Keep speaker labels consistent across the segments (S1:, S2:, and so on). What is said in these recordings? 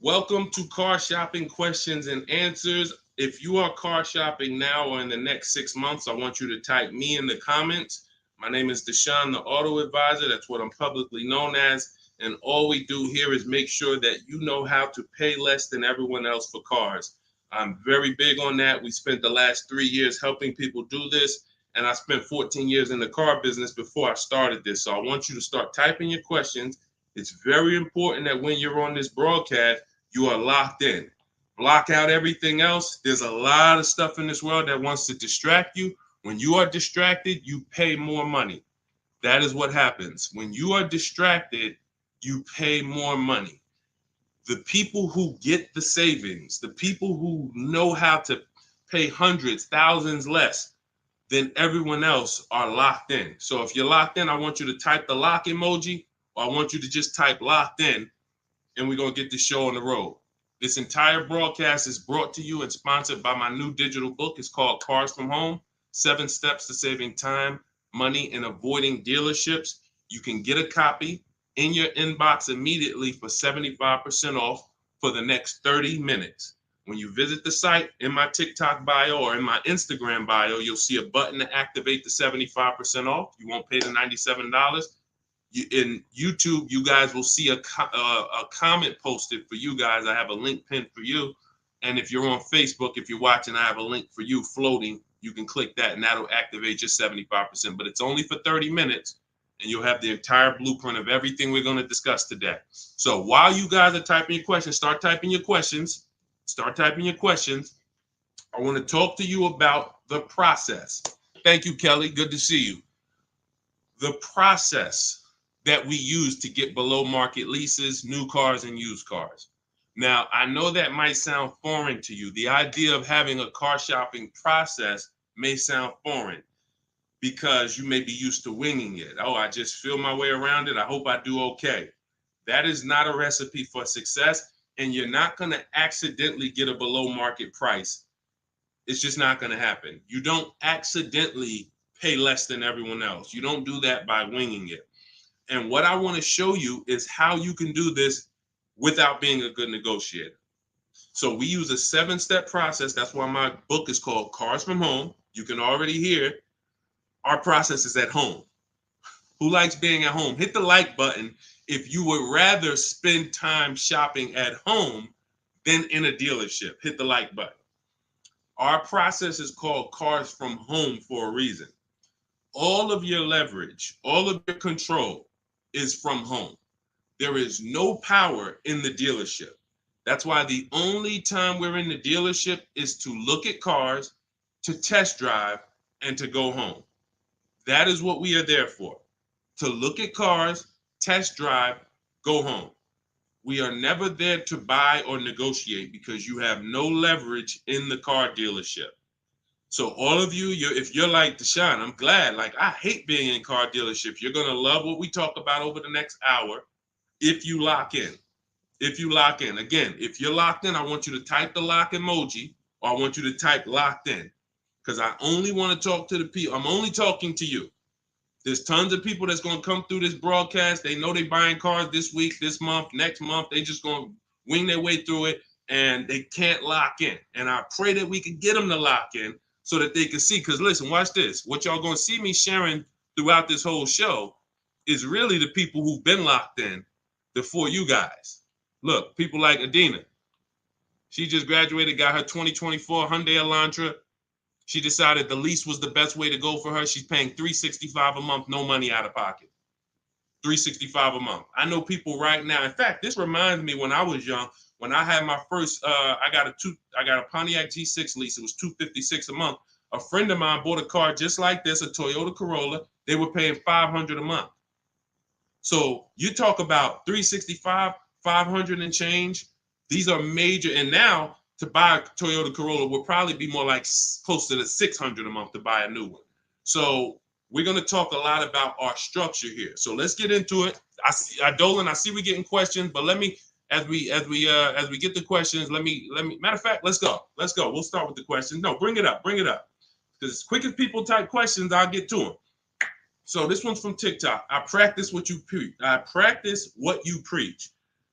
S1: Welcome to Car Shopping Questions and Answers. If you are car shopping now or in the next 6 months, I want you to type me in the comments. My name is Deshone the Auto Advisor. That's what I'm publicly known as. And all we do here is make sure that you know how to pay less than everyone else for cars. I'm very big on that. We spent the last 3 years helping people do this. And I spent 14 years in the car business before I started this. So I want you to start typing your questions. It's very important that when you're on this broadcast, you are locked in. Block out everything else. There's a lot of stuff in this world that wants to distract you. When you are distracted, you pay more money. That is what happens. When you are distracted, you pay more money. The people who get the savings, the people who know how to pay hundreds, thousands less than everyone else are locked in. So if you're locked in, I want you to type the lock emoji, or I want you to just type locked in, and we're going to get the show on the road. This entire broadcast is brought to you and sponsored by my new digital book. It's called Cars from Home, 7 Steps to Saving Time, Money, and Avoiding Dealerships. You can get a copy in your inbox immediately for 75% off for the next 30 minutes. When you visit the site, in my TikTok bio or in my Instagram bio, you'll see a button to activate the 75% off. You won't pay the $97. In YouTube, you guys will see a comment posted for you guys. I have a link pinned for you. And if you're on Facebook, if you're watching, I have a link for you floating. You can click that and that'll activate your 75%. But it's only for 30 minutes and you'll have the entire blueprint of everything we're going to discuss today. So while you guys are typing your questions, start typing your questions. Start typing your questions. I want to talk to you about the process. Thank you, Kelly. Good to see you. The process that we use to get below market leases, new cars, and used cars. Now, I know that might sound foreign to you. The idea of having a car shopping process may sound foreign because you may be used to winging it. Oh, I just feel my way around it. I hope I do okay. That is not a recipe for success, and you're not going to accidentally get a below market price. It's just not going to happen. You don't accidentally pay less than everyone else. You don't do that by winging it. And what I want to show you is how you can do this without being a good negotiator. So we use a 7-step process. That's why my book is called Cars from Home. You can already hear our process is at home. Who likes being at home? Hit the like button if you would rather spend time shopping at home than in a dealership. Hit the like button. Our process is called Cars from Home for a reason. All of your leverage, all of your control is from home. There is no power in the dealership. That's why the only time we're in the dealership is to look at cars, to test drive, and to go home. That is what we are there for. To look at cars, test drive, go home. We are never there to buy or negotiate because you have no leverage in the car dealership. So all of you, if you're like Deshone, I'm glad. Like, I hate being in car dealerships. You're going to love what we talk about over the next hour if you lock in. If you lock in. Again, if you're locked in, I want you to type the lock emoji, or I want you to type locked in, because I only want to talk to the people. I'm only talking to you. There's tons of people that's going to come through this broadcast. They know they're buying cars this week, this month, next month. They just going to wing their way through it, and they can't lock in. And I pray that we can get them to lock in so that they can see. Because listen, watch this. What y'all going to see me sharing throughout this whole show is really the people who've been locked in before you guys. Look, people like Adina. She just graduated, got her 2024 Hyundai Elantra. She decided the lease was the best way to go for her. She's paying $365 a month, no money out of pocket. $365 a month. I know people right now. In fact, this reminds me when I was young, when I had my first, I got a Pontiac G6 lease. It was $256 a month. A friend of mine bought a car just like this, a Toyota Corolla. They were paying $500 a month. So you talk about 365, 500 and change. These are major. And now to buy a Toyota Corolla would probably be more like close to the $600 a month to buy a new one. So we're going to talk a lot about our structure here. So let's get into it. Dolan, I see we're getting questions, but let me, as we get the questions, let me, matter of fact, let's go. We'll start with the questions. No, bring it up. Because as quick as people type questions, I'll get to them. So this one's from TikTok. I practice what you preach.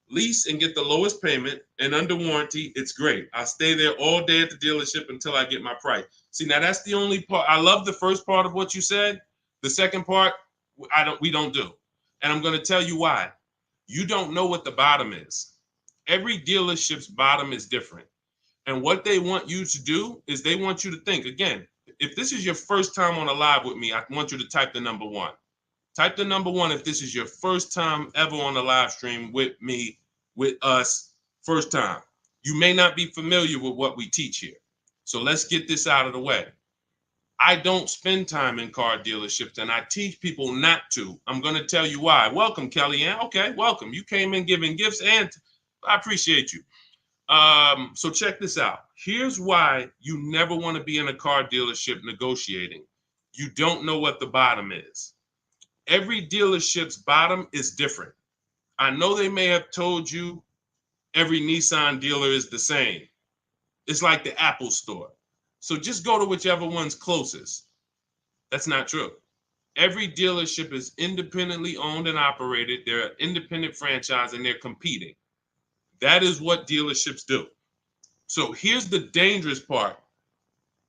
S1: lease and get the lowest payment and under warranty, it's great. I'll stay there all day at the dealership until I get my price. See, now that's the only part. I love the first part of what you said. The second part, we don't do. And I'm going to tell you why. You don't know what the bottom is. Every dealership's bottom is different. And what they want you to do is they want you to think, again, if this is your first time on a live with me, I want you to type the number 1. Type the number 1 if this is your first time ever on a live stream with me, with us, first time. You may not be familiar with what we teach here. So let's get this out of the way. I don't spend time in car dealerships, and I teach people not to. I'm going to tell you why. Welcome, Kellyanne. Okay, welcome. You came in giving gifts, and I appreciate you. So check this out. Here's why you never want to be in a car dealership negotiating. You don't know what the bottom is. Every dealership's bottom is different. I know they may have told you every Nissan dealer is the same. It's like the Apple store. So just go to whichever one's closest. That's not true. Every dealership is independently owned and operated. They're an independent franchise and they're competing. That is what dealerships do. So here's the dangerous part.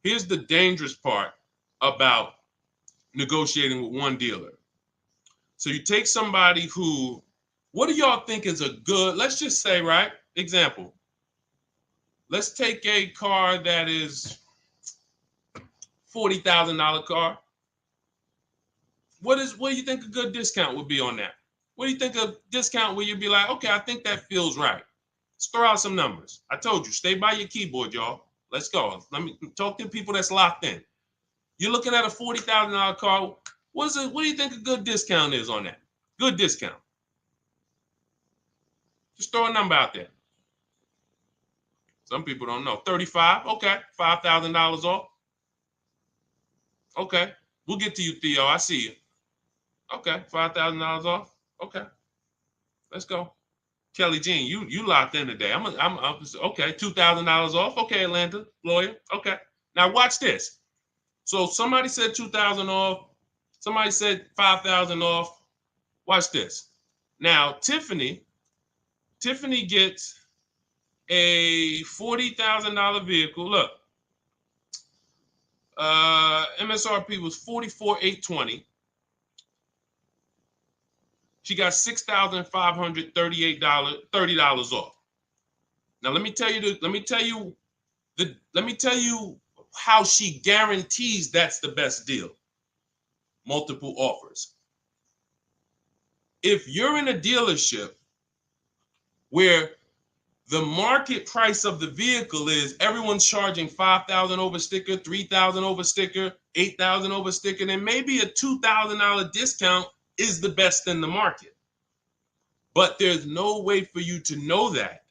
S1: Here's the dangerous part about negotiating with one dealer. So you take somebody who, what do y'all think is a good, let's just say, right? Example. Let's take a car that is $40,000 car. What do you think a good discount would be on that? What do you think a discount where you'd be like, okay, I think that feels right. Let's throw out some numbers. I told you, stay by your keyboard, y'all. Let's go. Let me talk to people that's locked in. You're looking at a $40,000 car. What do you think a good discount is on that? Good discount. Just throw a number out there. Some people don't know. 35, okay. $5,000 off. Okay. We'll get to you, Theo. I see you. Okay. $5,000 off. Okay. Let's go. Kelly Jean, you locked in today. I'm okay. $2,000 off. Okay, Atlanta lawyer. Okay. Now watch this. So somebody said 2,000 off. Somebody said 5,000 off. Watch this. Now Tiffany gets a $40,000 vehicle. Look, MSRP was $44,820. She got $6,538, $30 off. Now let me tell you how she guarantees that's the best deal. Multiple offers. If you're in a dealership where the market price of the vehicle is everyone's charging $5,000 over sticker, $3,000 over sticker, $8,000 over sticker, then maybe a $2,000 discount is the best in the market. But there's no way for you to know that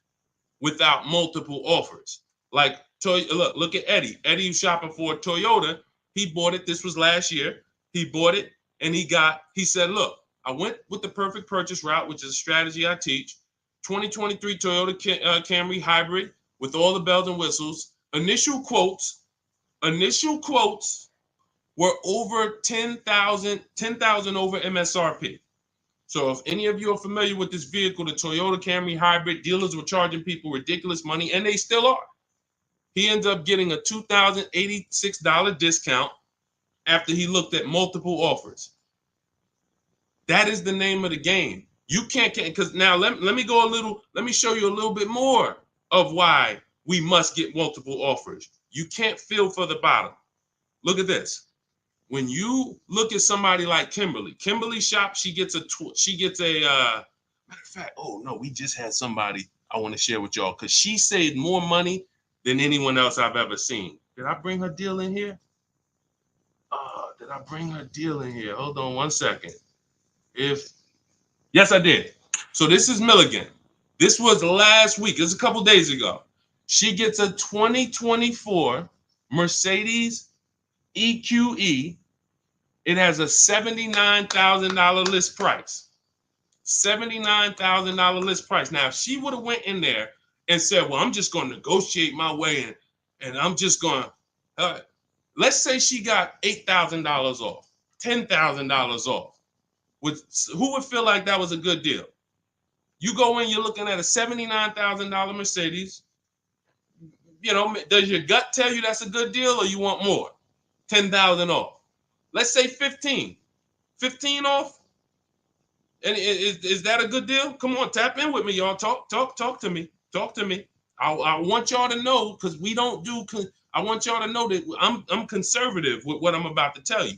S1: without multiple offers. Like, look at Eddie. Eddie was shopping for a Toyota. He bought it. This was last year. He bought it and he said, look, I went with the perfect purchase route, which is a strategy I teach. 2023 Toyota Camry hybrid with all the bells and whistles. Initial quotes were over 10,000 over MSRP. So if any of you are familiar with this vehicle, the Toyota Camry hybrid, dealers were charging people ridiculous money, and they still are. He ends up getting a $2,086 discount after he looked at multiple offers. That is the name of the game. You can't, because now let me show you a little bit more of why we must get multiple offers. You can't feel for the bottom. Look at this. When you look at somebody like Kimberly shop, she gets a matter of fact, oh no, we just had somebody I want to share with y'all because she saved more money than anyone else I've ever seen. Did I bring her deal in here? Did I bring her deal in here? Hold on one second. Yes, I did. So this is Milligan. This was last week. It was a couple days ago. She gets a 2024 Mercedes EQE. It has a $79,000 list price. $79,000 list price. Now, if she would have went in there and said, well, I'm just going to negotiate my way in, and I'm just going to, let's say she got $8,000 off, $10,000 off. Who would feel like that was a good deal? You go in, you're looking at a $79,000 Mercedes. You know, does your gut tell you that's a good deal or you want more? 10,000 off. Let's say 15. 15 off. And is that a good deal? Come on, tap in with me, y'all. Talk to me. Talk to me. I want y'all to know, because we don't do. I want y'all to know that I'm conservative with what I'm about to tell you.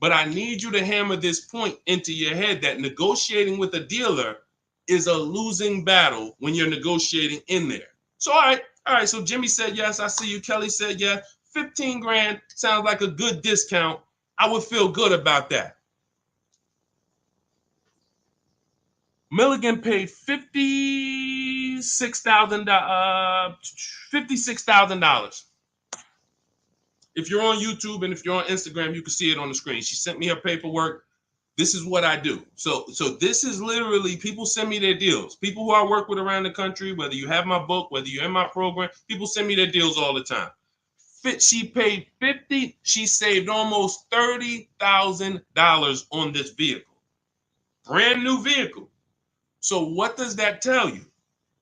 S1: But I need you to hammer this point into your head that negotiating with a dealer is a losing battle when you're negotiating in there. So all right. So Jimmy said yes. I see you. Kelly said yes. 15 grand sounds like a good discount. I would feel good about that. Milligan paid $56,000. If you're on YouTube and if you're on Instagram, you can see it on the screen. She sent me her paperwork. This is what I do. So this is literally, people send me their deals. People who I work with around the country, whether you have my book, whether you're in my program, people send me their deals all the time. She paid 50. She saved almost $30,000 on this vehicle. Brand new vehicle. So what does that tell you?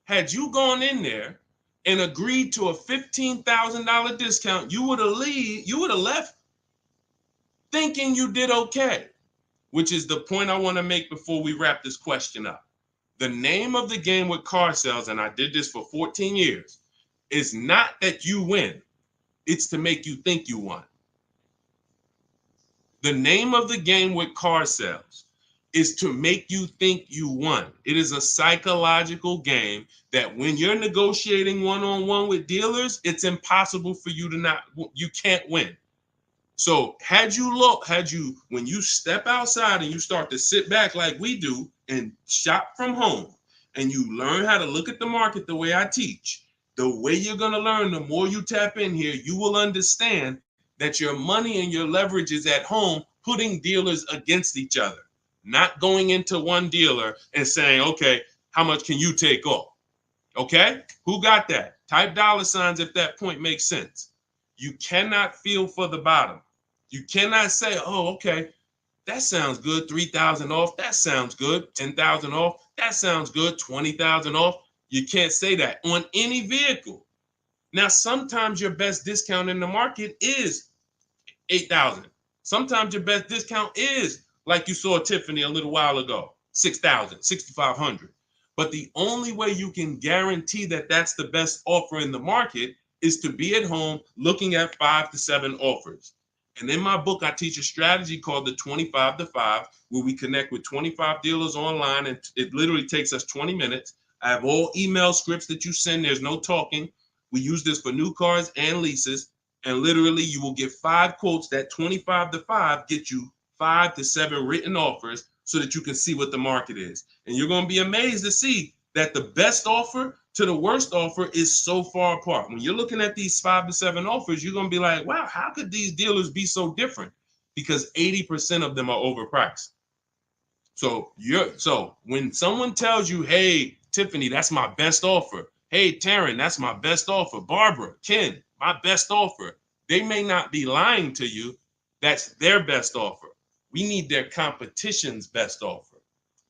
S1: Had you gone in there and agreed to a $15,000 discount, you would have left thinking you did okay, which is the point I want to make before we wrap this question up. The name of the game with car sales, and I did this for 14 years, is not that you win. It's to make you think you won. The name of the game with car sales is to make you think you won. It is a psychological game that when you're negotiating one-on-one with dealers, it's impossible for you to you can't win. So when you step outside and you start to sit back like we do and shop from home, and you learn how to look at the market the way I teach, the way you're going to learn, the more you tap in here, you will understand that your money and your leverage is at home, putting dealers against each other. Not going into one dealer and saying, okay, how much can you take off? Okay, who got that? Type $ if that point makes sense. You cannot feel for the bottom. You cannot say, oh, okay, that sounds good. 3,000 off. That sounds good. 10,000 off. That sounds good. 20,000 off. You can't say that on any vehicle. Now, sometimes your best discount in the market is 8,000. Sometimes your best discount is, like you saw Tiffany a little while ago, 6,000, 6,500. But the only way you can guarantee that that's the best offer in the market is to be at home looking at 5 to 7 offers. And in my book, I teach a strategy called the 25 to 5, where we connect with 25 dealers online, and it literally takes us 20 minutes. I have all email scripts that you send. There's no talking. We use this for new cars and leases. And literally, you will get 5 quotes. That 25 to 5 get you 5 to 7 written offers so that you can see what the market is. And you're going to be amazed to see that the best offer to the worst offer is so far apart. When you're looking at these 5 to 7 offers, you're going to be like, wow, how could these dealers be so different? Because 80% of them are overpriced. So when someone tells you, hey, Tiffany, that's my best offer. Hey, Taryn, that's my best offer. Barbara, Ken, my best offer. They may not be lying to you. That's their best offer. We need their competition's best offer.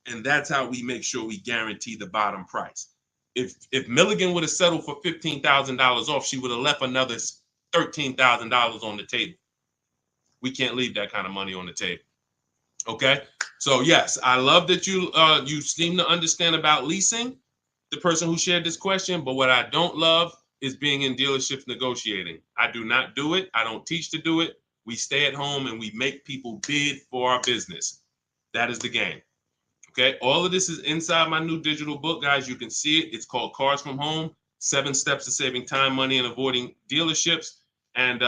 S1: And that's how we make sure we guarantee the bottom price. If Milligan would have settled for $15,000 off, she would have left another $13,000 on the table. We can't leave that kind of money on the table. Okay. So yes, I love that you seem to understand about leasing, the person who shared this question. But what I don't love is being in dealerships negotiating. I do not do it. I don't teach to do it. We stay at home and we make people bid for our business. That is the game. Okay. All of this is inside my new digital book, guys. You can see it. It's called Cars from Home: 7 Steps to Saving Time, Money, and Avoiding Dealerships. And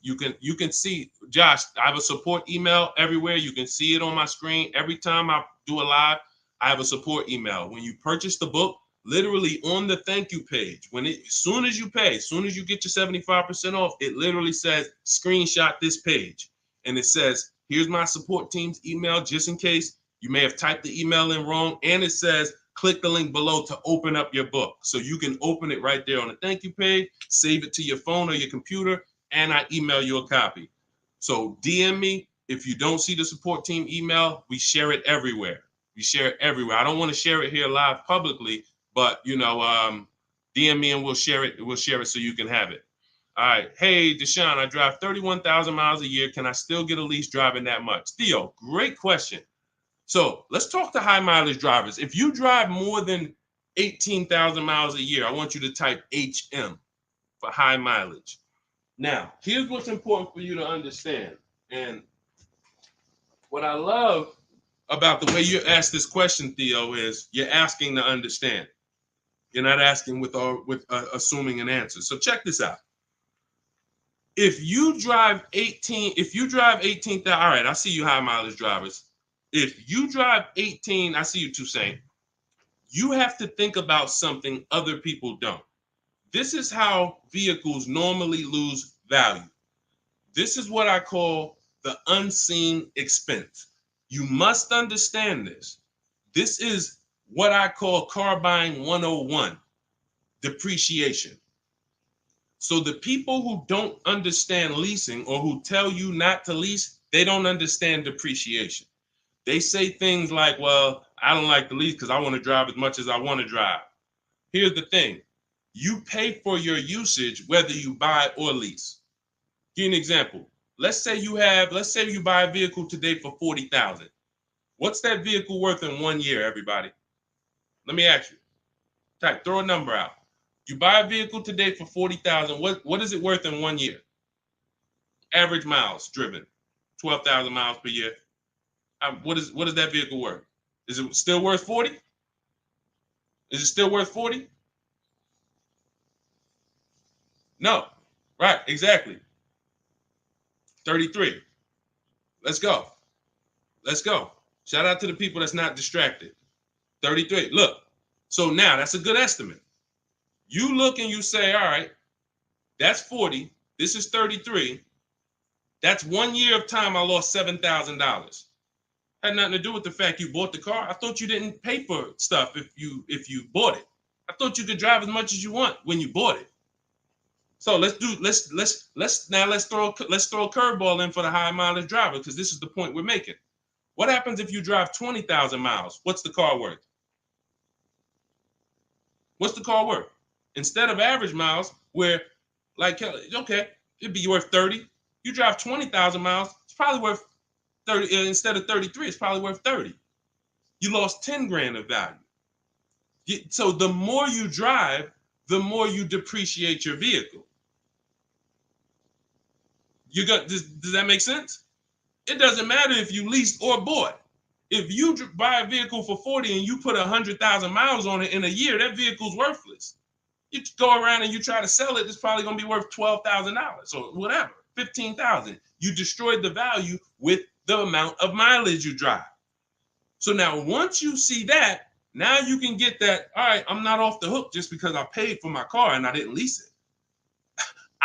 S1: you can see, Josh, I have a support email everywhere. You can see it on my screen. Every time I do a live, I have a support email. When you purchase the book, literally on the thank you page, as soon as you pay, as soon as you get your 75% off, it literally says, screenshot this page. And it says, here's my support team's email, just in case you may have typed the email in wrong. And it says, click the link below to open up your book. So you can open it right there on the thank you page, save it to your phone or your computer, and I email you a copy. So DM me. If you don't see the support team email, we share it everywhere. We share it everywhere. I don't want to share it here live publicly, but DM me and we'll share it. We'll share it so you can have it. All right. Hey, Deshone, I drive 31,000 miles a year. Can I still get a lease driving that much? Theo, great question. So let's talk to high mileage drivers. If you drive more than 18,000 miles a year, I want you to type HM for high mileage. Now, here's what's important for you to understand. And what I love about the way you ask this question, Theo, is you're asking to understand. You're not asking with assuming an answer. So check this out. If you drive 18,000, all right, I see you high mileage drivers. If you drive 18, I see you Toussaint. You have to think about something other people don't. This is how vehicles normally lose value. This is what I call the unseen expense. You must understand this. This is what I call car buying 101, depreciation. So the people who don't understand leasing or who tell you not to lease, they don't understand depreciation. They say things like, well, I don't like to lease because I want to drive as much as I want to drive. Here's the thing. You pay for your usage whether you buy or lease. Give you an example. Let's say you buy a vehicle today for $40,000. What's that vehicle worth in 1 year, everybody? Let me ask you. Throw a number out. You buy a vehicle today for $40,000. What is it worth in 1 year? Average miles driven, 12,000 miles per year. What is that vehicle worth? Is it still worth 40? Is it still worth 40? No. Right, exactly. 33. Let's go. Let's go. Shout out to the people that's not distracted. 33. Look. So now that's a good estimate. You look and you say, all right, that's 40. This is 33. That's 1 year of time I lost $7,000. Had nothing to do with the fact you bought the car. I thought you didn't pay for stuff if you bought it. I thought you could drive as much as you want when you bought it. So let's throw a curveball in for the high mileage driver, because this is the point we're making. What happens if you drive 20,000 miles? What's the car worth? What's the car worth? Instead of average miles, where like, okay, it'd be worth 30. You drive 20,000 miles, it's probably worth 30. Instead of 33, it's probably worth 30. You lost 10 grand of value. So the more you drive, the more you depreciate your vehicle. Does that make sense? It doesn't matter if you leased or bought. If you buy a vehicle for 40 and you put 100,000 miles on it in a year, that vehicle's worthless. You go around and you try to sell it, it's probably going to be worth $12,000 or whatever, $15,000. You destroyed the value with the amount of mileage you drive. So now once you see that, now you can get that, all right, I'm not off the hook just because I paid for my car and I didn't lease it.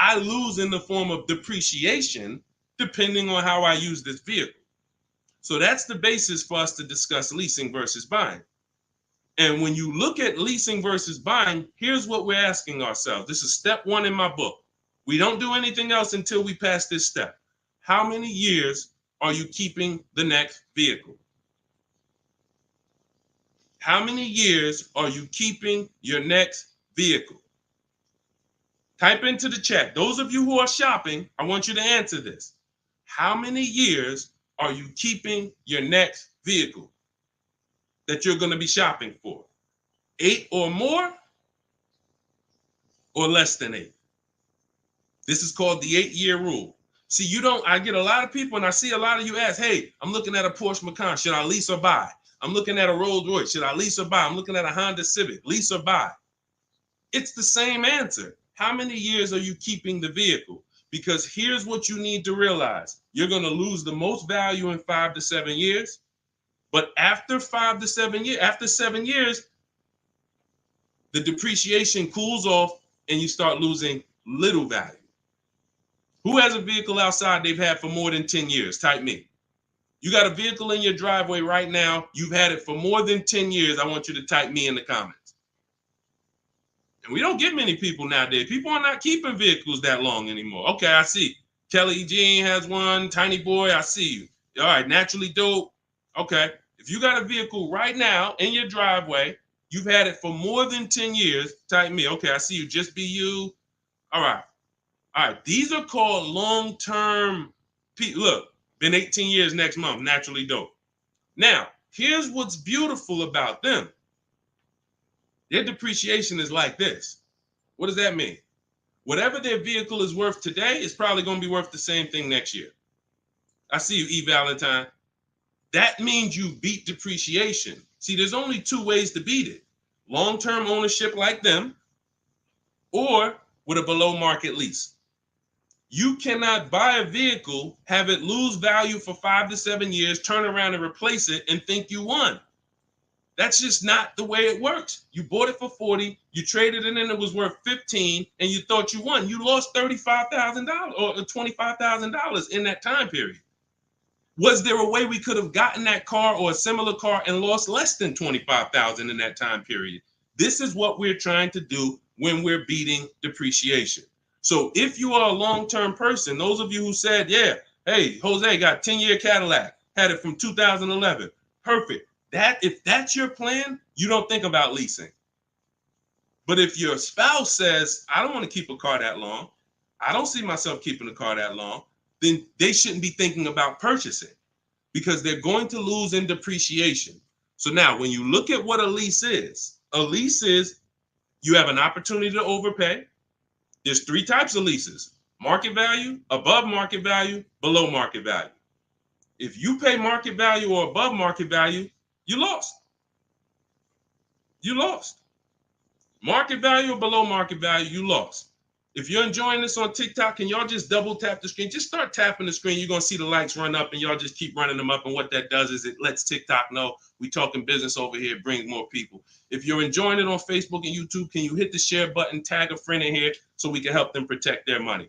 S1: I lose in the form of depreciation depending on how I use this vehicle. So that's the basis for us to discuss leasing versus buying. And when you look at leasing versus buying, here's what we're asking ourselves. This is step one in my book. We don't do anything else until we pass this step. How many years are you keeping the next vehicle? How many years are you keeping your next vehicle? Type into the chat. Those of you who are shopping, I want you to answer this. How many years are you keeping your next vehicle that you're going to be shopping for? 8 or more, or less than 8? This is called the 8-year rule. See, I get a lot of people, and I see a lot of you ask, hey, I'm looking at a Porsche Macan. Should I lease or buy? I'm looking at a Rolls Royce. Should I lease or buy? I'm looking at a Honda Civic. Lease or buy? It's the same answer. How many years are you keeping the vehicle? Because here's what you need to realize. You're going to lose the most value in 5 to 7 years. But after 5 to 7 years, after 7 years, the depreciation cools off and you start losing little value. Who has a vehicle outside they've had for more than 10 years? Type me. You got a vehicle in your driveway right now. You've had it for more than 10 years. I want you to type me in the comments. And we don't get many people nowadays. People are not keeping vehicles that long anymore. Okay, I see. Kelly Jean has one. Tiny Boy, I see you. All right, Naturally Dope. Okay. If you got a vehicle right now in your driveway, you've had it for more than 10 years, type me. Okay, I see you, just be you. All right. All right. These are called long-term. Look, been 18 years next month, naturally dope. Now, here's what's beautiful about them. Their depreciation is like this. What does that mean? Whatever their vehicle is worth today is probably going to be worth the same thing next year. I see you, E. Valentine. That means you beat depreciation. See, there's only two ways to beat it. Long-term ownership like them, or with a below market lease. You cannot buy a vehicle, have it lose value for 5 to 7 years, turn around and replace it and think you won. That's just not the way it works. You bought it for 40, you traded it and it was worth 15, and you thought you won. You lost $35,000 or $25,000 in that time period. Was there a way we could have gotten that car or a similar car and lost less than $25,000 in that time period? This is what we're trying to do when we're beating depreciation. So if you are a long-term person, those of you who said, yeah, hey, Jose got 10-year Cadillac, had it from 2011, perfect. If that's your plan, you don't think about leasing. But if your spouse says, I don't want to keep a car that long, I don't see myself keeping a car that long, then they shouldn't be thinking about purchasing because they're going to lose in depreciation. So now when you look at what a lease is you have an opportunity to overpay. There's 3 types of leases: market value, above market value, below market value. If you pay market value or above market value, you lost. You lost. Market value or below market value, you lost. If you're enjoying this on TikTok, can y'all just double tap the screen? Just start tapping the screen. You're going to see the likes run up, and y'all just keep running them up. And what that does is it lets TikTok know we talking business over here, brings more people. If you're enjoying it on Facebook and YouTube, can you hit the share button, tag a friend in here so we can help them protect their money?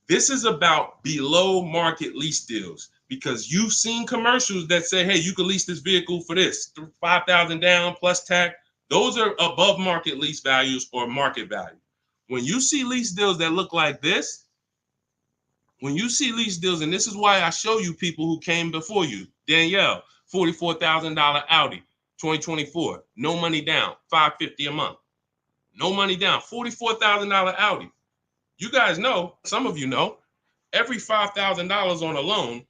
S1: This is about below market lease deals because you've seen commercials that say, hey, you can lease this vehicle for this, $5,000 down plus tax. Those are above market lease values or market value. When you see lease deals that look like this, and this is why I show you people who came before you. Danielle, $44,000 Audi, 2024, no money down, $550 a month. No money down, $44,000 Audi. You guys know, some of you know, every $5,000 on a loan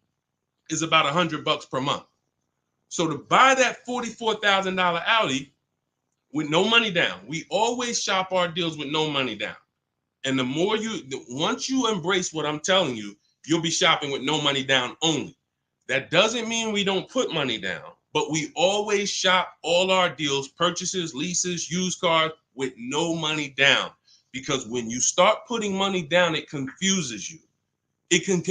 S1: is about $100 per month. So to buy that $44,000 Audi with no money down, we always shop our deals with no money down. And once you embrace what I'm telling you, you'll be shopping with no money down only. That doesn't mean we don't put money down, but we always shop all our deals, purchases, leases, used cars with no money down. Because when you start putting money down, it confuses you.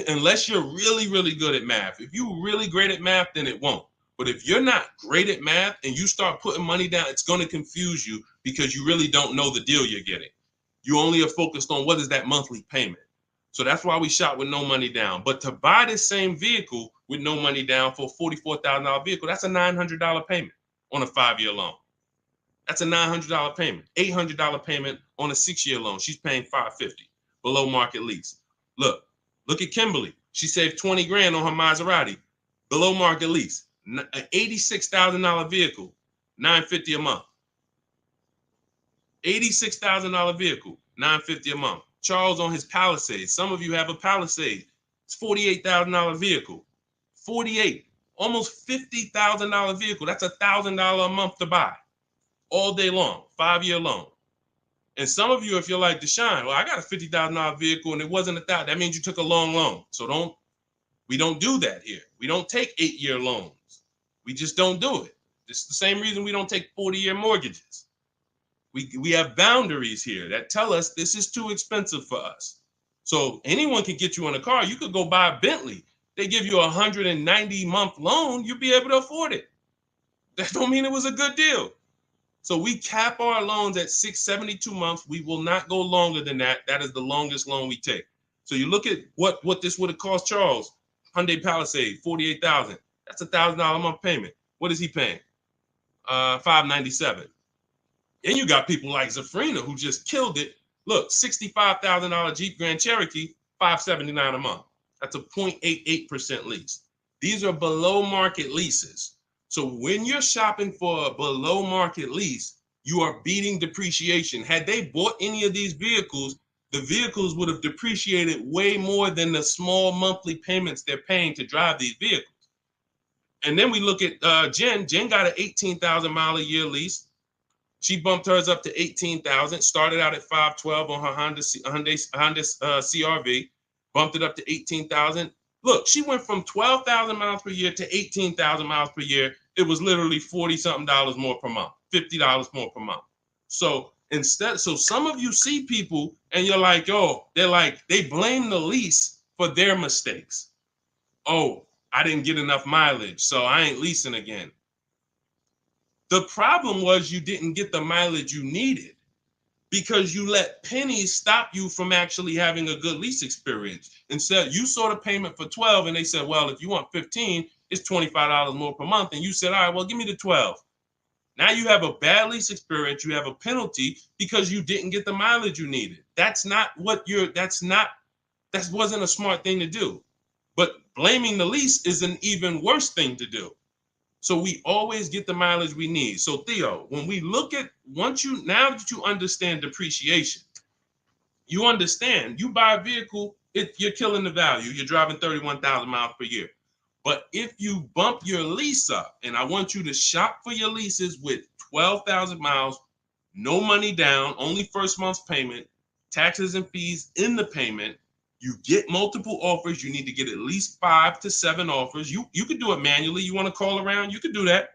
S1: Unless you're really, really good at math. If you're really great at math, then it won't. But if you're not great at math and you start putting money down, it's going to confuse you because you really don't know the deal you're getting. You only are focused on what is that monthly payment. So that's why we shop with no money down. But to buy this same vehicle with no money down for a $44,000 vehicle, that's a $900 payment on a 5-year loan. That's a $900 payment, $800 payment on a 6-year loan. She's paying $550 below market lease. Look at Kimberly. She saved 20 grand on her Maserati, below market lease, an $86,000 vehicle, $950 a month. $86,000 vehicle, $950 a month. Charles on his Palisade. Some of you have a Palisade. It's $48,000 vehicle. 48, almost $50,000 vehicle. That's $1,000 a month to buy. All day long, 5-year loan. And some of you, if you're like Deshone, well, I got a $50,000 vehicle and it wasn't $1,000. That means you took a long loan. So we don't do that here. We don't take 8-year loans. We just don't do it. It's the same reason we don't take 40-year mortgages. We have boundaries here that tell us this is too expensive for us. So anyone can get you in a car. You could go buy a Bentley. They give you a 190-month loan. You'll be able to afford it. That don't mean it was a good deal. So we cap our loans at 672 months. We will not go longer than that. That is the longest loan we take. So you look at what this would have cost Charles. Hyundai Palisade, $48,000. That's $1,000 a month payment. What is he paying? $597. And you got people like Zafrina who just killed it. Look, $65,000 Jeep Grand Cherokee, $579 a month. That's a 0.88% lease. These are below market leases. So when you're shopping for a below market lease, you are beating depreciation. Had they bought any of these vehicles, the vehicles would have depreciated way more than the small monthly payments they're paying to drive these vehicles. And then we look at Jen. Jen got an 18,000 mile a year lease. She bumped hers up to 18,000. Started out at 512 on her Honda CRV. Bumped it up to 18,000. Look, she went from 12,000 miles per year to 18,000 miles per year. It was literally 40 something dollars more per month, $50 more per month. So some of you see people and you're like, oh, they blame the lease for their mistakes. Oh, I didn't get enough mileage, so I ain't leasing again. The problem was you didn't get the mileage you needed because you let pennies stop you from actually having a good lease experience. Instead, you saw the payment for 12 and they said, well, if you want 15, it's $25 more per month. And you said, all right, well, give me the 12. Now you have a bad lease experience. You have a penalty because you didn't get the mileage you needed. That wasn't a smart thing to do. But blaming the lease is an even worse thing to do. So we always get the mileage we need. So Theo, when we look at now that you understand depreciation, you understand you buy a vehicle, you're killing the value. You're driving 31,000 miles per year. But if you bump your lease up, and I want you to shop for your leases with 12,000 miles, no money down, only first month's payment, taxes and fees in the payment. You get multiple offers. You need to get at least 5 to 7 offers. You could do it manually. You want to call around? You could do that.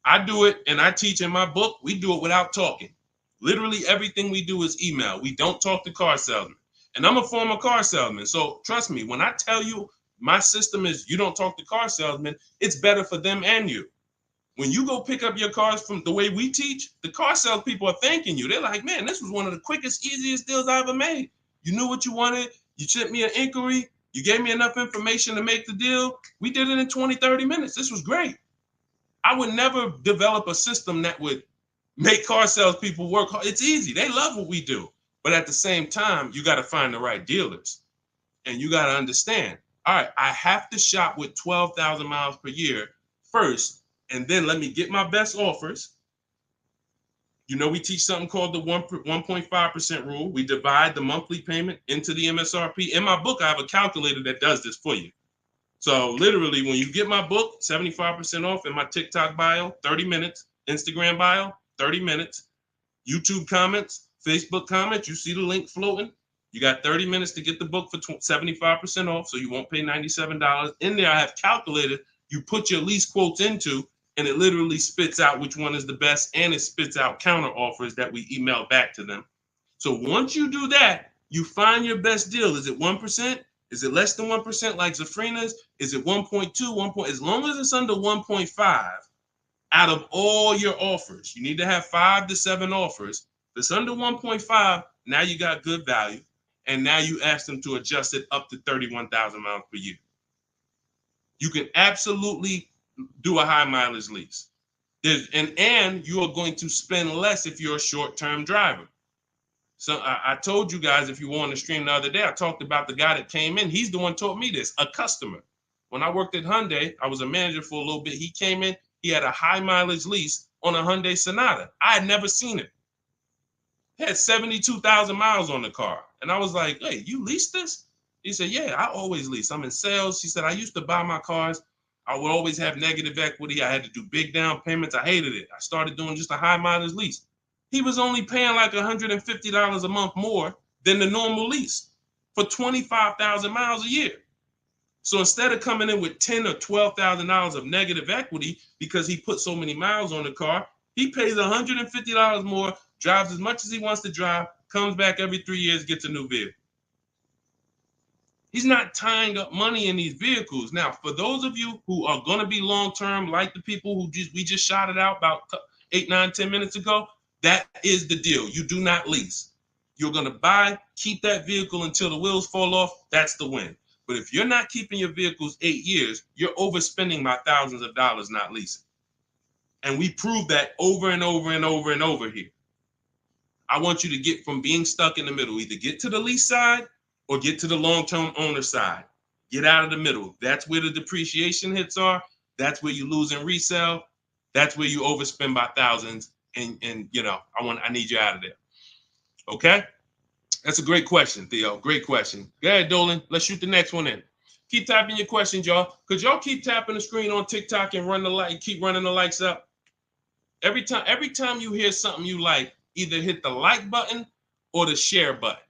S1: I do it, and I teach in my book. We do it without talking. Literally everything we do is email. We don't talk to car salesmen. And I'm a former car salesman. So trust me, when I tell you my system is you don't talk to car salesmen, it's better for them and you. When you go pick up your cars from the way we teach, the car sales people are thanking you. They're like, man, this was one of the quickest, easiest deals I ever made. You knew what you wanted. You sent me an inquiry. You gave me enough information to make the deal. We did it in 20, 30 minutes. This was great. I would never develop a system that would make car sales people work hard. It's easy. They love what we do. But at the same time, you got to find the right dealers. And you got to understand, all right, I have to shop with 12,000 miles per year first, and then let me get my best offers. You know, we teach something called the 1.5% rule. We divide the monthly payment into the MSRP. In my book, I have a calculator that does this for you. So literally, when you get my book, 75% off in my TikTok bio, 30 minutes, Instagram bio, 30 minutes, YouTube comments, Facebook comments, you see the link floating. You got 30 minutes to get the book for 75% off, so you won't pay $97. In there, I have calculated, you put your lease quotes into, and it literally spits out which one is the best, and it spits out counter offers that we email back to them. So once you do that, you find your best deal. Is it 1%? Is it less than 1% like Zafrina's? Is it 1.2, 1. As long as it's under 1.5, out of all your offers, you need to have 5 to 7 offers. If it's under 1.5, now you got good value. And now you ask them to adjust it up to 31,000 miles per year. You can absolutely do a high mileage lease. And you are going to spend less if you're a short-term driver. So I told you guys, if you were on the stream the other day, I talked about the guy that came in. He's the one taught me this, a customer. When I worked at Hyundai, I was a manager for a little bit. He came in, he had a high mileage lease on a Hyundai Sonata. I had never seen it. He had 72,000 miles on the car. And I was like, hey, you leased this? He said, yeah, I always lease. I'm in sales. He said, I used to buy my cars. I would always have negative equity. I had to do big down payments. I hated it. I started doing just a high mileage lease. He was only paying like $150 a month more than the normal lease for 25,000 miles a year. So instead of coming in with $10,000 or $12,000 of negative equity because he put so many miles on the car, he pays $150 more, drives as much as he wants to drive, comes back every 3 years, gets a new vehicle. He's not tying up money in these vehicles. Now, for those of you who are going to be long-term, like the people who we just shouted out about 8, 9, 10 minutes ago, that is the deal. You do not lease. You're going to buy, keep that vehicle until the wheels fall off. That's the win. But if you're not keeping your vehicles 8 years, you're overspending by thousands of dollars not leasing. And we prove that over and over and over and over here. I want you to get from being stuck in the middle, either get to the lease side or get to the long-term owner side. Get out of the middle. That's where the depreciation hits are. That's where you lose in resale. That's where you overspend by thousands, and I need you out of there. Okay, that's a great question, Theo. Great question. Go ahead, Dolan. Let's shoot the next one in. Keep typing your questions, y'all. Could y'all keep tapping the screen on TikTok and keep running the likes up? Every time you hear something you like, either hit the like button or the share button.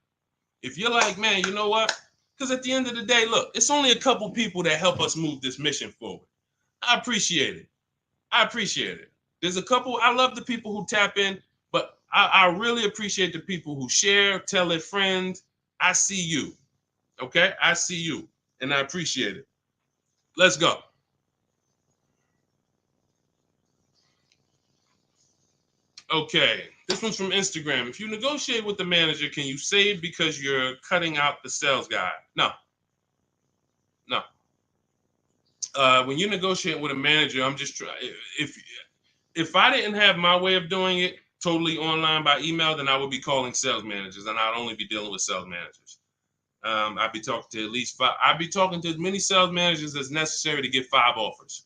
S1: If you're like, man, you know what? Because at the end of the day, look, it's only a couple people that help us move this mission forward. I appreciate it. There's a couple. I love the people who tap in, but I really appreciate the people who share, tell their friends. I see you. Okay? I see you, and I appreciate it. Let's go. Okay, this one's from Instagram. If you negotiate with the manager, can you save because you're cutting out the sales guy? No. When you negotiate with a manager, I'm just trying. If I didn't have my way of doing it totally online by email, then I would be calling sales managers, and I'd only be dealing with sales managers. I'd be talking to at least 5. I'd be talking to as many sales managers as necessary to get 5 offers.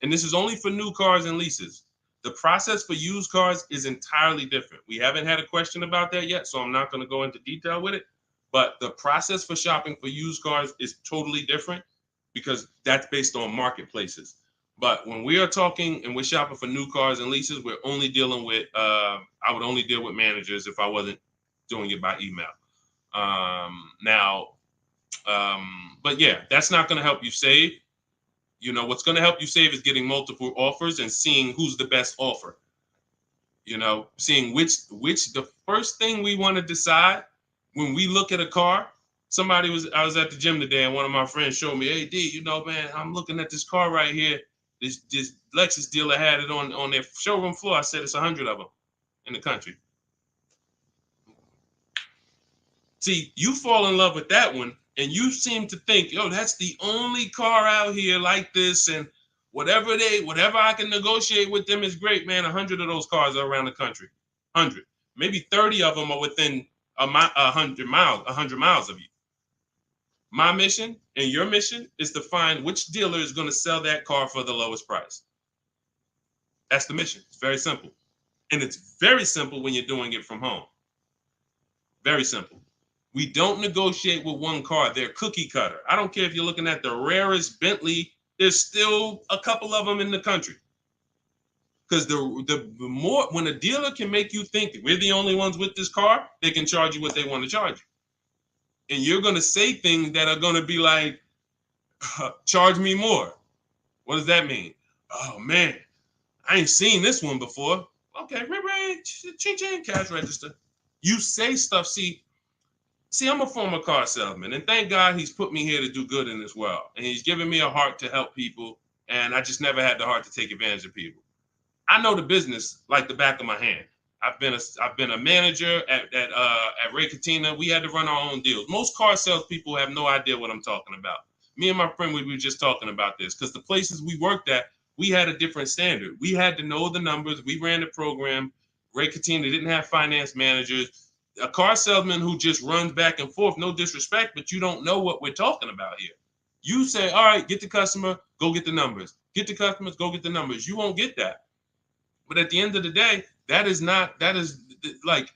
S1: And this is only for new cars and leases. The process for used cars is entirely different. We haven't had a question about that yet, so I'm not going to go into detail with it. But the process for shopping for used cars is totally different because that's based on marketplaces. But when we are talking and we're shopping for new cars and leases, we're only dealing with, I would only deal with managers if I wasn't doing it by email. But yeah, that's not going to help you save. What's going to help you save is getting multiple offers and seeing who's the best offer. Seeing which the first thing we want to decide when we look at a car. I was at the gym today and one of my friends showed me, hey, D, man, I'm looking at this car right here. This Lexus dealer had it on their showroom floor. I said it's 100 of them in the country. See, you fall in love with that one, and you seem to think, that's the only car out here like this, and whatever I can negotiate with them is great, man. 100 of those cars are around the country. 100. Maybe 30 of them are within 100 miles of you. My mission and your mission is to find which dealer is going to sell that car for the lowest price. That's the mission. It's very simple. And it's very simple when you're doing it from home. Very simple. We don't negotiate with one car. They're cookie cutter. I don't care if you're looking at the rarest Bentley. There's still a couple of them in the country. Because the more, when a dealer can make you think we're the only ones with this car, they can charge you what they want to charge you. And you're going to say things that are going to be like, charge me more. What does that mean? Oh, man, I ain't seen this one before. Okay, ching, cash register. You say stuff. See, I'm a former car salesman, and thank God he's put me here to do good in this world. And he's given me a heart to help people, and I just never had the heart to take advantage of people. I know the business like the back of my hand. I've been a manager at Ray Katina. We had to run our own deals. Most car salespeople have no idea what I'm talking about. Me and my friend, we were just talking about this because the places we worked at, we had a different standard. We had to know the numbers. We ran the program. Ray Katina didn't have finance managers. A car salesman who just runs back and forth, no disrespect, but you don't know what we're talking about here. You say, all right, get the customer, go get the numbers. Get the customers, go get the numbers. You won't get that. But at the end of the day, that is like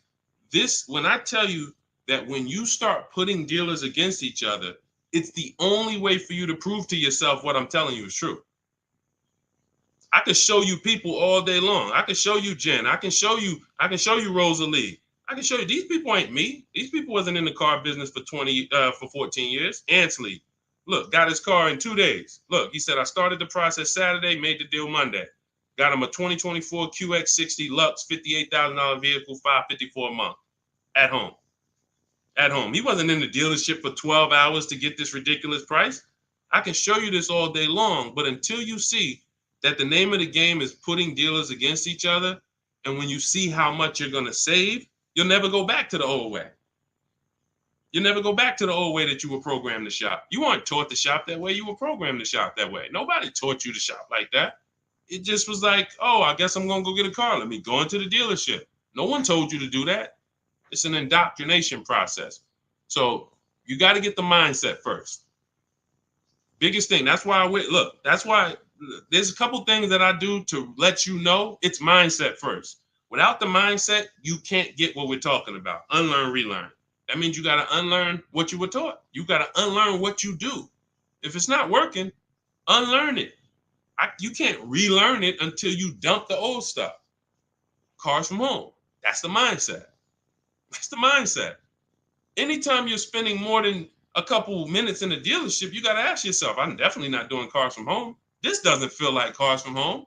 S1: this. When I tell you that when you start putting dealers against each other, it's the only way for you to prove to yourself what I'm telling you is true. I can show you people all day long. I can show you Jen. I can show you Rosalie. I can show you these people ain't me. These people wasn't in the car business for 14 years. Ansley, look, got his car in 2 days. Look, he said I started the process Saturday, made the deal Monday. Got him a 2024 QX60 Lux $58,000 vehicle, $554 a month at home. At home. He wasn't in the dealership for 12 hours to get this ridiculous price. I can show you this all day long, but until you see that the name of the game is putting dealers against each other, and when you see how much you're going to save, you'll never go back to the old way. You'll never go back to the old way that you were programmed to shop. You weren't taught to shop that way. You were programmed to shop that way. Nobody taught you to shop like that. It just was like, oh, I guess I'm going to go get a car. Let me go into the dealership. No one told you to do that. It's an indoctrination process. So you got to get the mindset first. Biggest thing. That's why that's why there's a couple things that I do to let you know it's mindset first. Without the mindset, you can't get what we're talking about. Unlearn, relearn. That means you got to unlearn what you were taught. You got to unlearn what you do. If it's not working, unlearn it. You can't relearn it until you dump the old stuff. Cars from home. That's the mindset. That's the mindset. Anytime you're spending more than a couple minutes in a dealership, you got to ask yourself, I'm definitely not doing cars from home. This doesn't feel like cars from home.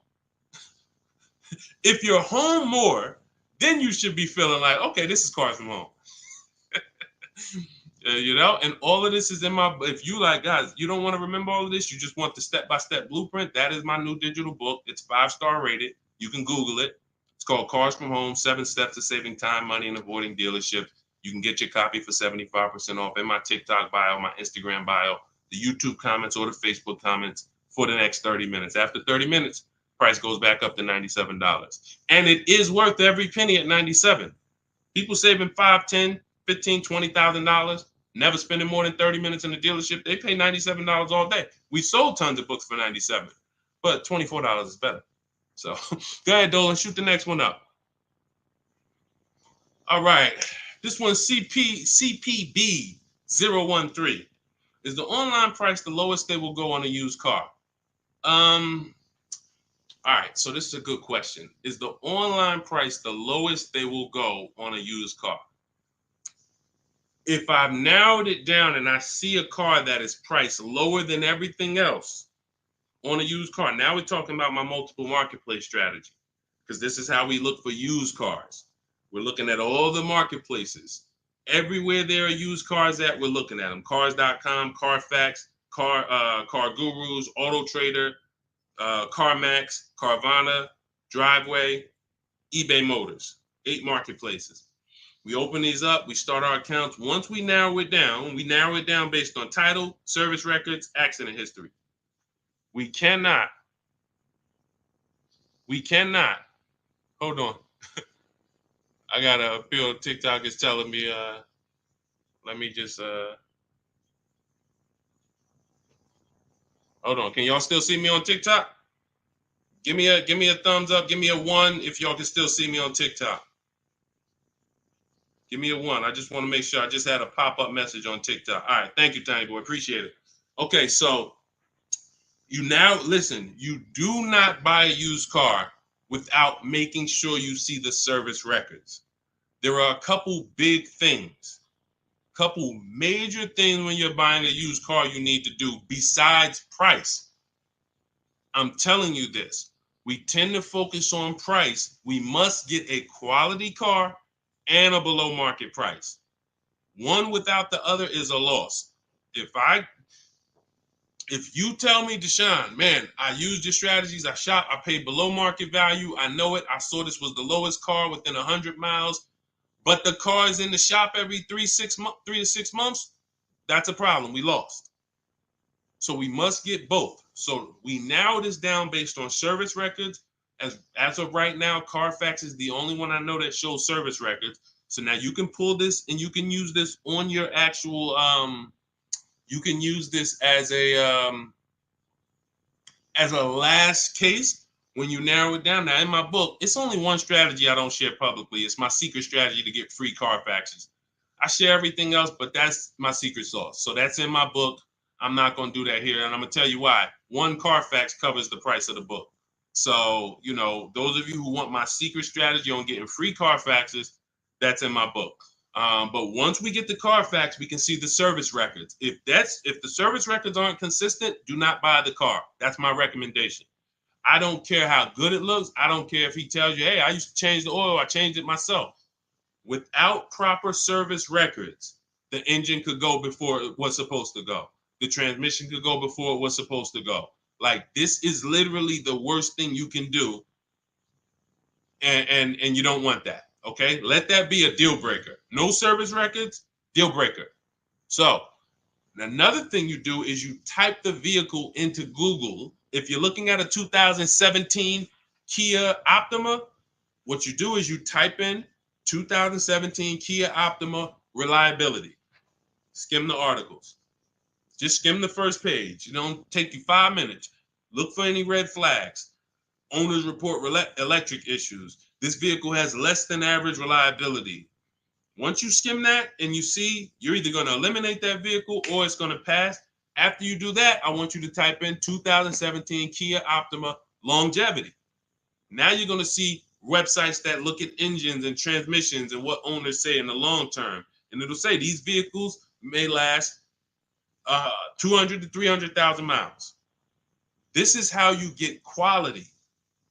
S1: If you're home more, then you should be feeling like, okay, this is cars from home. And all of this is in my, if you like, guys, you don't want to remember all of this, you just want the step-by-step blueprint, that is my new digital book. It's 5-star rated. You can Google it. It's called Cars from Home, 7 Steps to Saving Time, Money, and Avoiding Dealerships. You can get your copy for 75% off in my TikTok bio, my Instagram bio, the YouTube comments, or the Facebook comments for the next 30 minutes. After 30 minutes, price goes back up to $97. And it is worth every penny at $97. People saving $5, $10, $15, $20,000, never spending more than 30 minutes in the dealership. They pay $97 all day. We sold tons of books for $97, but $24 is better. So go ahead, Dolan, shoot the next one up. All right. This one's CPB013. Is the online price the lowest they will go on a used car? All right, so this is a good question. Is the online price the lowest they will go on a used car? If I've narrowed it down and I see a car that is priced lower than everything else on a used car, now we're talking about my multiple marketplace strategy, because this is how we look for used cars. We're looking at all the marketplaces. Everywhere there are used cars at, we're looking at them. Cars.com, Carfax, Car Gurus, Auto Trader, CarMax, Carvana, Driveway, eBay Motors. 8 marketplaces. We open these up, we start our accounts. Once we narrow it down based on title, service records, accident history. We cannot, hold on. I got a feel TikTok is telling me, let me just, hold on. Can y'all still see me on TikTok? Give me a thumbs up. Give me a 1 if y'all can still see me on TikTok. Give me a 1. I just want to make sure. I just had a pop-up message on TikTok. All right. Thank you, Tiny Boy. Appreciate it. Okay, so you do not buy a used car without making sure you see the service records. There are a couple big things, couple major things when you're buying a used car you need to do besides price. I'm telling you this. We tend to focus on price. We must get a quality car and a below market price. One without the other is a loss. If you tell me, Deshone, man, I used your strategies, I shop, I paid below market value, I know it, I saw this was the lowest car within 100 miles, but the car is in the shop every 3 to 6 months, that's a problem. We lost. So we must get both. So we narrow this down based on service records. As of right now, Carfax is the only one I know that shows service records. So now you can pull this and you can use this on your actual, you can use this as a last case when you narrow it down. Now in my book, it's only one strategy I don't share publicly. It's my secret strategy to get free Carfaxes. I share everything else, but that's my secret sauce. So that's in my book. I'm not going to do that here. And I'm going to tell you why. One Carfax covers the price of the book. So, those of you who want my secret strategy on getting free Carfaxes, that's in my book. But once we get the Carfax, we can see the service records. If the service records aren't consistent, do not buy the car. That's my recommendation. I don't care how good it looks. I don't care if he tells you, hey, I used to change the oil. I changed it myself. Without proper service records, the engine could go before it was supposed to go. The transmission could go before it was supposed to go. Like, this is literally the worst thing you can do. And you don't want that. Okay, let that be a deal breaker. No service records, deal breaker. So another thing you do is you type the vehicle into Google. If you're looking at a 2017 Kia Optima, what you do is you type in 2017 Kia Optima reliability. Skim the articles. Just skim the first page. It don't take you 5 minutes. Look for any red flags. Owners report electric issues. This vehicle has less than average reliability. Once you skim that and you see you're either going to eliminate that vehicle or it's going to pass, after you do that, I want you to type in 2017 Kia Optima longevity. Now you're going to see websites that look at engines and transmissions and what owners say in the long term. And it'll say these vehicles may last 200 to 300,000 miles. This is how you get quality.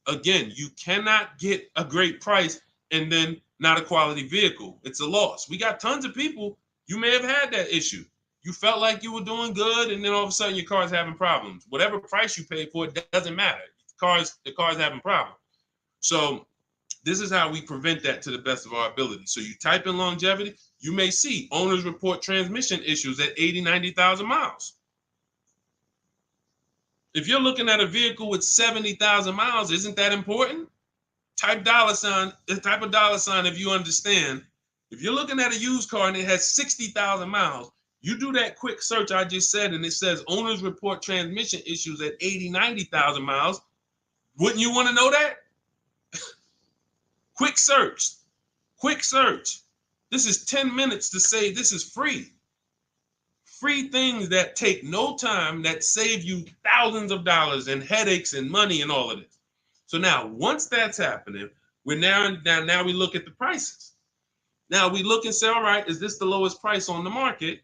S1: Again, you cannot get a great price and then not a quality vehicle. It's a loss. We got tons of people, you may have had that issue. You felt like you were doing good, and then all of a sudden your car's having problems. Whatever price you paid for it doesn't matter. The car's having problems. So this is how we prevent that to the best of our ability. So you type in longevity, you may see owners report transmission issues at 80, 90,000 miles. If you're looking at a vehicle with 70,000 miles, isn't that important? Type dollar sign if you understand. If you're looking at a used car and it has 60,000 miles, you do that quick search I just said, and it says owners report transmission issues at 80, 90,000 miles. Wouldn't you want to know that? Quick search. This is 10 minutes to say this is free. Free things that take no time, that save you thousands of dollars and headaches and money and all of this. So now, once that's happening, we look at the prices. Now we look and say, all right, is this the lowest price on the market?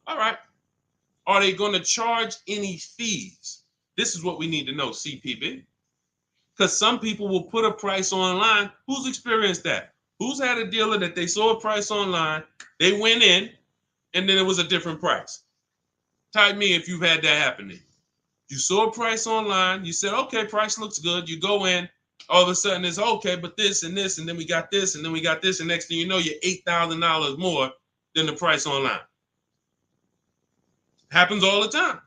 S1: All right. Are they going to charge any fees? This is what we need to know, CPB. Because some people will put a price online. Who's experienced that? Who's had a dealer that they saw a price online, they went in, and then it was a different price? Type me if you've had that happen to you. You saw a price online, you said, okay, price looks good. You go in, all of a sudden it's okay, but this and this, and then we got this, and then we got this, and next thing you know, you're $8,000 more than the price online. Happens all the time.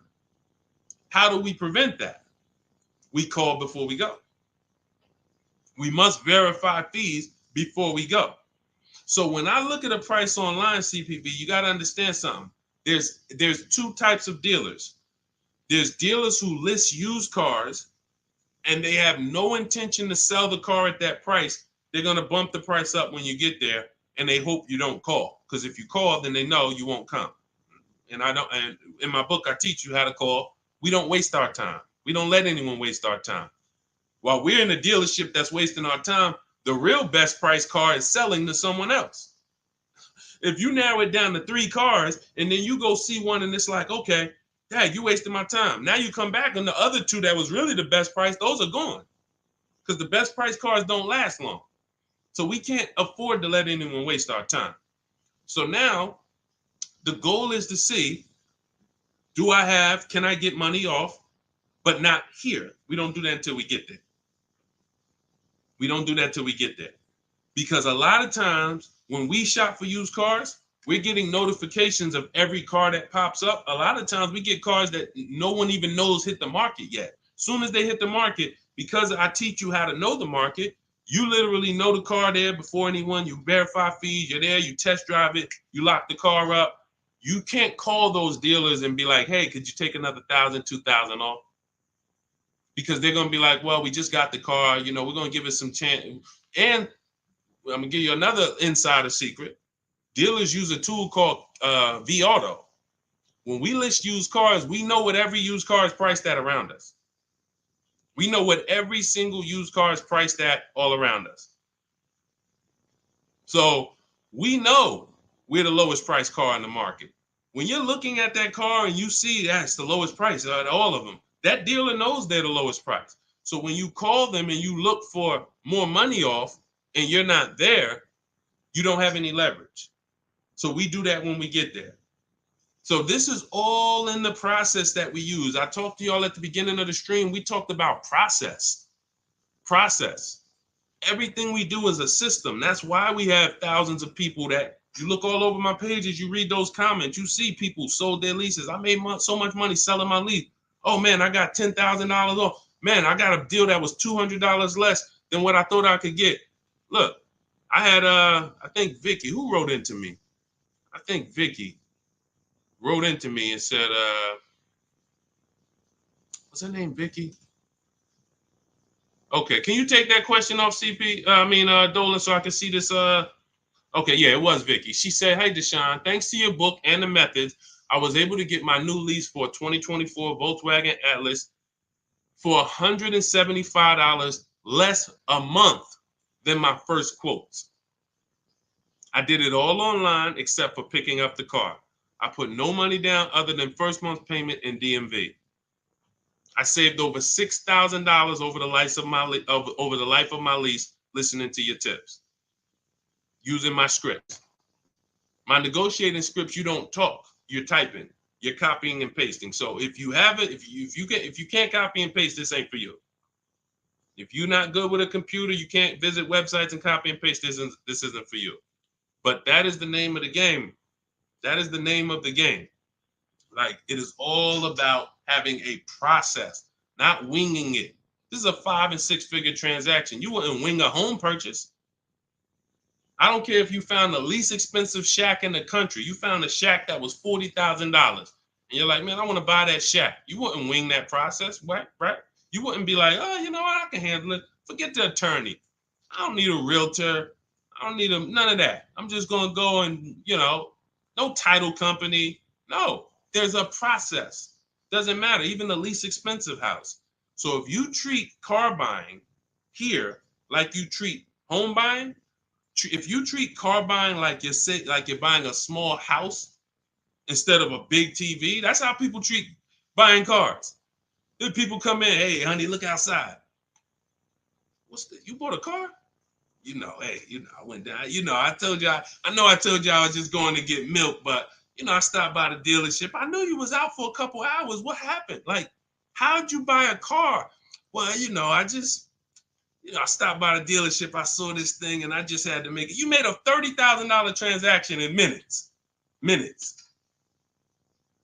S1: How do we prevent that? We call before we go. We must verify fees before we go. So when I look at a price online, CPB, you got to understand something. There's two types of dealers. There's dealers who list used cars and they have no intention to sell the car at that price. They're going to bump the price up when you get there, and they hope you don't call. Because if you call, then they know you won't come. And in my book, I teach you how to call. We don't waste our time. We don't let anyone waste our time. While we're in a dealership that's wasting our time, the real best price car is selling to someone else. If you narrow it down to 3 cars and then you go see one and it's like, okay, Dad, you wasted my time. Now you come back and the other 2 that was really the best price, those are gone. Because the best price cars don't last long. So we can't afford to let anyone waste our time. So now the goal is to see, can I get money off, but not here? We don't do that until we get there. Because a lot of times when we shop for used cars, we're getting notifications of every car that pops up. A lot of times we get cars that no one even knows hit the market yet. Soon as they hit the market, because I teach you how to know the market, you literally know the car there before anyone. You verify fees, you're there, you test drive it, you lock the car up. You can't call those dealers and be like, hey, could you take another $1,000, $2,000 off? Because they're going to be like, well, we just got the car, we're going to give it some chance. And I'm going to give you another insider secret. Dealers use a tool called V-Auto. When we list used cars, we know what every used car is priced at around us. We know what every single used car is priced at all around us. So we know we're the lowest priced car in the market. When you're looking at that car and you see that's the lowest price out of all of them, that dealer knows they're the lowest price. So when you call them and you look for more money off and you're not there, you don't have any leverage. So we do that when we get there. So this is all in the process that we use. I talked to y'all at the beginning of the stream. We talked about process. Everything we do is a system. That's why we have thousands of people that you look all over my pages, you read those comments, you see people sold their leases. I made so much money selling my lease. Oh man, I got $10,000 off. Man, I got a deal that was $200 less than what I thought I could get. Look, I had, I think Vicky, who wrote into me? I think Vicky wrote into me and said, What's her name, Vicky? Okay, can you take that question off, CP? Dolan, so I can see this. Okay, yeah, it was Vicky. She said, "Hey, Deshone, thanks to your book and the methods, I was able to get my new lease for a 2024 Volkswagen Atlas for $175 less a month than my first quotes. I did it all online except for picking up the car. I put no money down other than first month's payment and DMV. I saved over $6,000 over the life of my lease listening to your tips, using my scripts. My negotiating scripts, you don't talk, you're typing, you're copying and pasting. So if you have it, if you can't copy and paste, this ain't for you. If you're not good with a computer, you can't visit websites and copy and paste. This isn't for you. But that is the name of the game. That is the name of the game. Like, it is all about having a process, not winging it. This is a 5 and 6 figure transaction. You wouldn't wing a home purchase. I don't care if you found the least expensive shack in the country. You found a shack that was $40,000, and you're like, man, I want to buy that shack. You wouldn't wing that process, right? You wouldn't be like, oh, you know what, I can handle it. Forget the attorney. I don't need a realtor. I don't need none of that. I'm just gonna go and, no title company. No, there's a process. Doesn't matter. Even the least expensive house. So if you treat car buying here like you treat home buying, if you treat car buying like you're buying a small house instead of a big TV, that's how people treat buying cars. Then people come in, hey, honey, look outside. You bought a car? Hey, I went down. I told you, I told you I was just going to get milk, but I stopped by the dealership. I knew you was out for a couple hours. What happened? Like, how'd you buy a car? Well, I stopped by the dealership. I saw this thing and I just had to make it. You made a $30,000 transaction in minutes. Minutes.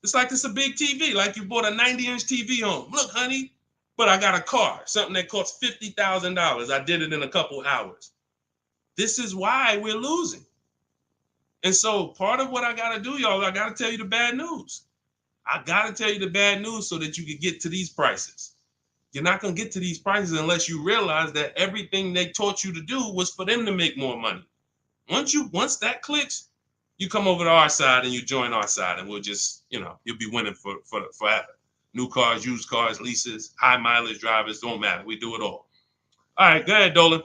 S1: It's like it's a big TV, like you bought a 90-inch TV home. Look, honey, but I got a car, something that costs $50,000. I did it in a couple hours. This is why we're losing. And so part of what I got to do, y'all, I got to tell you the bad news. I got to tell you the bad news so that you can get to these prices. You're not going to get to these prices unless you realize that everything they taught you to do was for them to make more money. Once that clicks, you come over to our side and you join our side, and we'll just, you'll be winning for forever. New cars, used cars, leases, high mileage drivers, don't matter. We do it all. All right, go ahead, Dolan.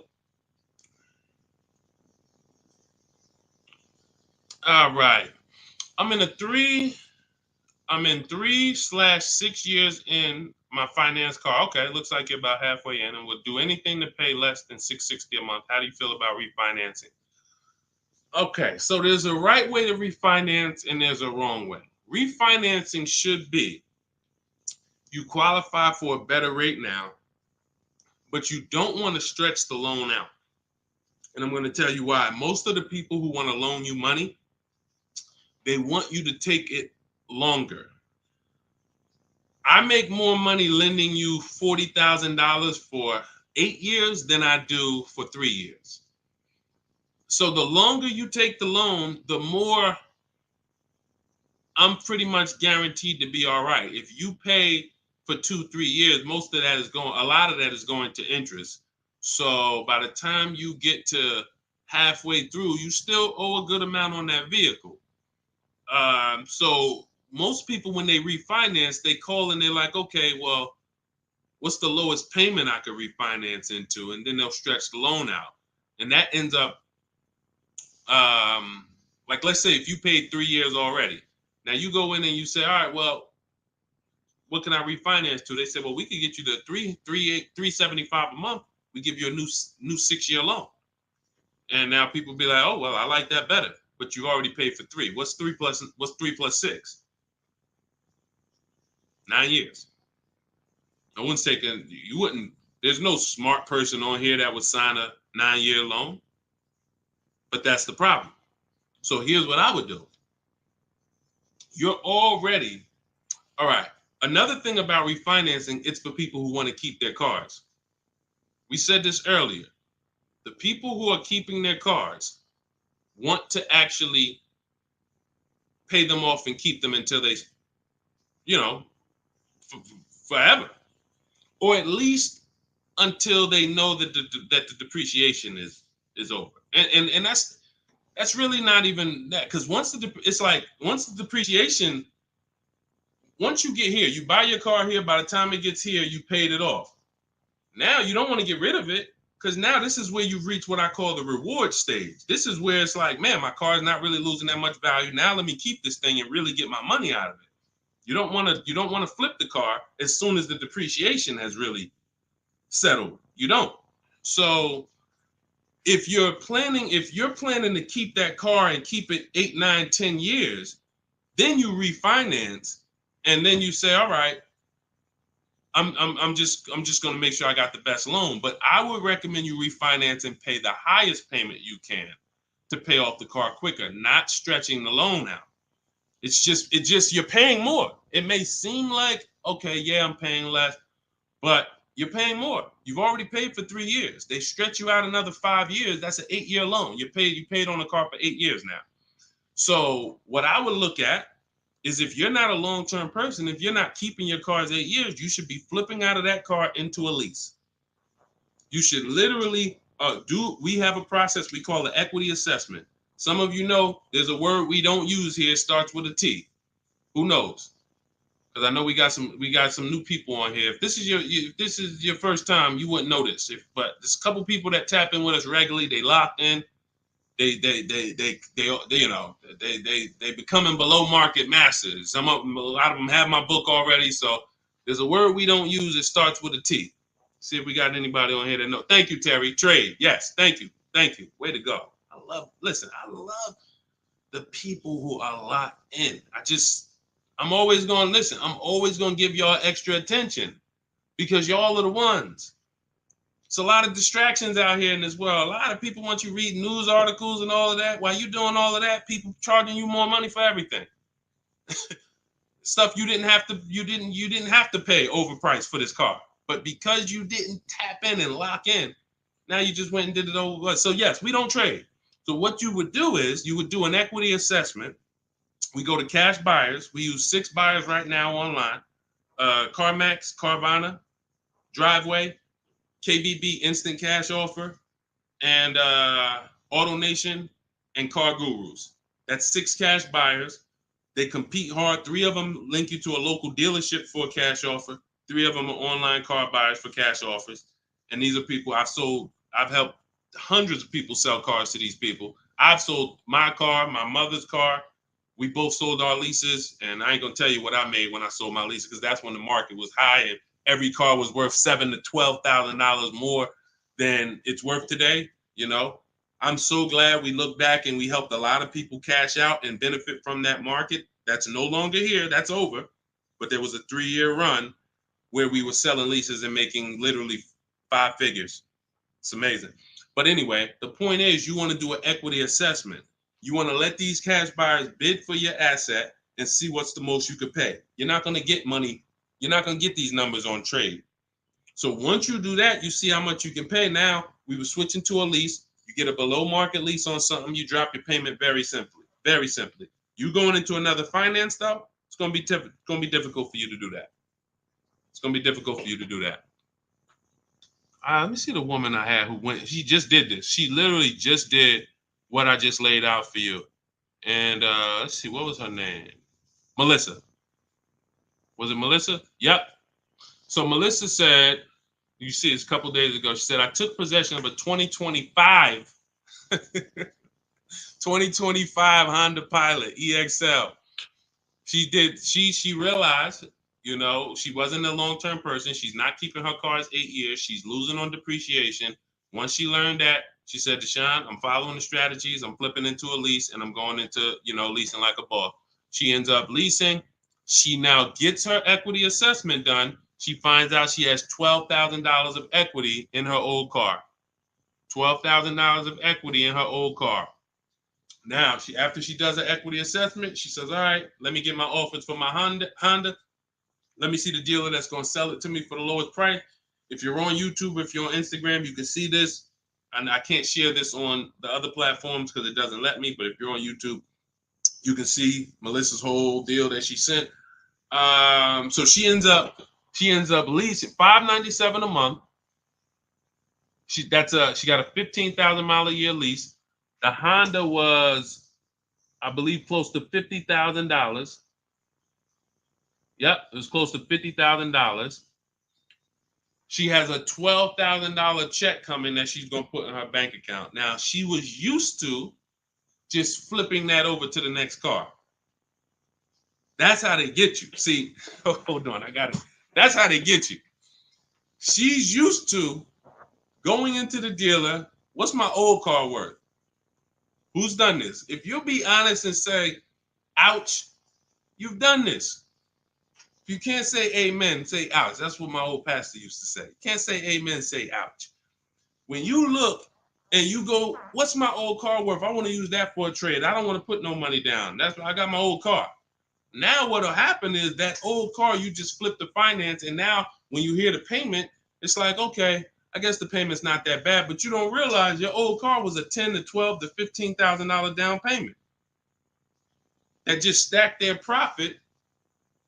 S1: All right. I'm in 3/6 years in my finance car. Okay, it looks like you're about halfway in, and would do anything to pay less than $660 a month. How do you feel about refinancing? Okay, so there's a right way to refinance and there's a wrong way. Refinancing should be you qualify for a better rate now, but you don't want to stretch the loan out. And I'm going to tell you why. Most of the people who want to loan you money, they want you to take it longer. I make more money lending you $40,000 for 8 years than I do for 3 years. So the longer you take the loan, the more I'm pretty much guaranteed to be all right. If you pay for 2-3 years, a lot of that is going to interest. So by the time you get to halfway through, you still owe a good amount on that vehicle. So most people, when they refinance, they call and they're like, okay, well, what's the lowest payment I could refinance into? And then they'll stretch the loan out. And that ends up, like, let's say if you paid 3 years already. Now you go in and you say, all right, well, what can I refinance to? They say, well, we can get you to $375 a month. We give you a new 6-year loan. And now people be like, oh, well, I like that better. But you already paid for 3. What's 3 plus 6? 9 years. No one's taking, there's no smart person on here that would sign a 9-year loan. But that's the problem. So here's what I would do. You're already, all right. Another thing about refinancing, it's for people who want to keep their cars. We said this earlier. The people who are keeping their cars want to actually pay them off and keep them until they, forever. or at least until they know that the depreciation is over. And that's really not even that, because once the depreciation, once you get here, you buy your car here, by the time it gets here, you paid it off. Now you don't want to get rid of it, because now this is where you've reached what I call the reward stage. This is where it's like, man, my car is not really losing that much value. Now let me keep this thing and really get my money out of it. You don't want to flip the car as soon as the depreciation has really settled. You don't. So if you're planning to keep that car and keep it 8, 9, 10 years, then you refinance, and then you say, all right, I'm just going to make sure I got the best loan. But I would recommend you refinance and pay the highest payment you can to pay off the car quicker, not stretching the loan out. It's just you're paying more. It may seem like, okay, yeah, I'm paying less, but you're paying more. You've already paid for 3 years. They stretch you out another 5 years. That's an 8-year loan. You paid on the car for 8 years now. So what I would look at is, if you're not a long-term person, if you're not keeping your cars 8 years, you should be flipping out of that car into a lease. You should literally we have a process we call the equity assessment. Some of you know there's a word we don't use here. It starts with a T. Who knows? Because I know we got some new people on here. If this is your first time, you wouldn't know this. But there's a couple people that tap in with us regularly. They locked in. They becoming below market masters. A lot of them have my book already. So there's a word we don't use. It starts with a T. See if we got anybody on here that know. Thank you, Terry. Trade. Yes. Thank you. Way to go. I love the people who are locked in. I'm always going to listen. I'm always going to give y'all extra attention, because y'all are the ones. It's a lot of distractions out here in this world. A lot of people want you reading news articles and all of that. While you doing all of that, people charging you more money for everything. Stuff you didn't have to pay overpriced for this car. But because you didn't tap in and lock in, now you just went and did it over. So yes, we don't trade. So what you would do is you would do an equity assessment. We go to cash buyers. We use 6 buyers right now online. CarMax, Carvana, Driveway, KBB Instant Cash Offer, and AutoNation and Car Gurus. That's 6 cash buyers. They compete hard. 3 of them link you to a local dealership for a cash offer. 3 of them are online car buyers for cash offers. And these are people I've helped hundreds of people sell cars to these people. I've sold my car, my mother's car. We both sold our leases, and I ain't gonna tell you what I made when I sold my leases, because that's when the market was high and every car was worth $7,000 to $12,000 more than it's worth today. You know, I'm so glad we look back and we helped a lot of people cash out and benefit from that market. That's no longer here. That's over. But there was a 3-year run where we were selling leases and making literally 5 figures. It's amazing. But anyway, the point is, you want to do an equity assessment. You want to let these cash buyers bid for your asset and see what's the most you could pay. You're not going to get money. You're not going to get these numbers on trade. So once you do that, you see how much you can pay. Now, we were switching to a lease. You get a below market lease on something, you drop your payment very simply. Very simply. You going into another finance though, it's going to be difficult for you to do that. It's going to be difficult for you to do that. Let me see the woman I had who went. She just did this. She literally just did what I just laid out for you. And let's see, what was her name? Melissa. Was it Melissa? Yep. So Melissa said, you see this a couple days ago, she said, I took possession of a 2025 Honda Pilot EXL. She realized, you know, she wasn't a long-term person. She's not keeping her cars 8 years. She's losing on depreciation. Once she learned that, she said, Deshone, I'm following the strategies. I'm flipping into a lease and I'm going into, leasing like a boss. She ends up leasing. She now gets her equity assessment done. She finds out she has $12,000 of equity in her old car. $12,000 of equity in her old car. Now, after she does her equity assessment, she says, all right, let me get my offers for my Honda. Let me see the dealer that's going to sell it to me for the lowest price. If you're on YouTube, if you're on Instagram, you can see this. And I can't share this on the other platforms because it doesn't let me. But if you're on YouTube, you can see Melissa's whole deal that she sent. So she ends up She ends up leasing $597 a month. She got a 15,000 mile a year lease. The Honda was, I believe, close to $50,000. Yep, it was close to $50,000. She has a $12,000 check coming that she's gonna put in her bank account. Now she was used to just flipping that over to the next car. That's how they get you. See, hold on, I got it. That's how they get you. She's used to going into the dealer. What's my old car worth? Who's done this? If you'll be honest and say, ouch, you've done this. If you can't say amen, say ouch. That's what my old pastor used to say. You can't say amen, say ouch. When you look and you go, what's my old car worth? I want to use that for a trade. I don't want to put no money down. That's why I got my old car. Now what'll happen is that old car, you just flip the finance, and now when you hear the payment, it's like, okay, I guess the payment's not that bad, but you don't realize your old car was a $10,000 to $12,000 to $15,000 down payment that just stacked their profit,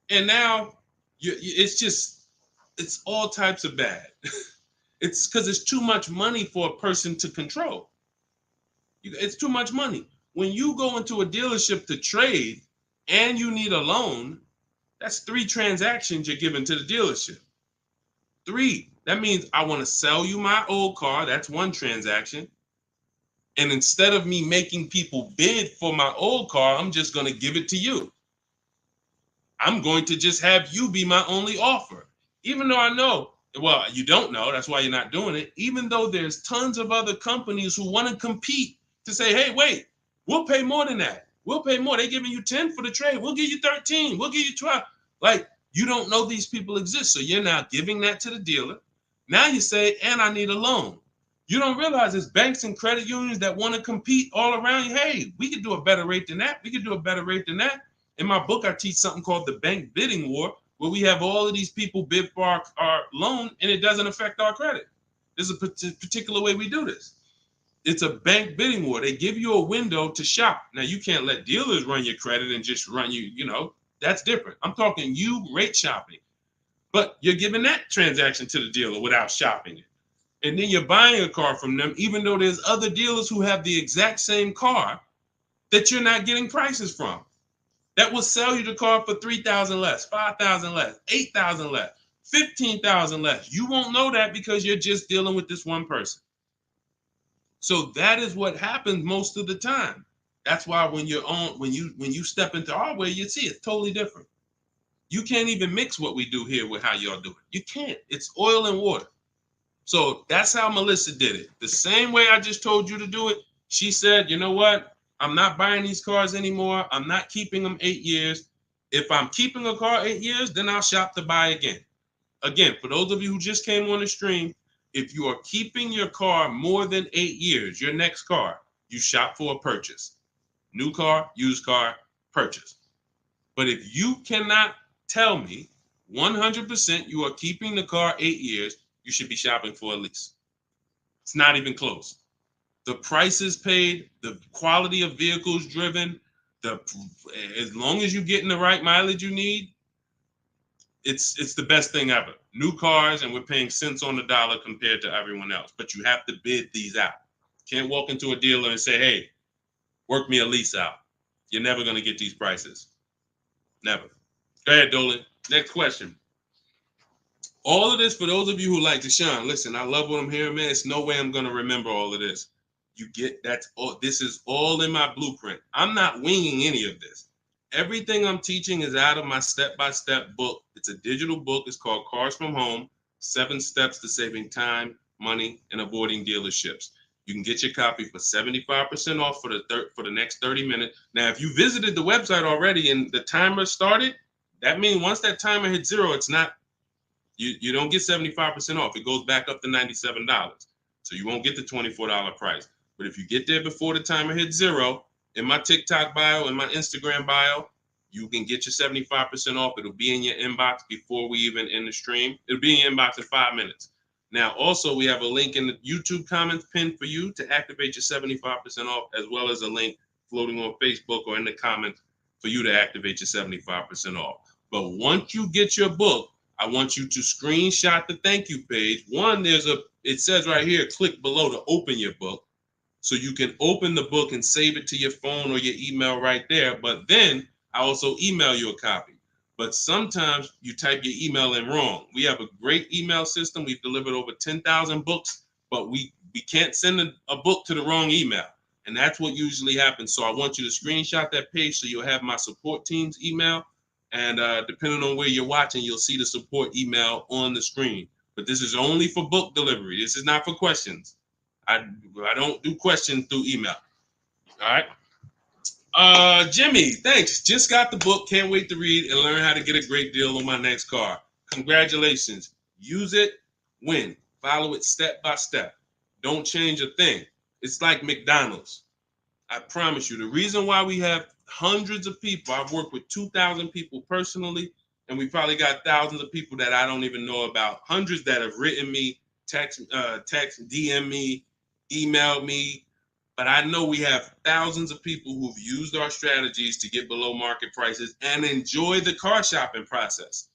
S1: and now it's all types of bad. It's because it's too much money for a person to control. It's too much money. When you go into a dealership to trade and you need a loan, that's 3 transactions you're giving to the dealership. 3. That means I want to sell you my old car. That's 1 transaction. And instead of me making people bid for my old car, I'm just going to give it to you. I'm going to just have you be my only offer. Even though I know, well, you don't know, that's why you're not doing it. Even though there's tons of other companies who want to compete to say, hey, wait, we'll pay more than that. We'll pay more. They're giving you 10 for the trade. We'll give you 13. We'll give you 12. Like, you don't know these people exist. So you're now giving that to the dealer. Now you say, and I need a loan. You don't realize there's banks and credit unions that want to compete all around you. Hey, we could do a better rate than that. We could do a better rate than that. In my book, I teach something called the bank bidding war, where we have all of these people bid for our loan, and it doesn't affect our credit. There's a particular way we do this. It's a bank bidding war. They give you a window to shop. Now, you can't let dealers run your credit and just run you, that's different. I'm talking you rate shopping. But you're giving that transaction to the dealer without shopping it. And then you're buying a car from them, even though there's other dealers who have the exact same car that you're not getting prices from. That will sell you the car for $3,000 less, $5,000 less, $8,000 less, $15,000 less. You won't know that because you're just dealing with this one person. So that is what happens most of the time. That's why when you step into our way, you see it's totally different. You can't even mix what we do here with how y'all do it. You can't. It's oil and water. So that's how Melissa did it. The same way I just told you to do it. She said, you know what? I'm not buying these cars anymore. I'm not keeping them 8 years. If I'm keeping a car 8 years, then I'll shop to buy again. Again, for those of you who just came on the stream, if you are keeping your car more than 8 years, your next car, you shop for a purchase. New car, used car, purchase. But if you cannot tell me 100% you are keeping the car 8 years, you should be shopping for a lease. It's not even close. The prices paid, the quality of vehicles driven, as long as you're getting the right mileage you need, it's the best thing ever. New cars, and we're paying cents on the dollar compared to everyone else. But you have to bid these out. Can't walk into a dealer and say, hey, work me a lease out. You're never going to get these prices. Never. Go ahead, Dolan. Next question. All of this, for those of you who like Deshone, listen, I love what I'm hearing, man. It's no way I'm going to remember all of this. This is all in my blueprint. I'm not winging any of this. Everything I'm teaching is out of my step-by-step book. It's a digital book. It's called Cars from Home, 7 Steps to Saving Time, Money, and Avoiding Dealerships. You can get your copy for 75% off for the next 30 minutes. Now, if you visited the website already and the timer started, that means once that timer hits 0, it's not, you don't get 75% off. It goes back up to $97. So you won't get the $24 price. But if you get there before the timer hits 0, in my TikTok bio, in my Instagram bio, you can get your 75% off. It'll be in your inbox before we even end the stream. It'll be in your inbox in 5 minutes. Now, also, we have a link in the YouTube comments pinned for you to activate your 75% off, as well as a link floating on Facebook or in the comments for you to activate your 75% off. But once you get your book, I want you to screenshot the thank you page. One, it says right here, click below to open your book. So you can open the book and save it to your phone or your email right there. But then I also email you a copy. But sometimes you type your email in wrong. We have a great email system. We've delivered over 10,000 books, but we can't send a book to the wrong email. And that's what usually happens. So I want you to screenshot that page so you'll have my support team's email. And depending on where you're watching, you'll see the support email on the screen. But this is only for book delivery. This is not for questions. I don't do questions through email. All right. Jimmy, thanks. Just got the book. Can't wait to read and learn how to get a great deal on my next car. Congratulations. Use it, win. Follow it step by step. Don't change a thing. It's like McDonald's. I promise you, the reason why we have hundreds of people, I've worked with 2,000 people personally, and we probably got thousands of people that I don't even know about. Hundreds that have written me, text, DM me, emailed me. But I know we have thousands of people who've used our strategies to get below market prices and enjoy the car shopping process.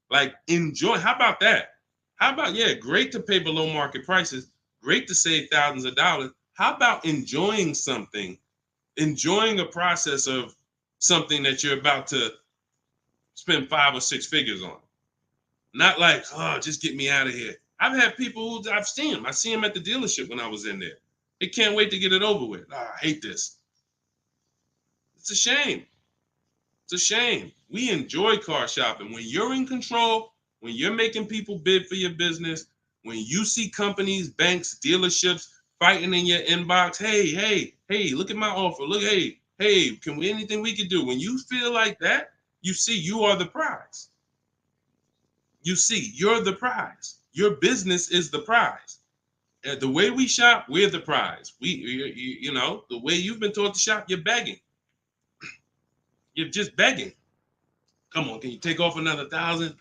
S1: Like, enjoy. How about that? How about, yeah, great to pay below market prices, great to save thousands of dollars. How about enjoying something, enjoying a process of something that you're about to spend 5 or 6 figures on? Not like, oh, just get me out of here. I've had people who I've seen them. I see them at the dealership when I was in there. They can't wait to get it over with. Oh, I hate this. It's a shame. It's a shame. We enjoy car shopping. When you're in control, when you're making people bid for your business, when you see companies, banks, dealerships fighting in your inbox, hey, look at my offer. Look, hey, anything we can do? When you feel like that, you see you are the prize. You see, you're the prize. Your business is the prize. The way we shop, we're the prize. The way you've been taught to shop, you're begging. You're just begging. Come on, can you take off another 1,000?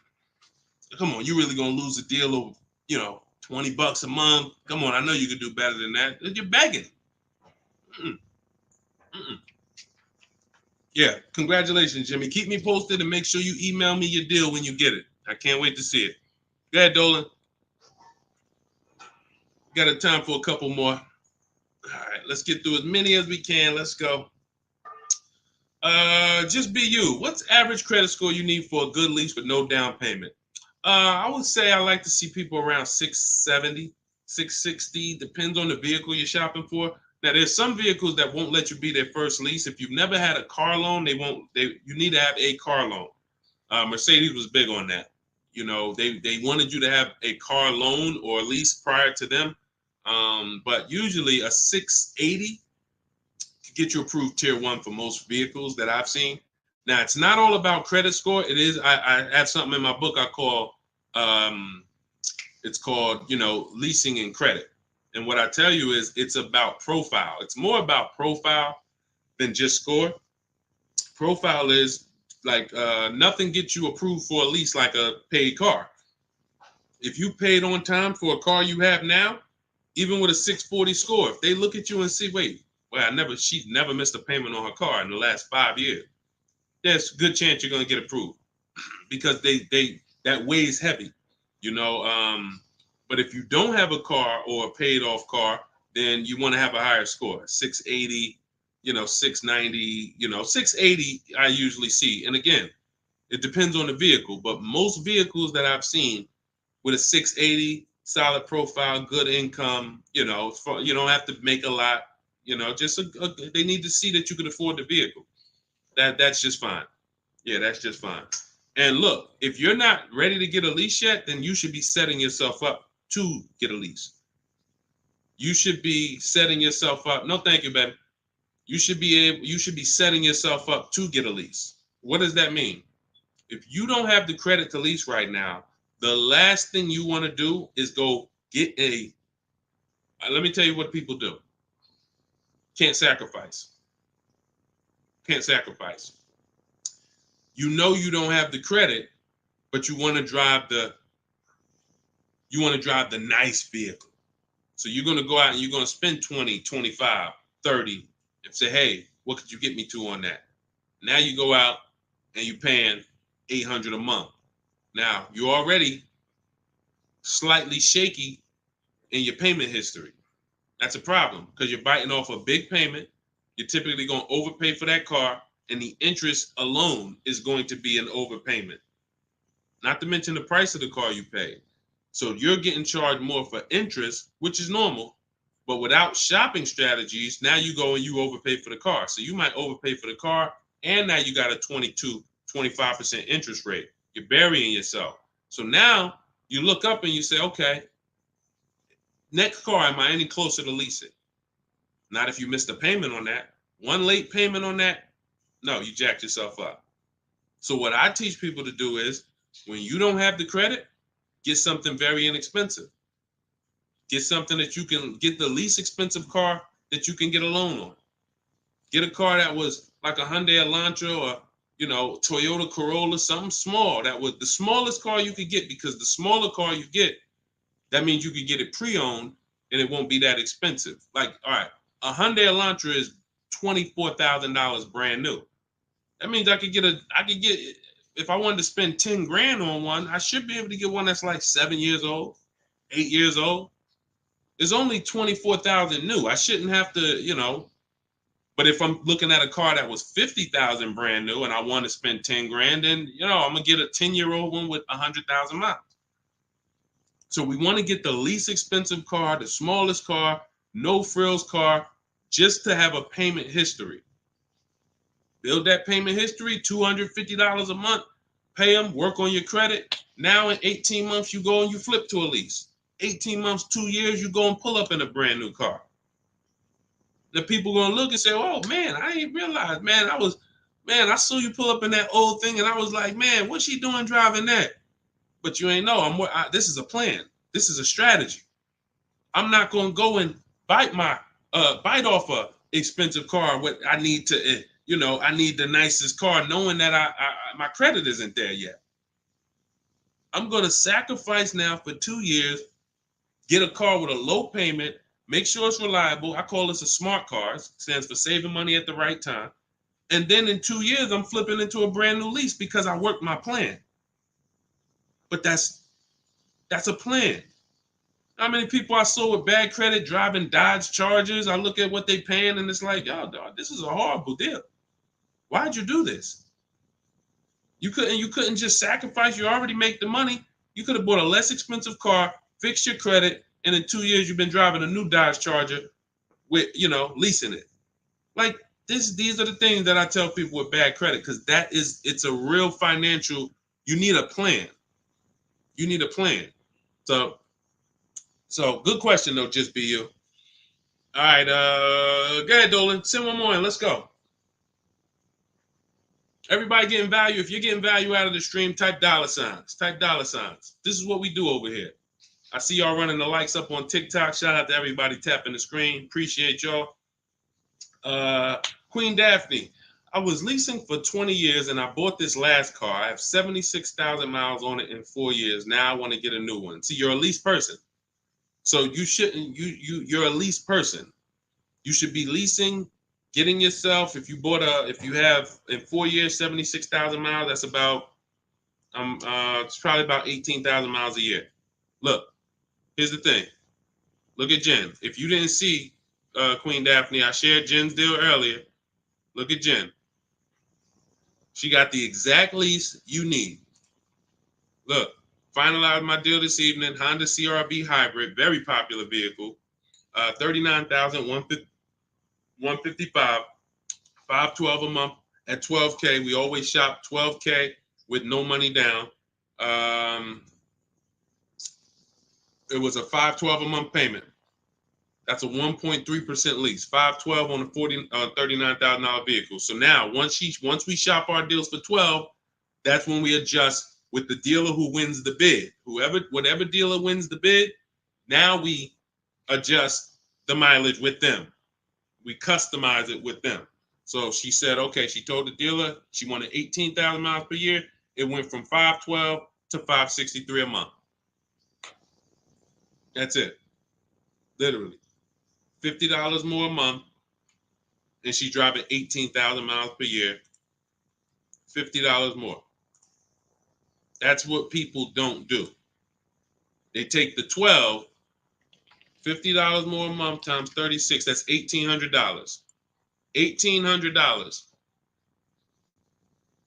S1: Come on, you really gonna lose a deal over, $20 a month? Come on, I know you can do better than that. You're begging. Mm-mm. Mm-mm. Yeah, congratulations, Jimmy. Keep me posted and make sure you email me your deal when you get it. I can't wait to see it. Go ahead, Dolan. Got a time for a couple more. All right, let's get through as many as we can. Let's go. Just be you. What's average credit score you need for a good lease with no down payment? I would say I like to see people around 670, 660. Depends on the vehicle you're shopping for. Now, there's some vehicles that won't let you be their first lease. If you've never had a car loan, you need to have a car loan. Mercedes was big on that. They wanted you to have a car loan or lease prior to them. But usually a 680 could get you approved tier 1 for most vehicles that I've seen. Now, it's not all about credit score. It is. I have something in my book I call, it's called, leasing and credit. And what I tell you is it's about profile. It's more about profile than just score. Profile is like nothing gets you approved for a lease like a paid car. If you paid on time for a car you have now, even with a 640 score, if they look at you and see, wait, well, she's never missed a payment on her car in the last 5 years. There's a good chance you're going to get approved because that weighs heavy, But if you don't have a car or a paid off car, then you want to have a higher score, 680, 690, 680 I usually see. And again, it depends on the vehicle, but most vehicles that I've seen with a 680, solid profile, good income, you don't have to make a lot, they need to see that you can afford the vehicle. That's just fine. Yeah, that's just fine. And look, if you're not ready to get a lease yet, then you should be setting yourself up to get a lease. You should be setting yourself up. No, thank you, baby. You should be setting yourself up to get a lease. What does that mean? If you don't have the credit to lease right now, the last thing you want to do is go get let me tell you what people do. Can't sacrifice. Can't sacrifice. You don't have the credit, but you want to drive the nice vehicle. So you're going to go out and you're going to spend 20, 25, 30 and say, hey, what could you get me to on that? Now you go out and you're paying $800 a month. Now, you're already slightly shaky in your payment history. That's a problem because you're biting off a big payment. You're typically going to overpay for that car, and the interest alone is going to be an overpayment. Not to mention the price of the car you pay. So you're getting charged more for interest, which is normal. But without shopping strategies, now you go and you overpay for the car. So you might overpay for the car, and now you got a 25% interest rate. You're burying yourself. So now you look up and you say, okay, next car, am I any closer to leasing? Not if you missed a payment on that. One late payment on that, no, you jacked yourself up. So what I teach people to do is when you don't have the credit, get something very inexpensive. Get something that you can get the least expensive car that you can get a loan on. Get a car that was like a Hyundai Elantra or, Toyota Corolla, something small. That was the smallest car you could get, because the smaller car you get, that means you could get it pre-owned and it won't be that expensive. Like, all right, a Hyundai Elantra is $24,000 brand new. That means I could get, if I wanted to spend 10 grand on one, I should be able to get one that's like 7 years old, 8 years old. It's only 24,000 new. I shouldn't have to, but if I'm looking at a car that was 50,000 brand new and I want to spend 10 grand, then, I'm going to get a 10-year-old one with 100,000 miles. So we want to get the least expensive car, the smallest car, no frills car, just to have a payment history. Build that payment history, $250 a month, pay them, work on your credit. Now in 18 months, you go and you flip to a lease. 18 months, 2 years, you go and pull up in a brand new car. The people going to look and say, oh, man, I ain't realized, man, I saw you pull up in that old thing, and I was like, man, what's she doing driving that? But you ain't know, this is a plan. This is a strategy. I'm not going to go and bite off a expensive car. What I need to, I need the nicest car, knowing that my credit isn't there yet. I'm going to sacrifice now for 2 years, get a car with a low payment, make sure it's reliable. I call this a smart car. It stands for saving money at the right time. And then in 2 years, I'm flipping into a brand new lease because I worked my plan. But that's a plan. How many people I saw with bad credit driving Dodge Chargers? I look at what they paying and it's like, yo, dog, this is a horrible deal. Why'd you do this? You couldn't just sacrifice. You already make the money. You could have bought a less expensive car, fixed your credit, and in 2 years you've been driving a new Dodge Charger with, leasing it. Like these are the things that I tell people with bad credit, because it's a real financial, you need a plan. You need a plan. So good question though, just be you. All right, go ahead, Dolan. Send one more in. Let's go. Everybody getting value. If you're getting value out of the stream, type dollar signs. Type dollar signs. This is what we do over here. I see y'all running the likes up on TikTok. Shout out to everybody tapping the screen. Appreciate y'all. Queen Daphne, I was leasing for 20 years and I bought this last car. I have 76,000 miles on it in 4 years. Now I want to get a new one. See, you're a lease person. So you shouldn't, you're a lease person. You should be leasing, getting yourself, if you have in 4 years, 76,000 miles, that's about, it's probably about 18,000 miles a year. Look, here's the thing. Look at Jen. If you didn't see Queen Daphne, I shared Jen's deal earlier. Look at Jen. She got the exact lease you need. Look, finalized my deal this evening. Honda CRV hybrid, very popular vehicle. 39,155, 512 a month at 12K. We always shop 12K with no money down. It was a 512 a month payment. That's a 1.3% lease. 512 on a $39,000 vehicle. So now once we shop our deals for 12, that's when we adjust with the dealer who wins the bid. Whatever dealer wins the bid, now we adjust the mileage with them. We customize it with them. So she said, okay, she told the dealer she wanted 18,000 miles per year. It went from 512 to 563 a month. That's it. Literally. $50 more a month. And she's driving 18,000 miles per year. $50 more. That's what people don't do. They take the 12, $50 more a month times 36, that's $1,800. $1,800.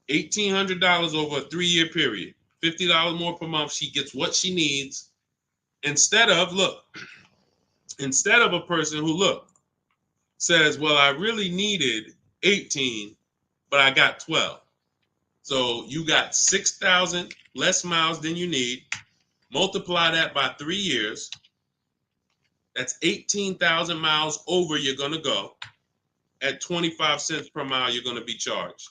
S1: $1,800 over a 3-year period. $50 more per month. She gets what she needs instead of a person who says, well, I really needed 18, but I got 12. So you got 6,000 less miles than you need. Multiply that by 3 years. That's 18,000 miles over you're going to go. At 25 cents per mile, you're going to be charged.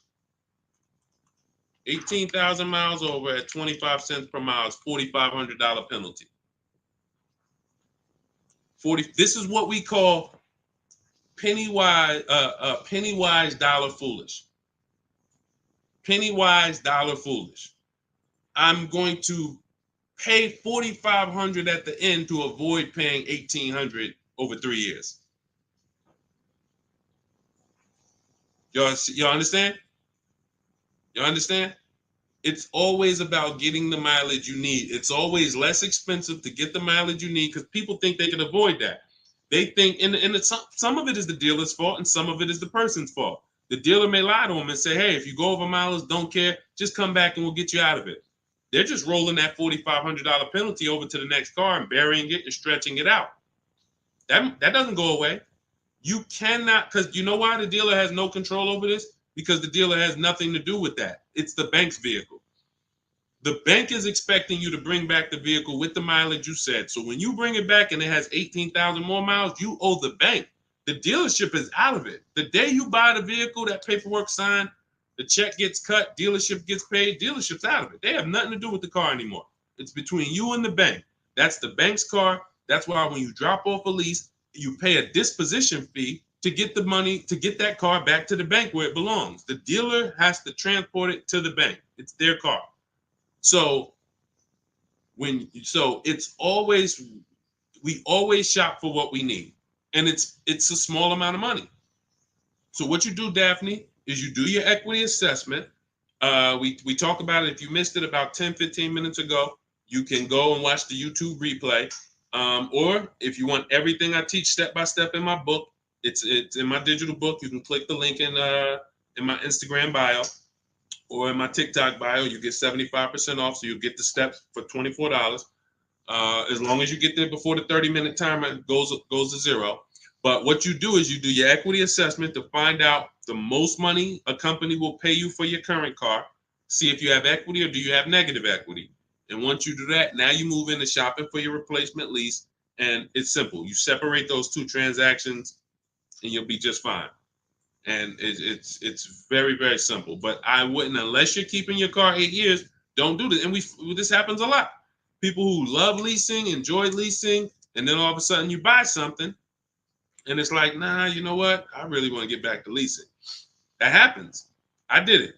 S1: 18,000 miles over at 25 cents per mile is $4,500 penalty. This is what we call penny wise, dollar foolish. Penny wise, dollar foolish. I'm going to pay $4,500 at the end to avoid paying $1,800 over 3 years. Y'all understand? You understand? It's always about getting the mileage you need. It's always less expensive to get the mileage you need because people think they can avoid that. They think, some of it is the dealer's fault and some of it is the person's fault. The dealer may lie to them and say, hey, if you go over mileage, don't care, just come back and we'll get you out of it. They're just rolling that $4,500 penalty over to the next car and burying it and stretching it out. That doesn't go away. You cannot, because you know why the dealer has no control over this? Because the dealer has nothing to do with that. It's the bank's vehicle. The bank is expecting you to bring back the vehicle with the mileage you said. So when you bring it back and it has 18,000 more miles, you owe the bank. The dealership is out of it. The day you buy the vehicle, that paperwork signed, the check gets cut, dealership gets paid, dealership's out of it. They have nothing to do with the car anymore. It's between you and the bank. That's the bank's car. That's why when you drop off a lease, you pay a disposition fee to get the money, to get that car back to the bank where it belongs. The dealer has to transport it to the bank. It's their car. So it's always, we always shop for what we need. And it's a small amount of money. So what you do, Daphne, is you do your equity assessment. We talked about it. If you missed it about 10, 15 minutes ago, you can go and watch the YouTube replay. Or if you want everything I teach step by step in my book, it's in my digital book. You can click the link in my Instagram bio or in my TikTok bio. You get 75% off, so you get the steps for $24. As long as you get there before the 30-minute timer goes to zero. But what you do is you do your equity assessment to find out the most money a company will pay you for your current car. See if you have equity or do you have negative equity. And once you do that, now you move into shopping for your replacement lease. And it's simple. You separate those two transactions and you'll be just fine. And it's very, very simple. But I wouldn't, unless you're keeping your car 8 years, don't do this. And this happens a lot. People who love leasing, enjoy leasing, and then all of a sudden you buy something and it's like, nah, you know what? I really want to get back to leasing. That happens. I did it.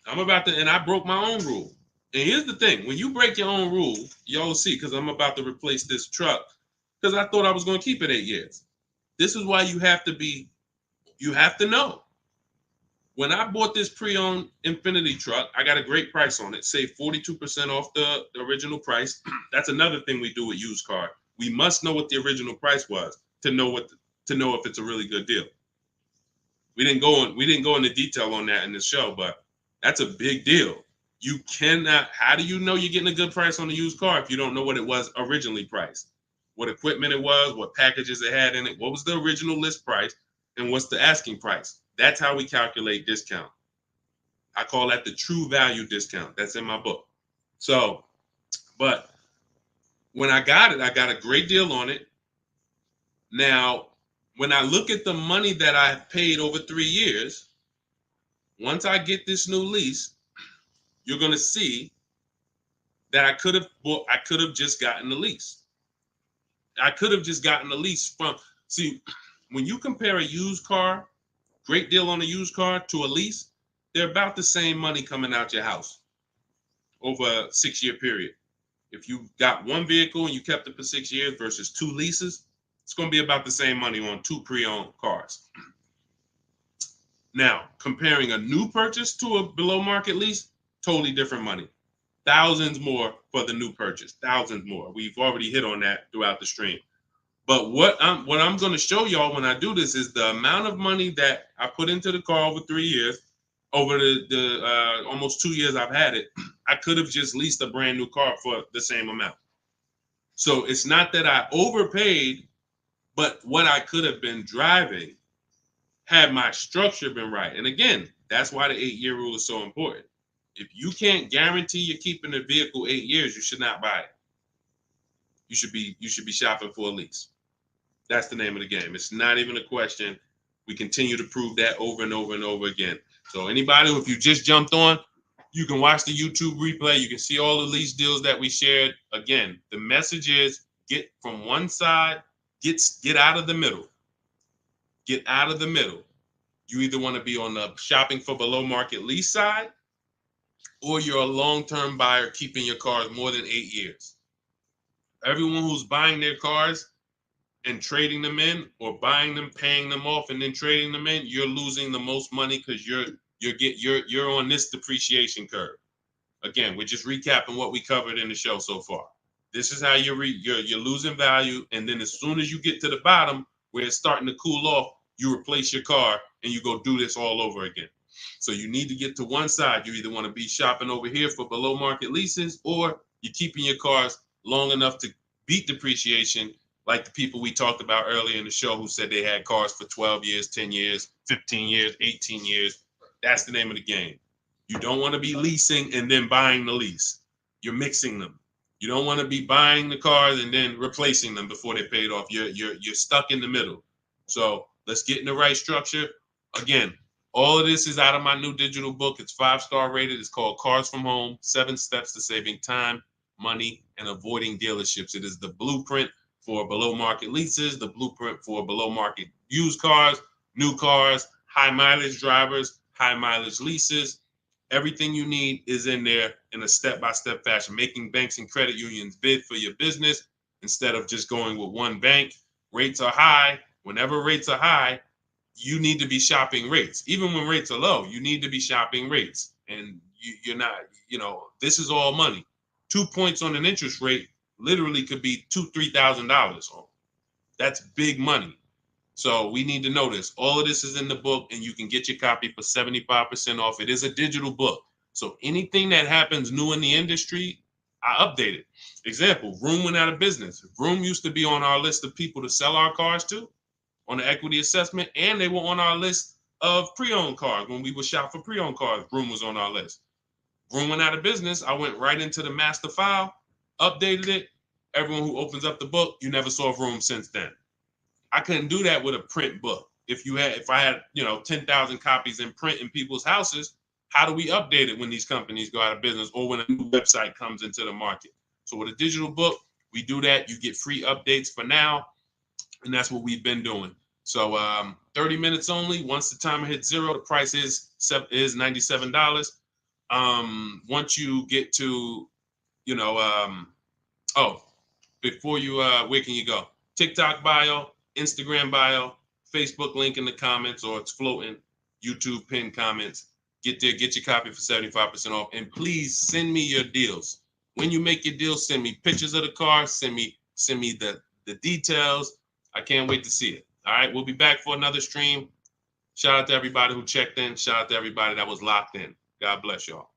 S1: And I broke my own rule. And here's the thing. When you break your own rule, y'all see, because I'm about to replace this truck, because I thought I was going to keep it 8 years. This is why you have to know. When I bought this pre-owned Infiniti truck, I got a great price on it. Saved 42% off the original price. That's another thing we do with used car. We must know what the original price was to know if it's a really good deal. We didn't go into detail on that in this show, but that's a big deal. You cannot. How do you know you're getting a good price on a used car if you don't know what it was originally priced? What equipment it was, what packages it had in it, what was the original list price, and what's the asking price? That's how we calculate discount. I call that the true value discount. That's in my book. So, but when I got it, I got a great deal on it. Now, when I look at the money that I paid over 3 years, once I get this new lease, you're going to see that I could have just gotten the lease. I could have just gotten the lease when you compare a used car, great deal on a used car, to a lease, they're about the same money coming out your house over a 6-year period. If you got one vehicle and you kept it for 6 years versus 2 leases, it's going to be about the same money on 2 pre-owned cars. Now, comparing a new purchase to a below market lease, totally different money. thousands more for the new purchase, thousands more. We've already hit on that throughout the stream. But what I'm going to show y'all when I do this is the amount of money that I put into the car over 3 years, over the almost 2 years I've had it. I could have just leased a brand new car for the same amount. So it's not that I overpaid, but what I could have been driving had my structure been right. And again, that's why the 8-year rule is so important. If you can't guarantee you're keeping the vehicle 8 years, you should not buy it. You should be shopping for a lease. That's the name of the game. It's not even a question. We continue to prove that over and over and over again. So anybody, if you just jumped on, you can watch the YouTube replay. You can see all the lease deals that we shared. Again, the message is get from one side, get out of the middle. Get out of the middle. You either want to be on the shopping for below market lease side, or you're a long-term buyer keeping your cars more than 8 years. Everyone who's buying their cars and trading them in, or buying them, paying them off, and then trading them in, you're losing the most money because you're on this depreciation curve. Again, we're just recapping what we covered in the show so far. This is how you're losing value, and then as soon as you get to the bottom where it's starting to cool off, you replace your car and you go do this all over again. So you need to get to one side. You either want to be shopping over here for below market leases, or you're keeping your cars long enough to beat depreciation, like the people we talked about earlier in the show who said they had cars for 12 years, 10 years, 15 years, 18 years. That's the name of the game. You don't want to be leasing and then buying the lease. You're mixing them. You don't want to be buying the cars and then replacing them before they're paid off. You're stuck in the middle. So let's get in the right structure. Again, all of this is out of my new digital book. It's 5-star rated. It's called Cars from Home: 7 Steps to Saving Time, Money, and Avoiding Dealerships. It is the blueprint for below market leases, the blueprint for below market used cars, new cars, high mileage drivers, high mileage leases. Everything you need is in there in a step-by-step fashion, making banks and credit unions bid for your business instead of just going with one bank. Rates are high. Whenever rates are high, you need to be shopping rates. Even when rates are low, you need to be shopping rates. And you're not, this is all money. 2 points on an interest rate literally could be $2,000-$3,000. That's big money. So we need to know this. All of this is in the book, and you can get your copy for 75% off. It is a digital book. So anything that happens new in the industry, I update it. Example, Vroom went out of business. Vroom used to be on our list of people to sell our cars to on the equity assessment, and they were on our list of pre-owned cars. When we would shop for pre-owned cars, Vroom was on our list. Vroom went out of business. I went right into the master file, updated it. Everyone who opens up the book, you never saw Vroom since then. I couldn't do that with a print book. If I had 10,000 copies in print in people's houses, how do we update it when these companies go out of business or when a new website comes into the market? So with a digital book, we do that. You get free updates for now, and that's what we've been doing. So 30 minutes only. Once the timer hits 0, the price is $97. Once you get to, before you, where can you go? TikTok bio, Instagram bio, Facebook link in the comments, or it's floating, YouTube pinned comments. Get there, get your copy for 75% off. And please send me your deals. When you make your deals, send me pictures of the car, send me the details. I can't wait to see it. All right, we'll be back for another stream. Shout out to everybody who checked in. Shout out to everybody that was locked in. God bless y'all.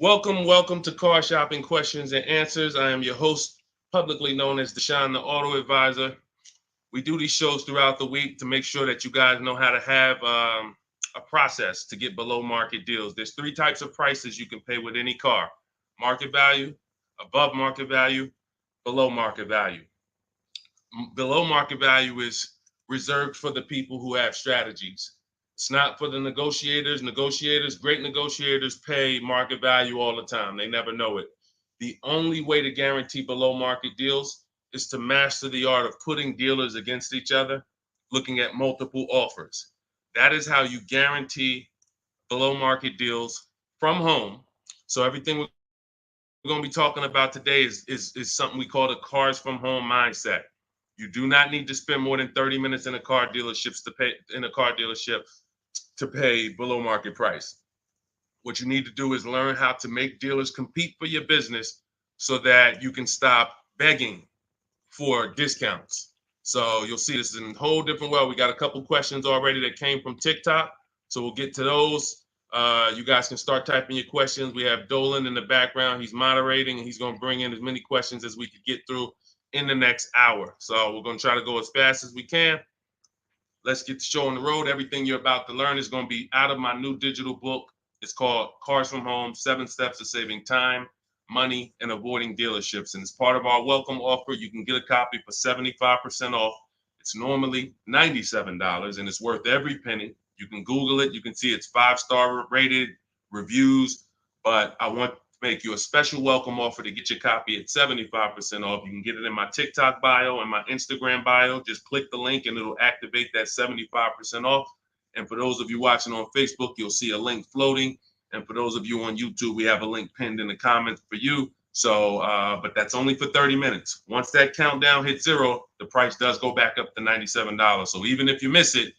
S1: Welcome to Car Shopping Questions and Answers. I am your host, publicly known as Deshone the Auto Advisor. We do these shows throughout the week to make sure that you guys know how to have a process to get below market deals. There's three types of prices you can pay with any car: market value, above market value, below market value. Below market value is reserved for the people who have strategies. It's not for the negotiators. Great negotiators pay market value all the time. They never know it. The only way to guarantee below market deals is to master the art of putting dealers against each other, looking at multiple offers. That is how you guarantee below market deals from home. So everything we're going to be talking about today is something we call the cars from home mindset. You do not need to spend more than 30 minutes in a car dealership to pay below market price. What you need to do is learn how to make dealers compete for your business so that you can stop begging for discounts. So you'll see this in a whole different way. We got a couple questions already that came from TikTok. So we'll get to those. You guys can start typing your questions. We have Dolan in the background. He's moderating and he's going to bring in as many questions as we could get through in the next hour. So we're going to try to go as fast as we can. Let's get the show on the road. Everything you're about to learn is going to be out of my new digital book. It's called Cars from Home, 7 Steps to Saving Time, Money, and Avoiding Dealerships. And as part of our welcome offer, you can get a copy for 75% off. It's normally $97 and it's worth every penny. You can Google it. You can see it's 5-star rated reviews, but I want to make you a special welcome offer to get your copy at 75% off. You can get it in my TikTok bio and my Instagram bio. Just click the link and it'll activate that 75% off. And for those of you watching on Facebook, you'll see a link floating. And for those of you on YouTube, we have a link pinned in the comments for you. So, but that's only for 30 minutes. Once that countdown hits 0, the price does go back up to $97. So even if you miss it,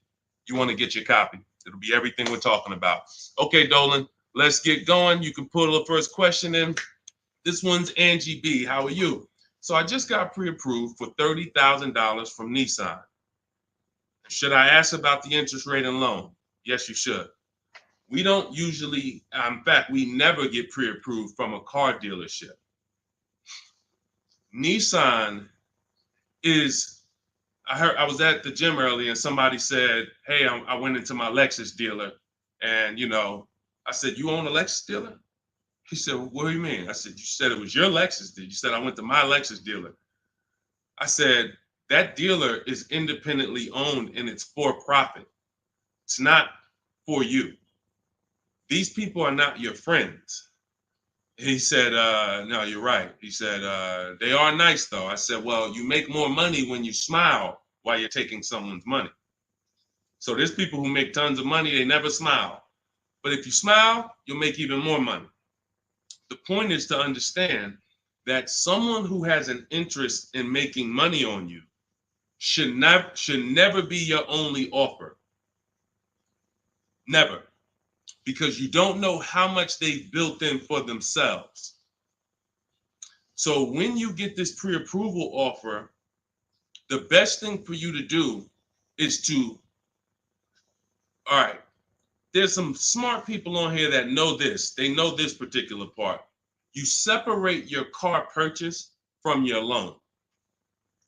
S1: you want to get your copy. It'll be everything we're talking about. Okay, Dolan, let's get going. You can put the first question in. This one's Angie B. How are you? So I just got pre-approved for $30,000 from Nissan. Should I ask about the interest rate and loan? Yes, you should. We don't usually, in fact, we never get pre-approved from a car dealership. Nissan is, I was at the gym earlier and somebody said, hey, I went into my Lexus dealer and, I said, you own a Lexus dealer? He said, well, what do you mean? I said, you said it was your Lexus dealer. You said, I went to my Lexus dealer. I said, that dealer is independently owned and it's for profit. It's not for you. These people are not your friends. He said, no, you're right. He said, they are nice though. I said, well, you make more money when you smile while you're taking someone's money. So there's people who make tons of money, they never smile. But if you smile, you'll make even more money. The point is to understand that someone who has an interest in making money on you should never be your only offer. Never. Because you don't know how much they've built in for themselves. So when you get this pre-approval offer, the best thing for you to do is to, all right, there's some smart people on here that know this. They know this particular part. You separate your car purchase from your loan.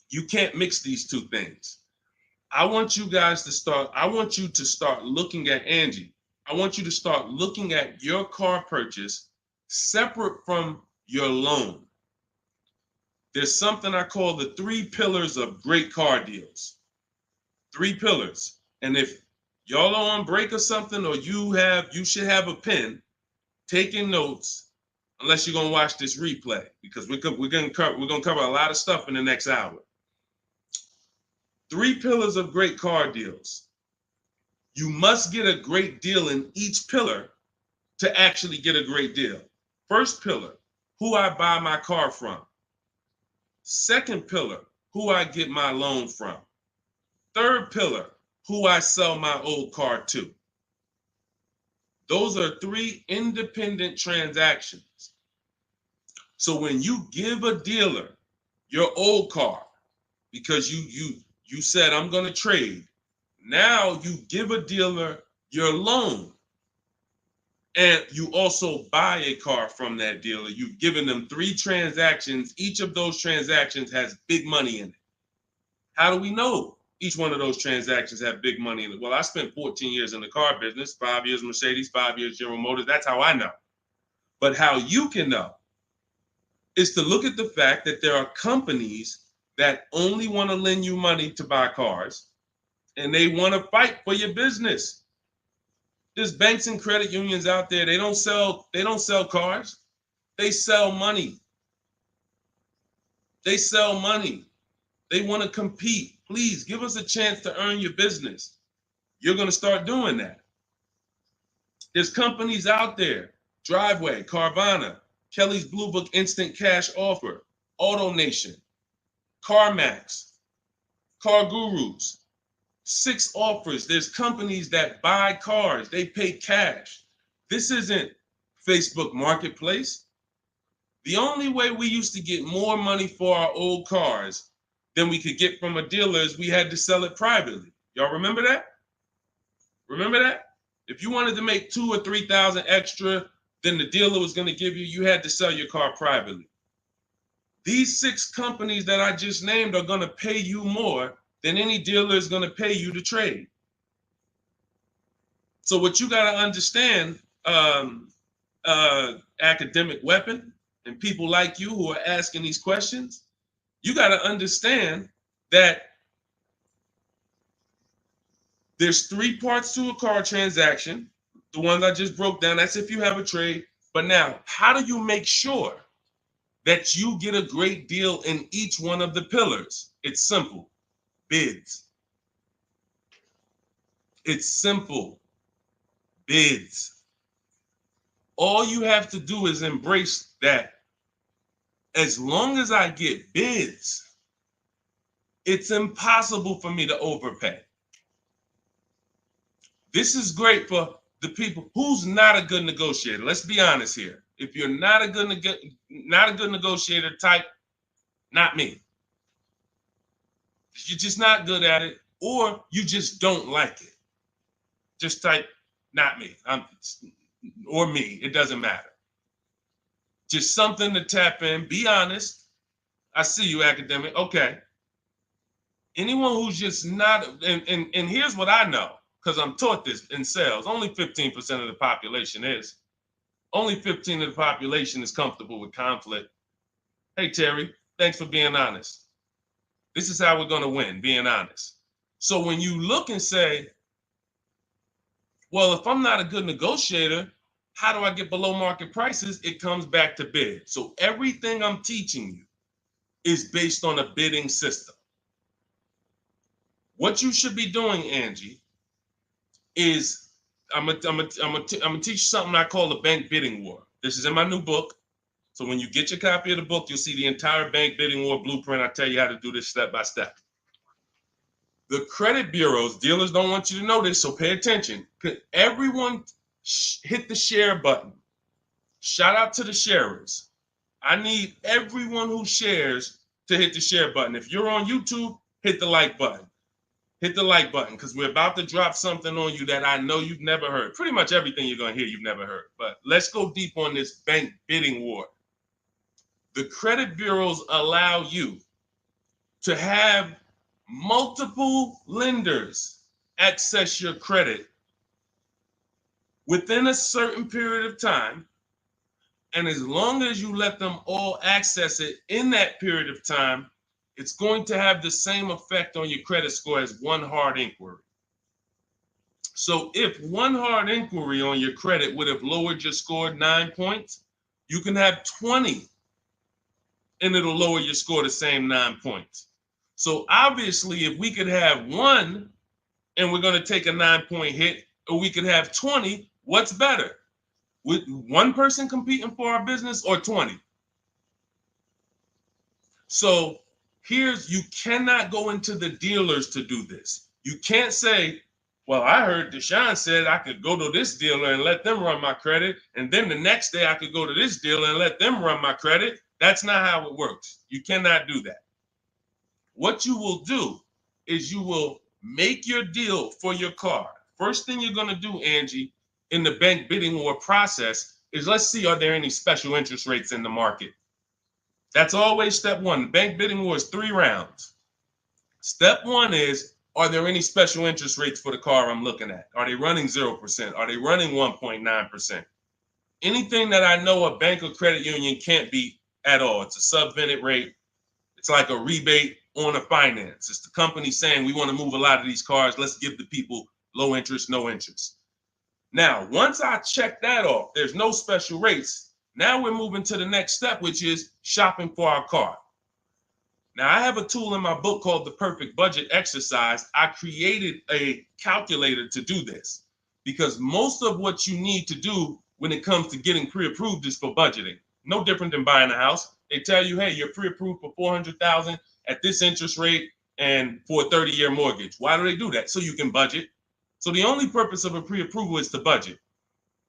S1: You can't mix these two things. I want you to start looking at Angie. I want you to start looking at your car purchase separate from your loan. There's something I call the 3 pillars of great car deals. 3 pillars. And if y'all are on break or something, or you should have a pen taking notes, unless you're gonna watch this replay, because we're gonna cover a lot of stuff in the next hour. 3 pillars of great car deals. You must get a great deal in each pillar to actually get a great deal. First pillar, who I buy my car from. Second pillar, who I get my loan from. Third pillar, who I sell my old car to. Those are 3 independent transactions. So when you give a dealer your old car, because you said I'm going to trade, now you give a dealer your loan. And you also buy a car from that dealer. You've given them 3 transactions. Each of those transactions has big money in it. How do we know each one of those transactions have big money in it? Well, I spent 14 years in the car business, 5 years Mercedes, 5 years General Motors. That's how I know. But how you can know is to look at the fact that there are companies that only want to lend you money to buy cars, and they want to fight for your business. There's banks and credit unions out there. They don't sell cars. They sell money. They sell money. They want to compete. Please give us a chance to earn your business. You're going to start doing that. There's companies out there, Driveway, Carvana, Kelly's Blue Book Instant Cash Offer, AutoNation, CarMax, Car Gurus, 6 offers. There's companies that buy cars. They pay cash. This isn't Facebook Marketplace. The only way we used to get more money for our old cars than we could get from a dealer is we had to sell it privately. Y'all remember that? Remember that? If you wanted to make 2,000 or 3,000 extra than the dealer was going to give you, you had to sell your car privately. These 6 companies that I just named are going to pay you more than any dealer is going to pay you to trade. So what you got to understand, academic weapon, and people like you who are asking these questions, you got to understand that there's 3 parts to a car transaction. The ones I just broke down, that's if you have a trade. But now, how do you make sure that you get a great deal in each one of the pillars? It's simple. Bids. It's simple. Bids. All you have to do is embrace that. As long as I get bids, it's impossible for me to overpay. This is great for the people who's not a good negotiator. Let's be honest here. If you're not a good negotiator, type not me. You're just not good at it, or you just don't like it. Just type not me. Or me. It doesn't matter. Just something to tap in. Be honest. I see you, academic. Okay. Anyone who's just not, and here's what I know, because I'm taught this in sales. Only 15% of the population is. Only 15% of the population is comfortable with conflict. Hey, Terry, thanks for being honest. This is how we're going to win, being honest. So when you look and say, well, if I'm not a good negotiator, how do I get below market prices? It comes back to bid. So everything I'm teaching you is based on a bidding system. What you should be doing, Angie, is I'm gonna teach you something I call the bank bidding war. This is in my new book. So when you get your copy of the book, you'll see the entire bank bidding war blueprint. I tell you how to do this step by step. The credit bureaus, dealers don't want you to know this, so pay attention. Everyone hit the share button. Shout out to the sharers. I need everyone who shares to hit the share button. If you're on YouTube, hit the like button. Hit the like button, because we're about to drop something on you that I know you've never heard. Pretty much everything you're going to hear you've never heard. But let's go deep on this bank bidding war. The credit bureaus allow you to have multiple lenders access your credit within a certain period of time. And as long as you let them all access it in that period of time, it's going to have the same effect on your credit score as one hard inquiry. So if one hard inquiry on your credit would have lowered your score 9 points, you can have 20 and it'll lower your score the same 9 points. So obviously, if we could have one and we're going to take a 9-point hit, or we could have 20, what's better? With one person competing for our business or 20? So you cannot go into the dealers to do this. You can't say, well, I heard Deshone said I could go to this dealer and let them run my credit, and then the next day I could go to this dealer and let them run my credit. That's not how it works. You cannot do that. What you will do is you will make your deal for your car. First thing you're going to do, Angie, in the bank bidding war process is let's see, are there any special interest rates in the market? That's always step one. The bank bidding war is 3 rounds. Step one is, are there any special interest rates for the car I'm looking at? Are they running 0%? Are they running 1.9%? Anything that I know a bank or credit union can't beat at all. It's a subvented rate. It's like a rebate on a finance. It's the company saying we want to move a lot of these cars. Let's give the people low interest, no interest. Now, once I check that off, there's no special rates. Now we're moving to the next step, which is shopping for our car. Now, I have a tool in my book called the Perfect Budget Exercise. I created a calculator to do this because most of what you need to do when it comes to getting pre-approved is for budgeting. No different than buying a house. They tell you, hey, you're pre-approved for $400,000 at this interest rate and for a 30-year mortgage. Why do they do that? So you can budget. So the only purpose of a pre-approval is to budget.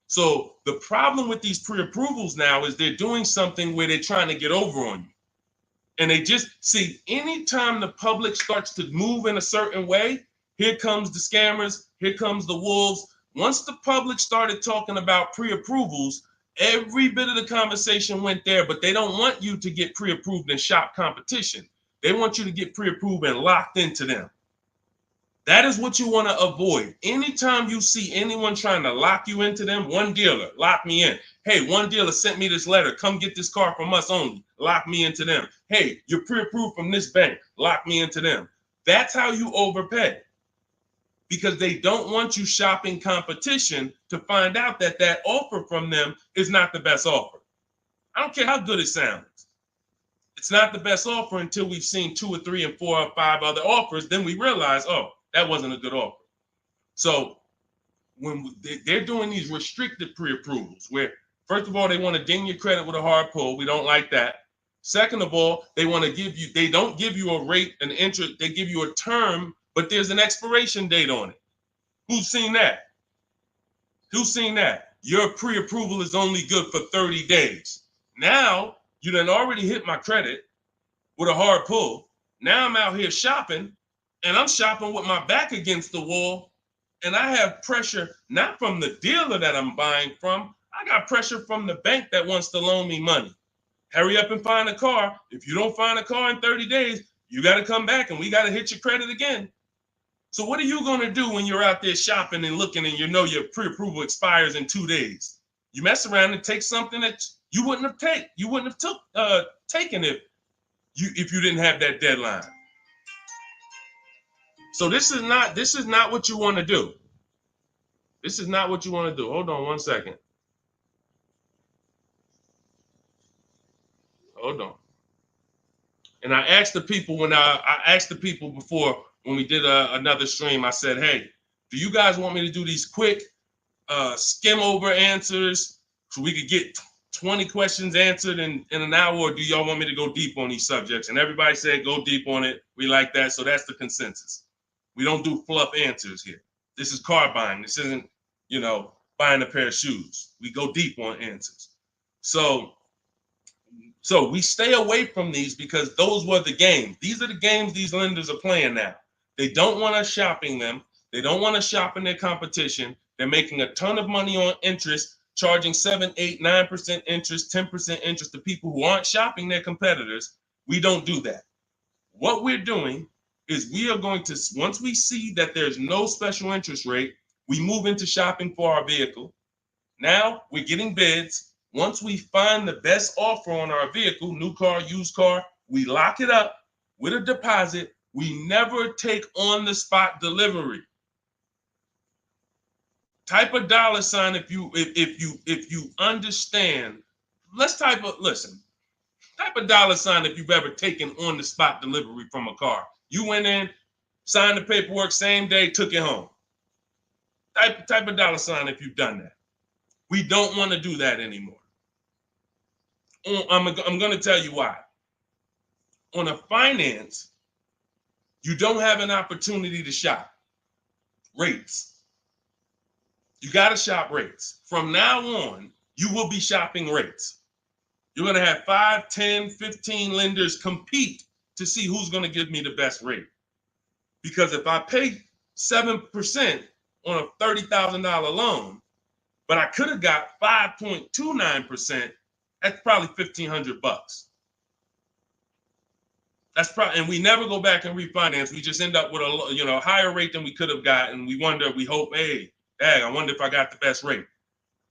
S1: So the problem with these pre-approvals now is they're doing something where they're trying to get over on you. And they just see anytime the public starts to move in a certain way, here comes the scammers, here comes the wolves. Once the public started talking about pre-approvals, every bit of the conversation went there, but they don't want you to get pre-approved and shop competition. They want you to get pre-approved and locked into them. That is what you want to avoid. Anytime you see anyone trying to lock you into them, one dealer, lock me in. Hey, one dealer sent me this letter. Come get this car from us only. Lock me into them. Hey, you're pre-approved from this bank. Lock me into them. That's how you overpay. Because they don't want you shopping competition to find out that that offer from them is not the best offer. I don't care how good it sounds. It's not the best offer until we've seen 2 or 3 and 4 or 5 other offers. Then we realize, oh, that wasn't a good offer. So when they're doing these restricted pre-approvals, where first of all, they want to ding your credit with a hard pull. We don't like that. Second of all, they want to give you, they don't give you a rate, an interest, they give you a term, but there's an expiration date on it. Who's seen that? Who's seen that? Your pre-approval is only good for 30 days. Now, you done already hit my credit with a hard pull. Now I'm out here shopping, and I'm shopping with my back against the wall, and I have pressure not from the dealer that I'm buying from. I got pressure from the bank that wants to loan me money. Hurry up and find a car. If you don't find a car in 30 days, you got to come back and we got to hit your credit again. So what are you going to do when you're out there shopping and looking and you know your pre-approval expires in 2 days? You mess around and take something that you wouldn't have taken if you didn't have that deadline. So this is not what you want to do. This is not what you want to do. Hold on one second. Hold on. And I asked the people before when we did another stream, I said, hey, do you guys want me to do these quick skim over answers so we could get 20 questions answered in an hour, or do y'all want me to go deep on these subjects? And everybody said go deep on it. We like that. So that's the consensus. We don't do fluff answers here. This is car buying. This isn't, buying a pair of shoes. We go deep on answers. So we stay away from these because those were the games. These are the games these lenders are playing now. They don't want us shopping them. They don't want us shopping their competition. They're making a ton of money on interest, charging 7, 8, 9% interest, 10% interest to people who aren't shopping their competitors. We don't do that. What we're doing is we are going to, once we see that there's no special interest rate, we move into shopping for our vehicle. Now we're getting bids. Once we find the best offer on our vehicle, new car, used car, we lock it up with a deposit. We never take on the spot delivery. Type a $sign if you understand. Type a $sign if you've ever taken on the spot delivery from a car. You went in, signed the paperwork same day, took it home. Type a $sign if you've done that. We don't want to do that anymore. I'm going to tell you why. On a finance, you don't have an opportunity to shop rates. You got to shop rates. From now on, you will be shopping rates. You're going to have 5, 10, 15 lenders compete to see who's going to give me the best rate. Because if I pay 7% on a $30,000 loan, but I could have got 5.29%. That's probably $1,500. That's probably, and we never go back and refinance. We just end up with a higher rate than we could have gotten. We wonder, we hope, hey, dang, I wonder if I got the best rate.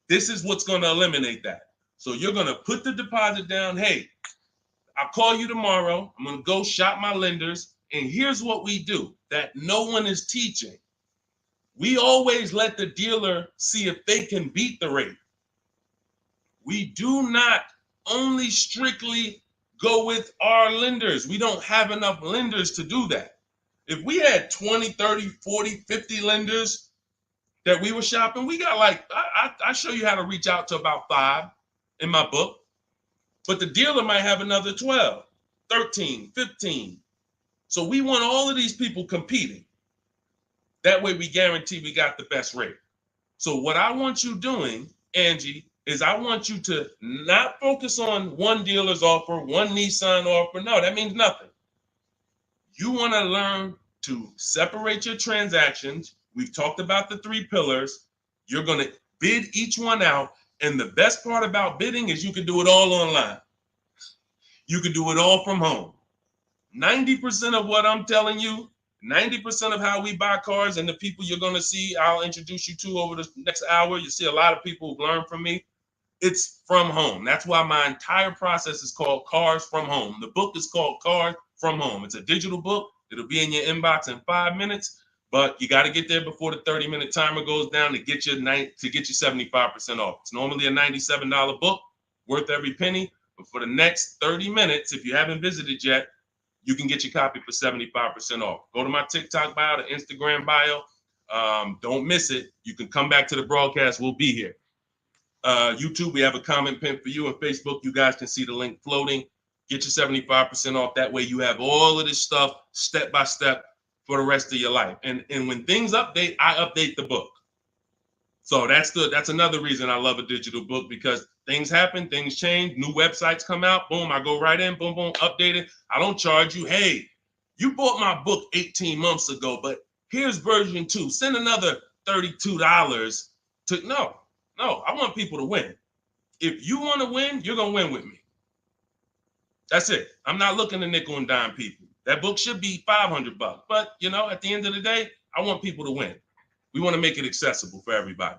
S1: This is what's going to eliminate that. So you're going to put the deposit down. Hey, I'll call you tomorrow. I'm going to go shop my lenders. And here's what we do that no one is teaching. We always let the dealer see if they can beat the rate. We do not only strictly go with our lenders. We don't have enough lenders to do that. If we had 20, 30, 40, 50 lenders that we were shopping, we got like, I show you how to reach out to about 5 in my book, but the dealer might have another 12, 13, 15. So we want all of these people competing. That way we guarantee we got the best rate. So what I want you doing, Angie, is I want you to not focus on one dealer's offer, one Nissan offer. No, that means nothing. You want to learn to separate your transactions. We've talked about the 3 pillars. You're going to bid each one out. And the best part about bidding is you can do it all online. You can do it all from home. 90% of what I'm telling you, 90% of how we buy cars and the people you're going to see, I'll introduce you to over the next hour. You see a lot of people who learn from me. It's from home. That's why my entire process is called Cars from Home. The book is called Cars from Home. It's a digital book. It'll be in your inbox in 5 minutes, but you got to get there before the 30-minute timer goes down to get you 75% off. It's normally a $97 book, worth every penny. But for the next 30 minutes, if you haven't visited yet, you can get your copy for 75% off. Go to my TikTok bio, the Instagram bio. Don't miss it. You can come back to the broadcast. We'll be here. YouTube, we have a comment pin for you. On Facebook, you guys can see the link floating. Get your 75% off. That way you have all of this stuff step by step for the rest of your life. And when things update, I update the book. So that's another reason I love a digital book, because things happen, things change, new websites come out, boom, I go right in, boom, boom, update it. I don't charge you. Hey, you bought my book 18 months ago, but here's version 2. Send another $32 to, no, I want people to win. If you want to win, you're going to win with me. That's it. I'm not looking to nickel and dime people. That book should be $500, but at the end of the day, I want people to win. We want to make it accessible for everybody.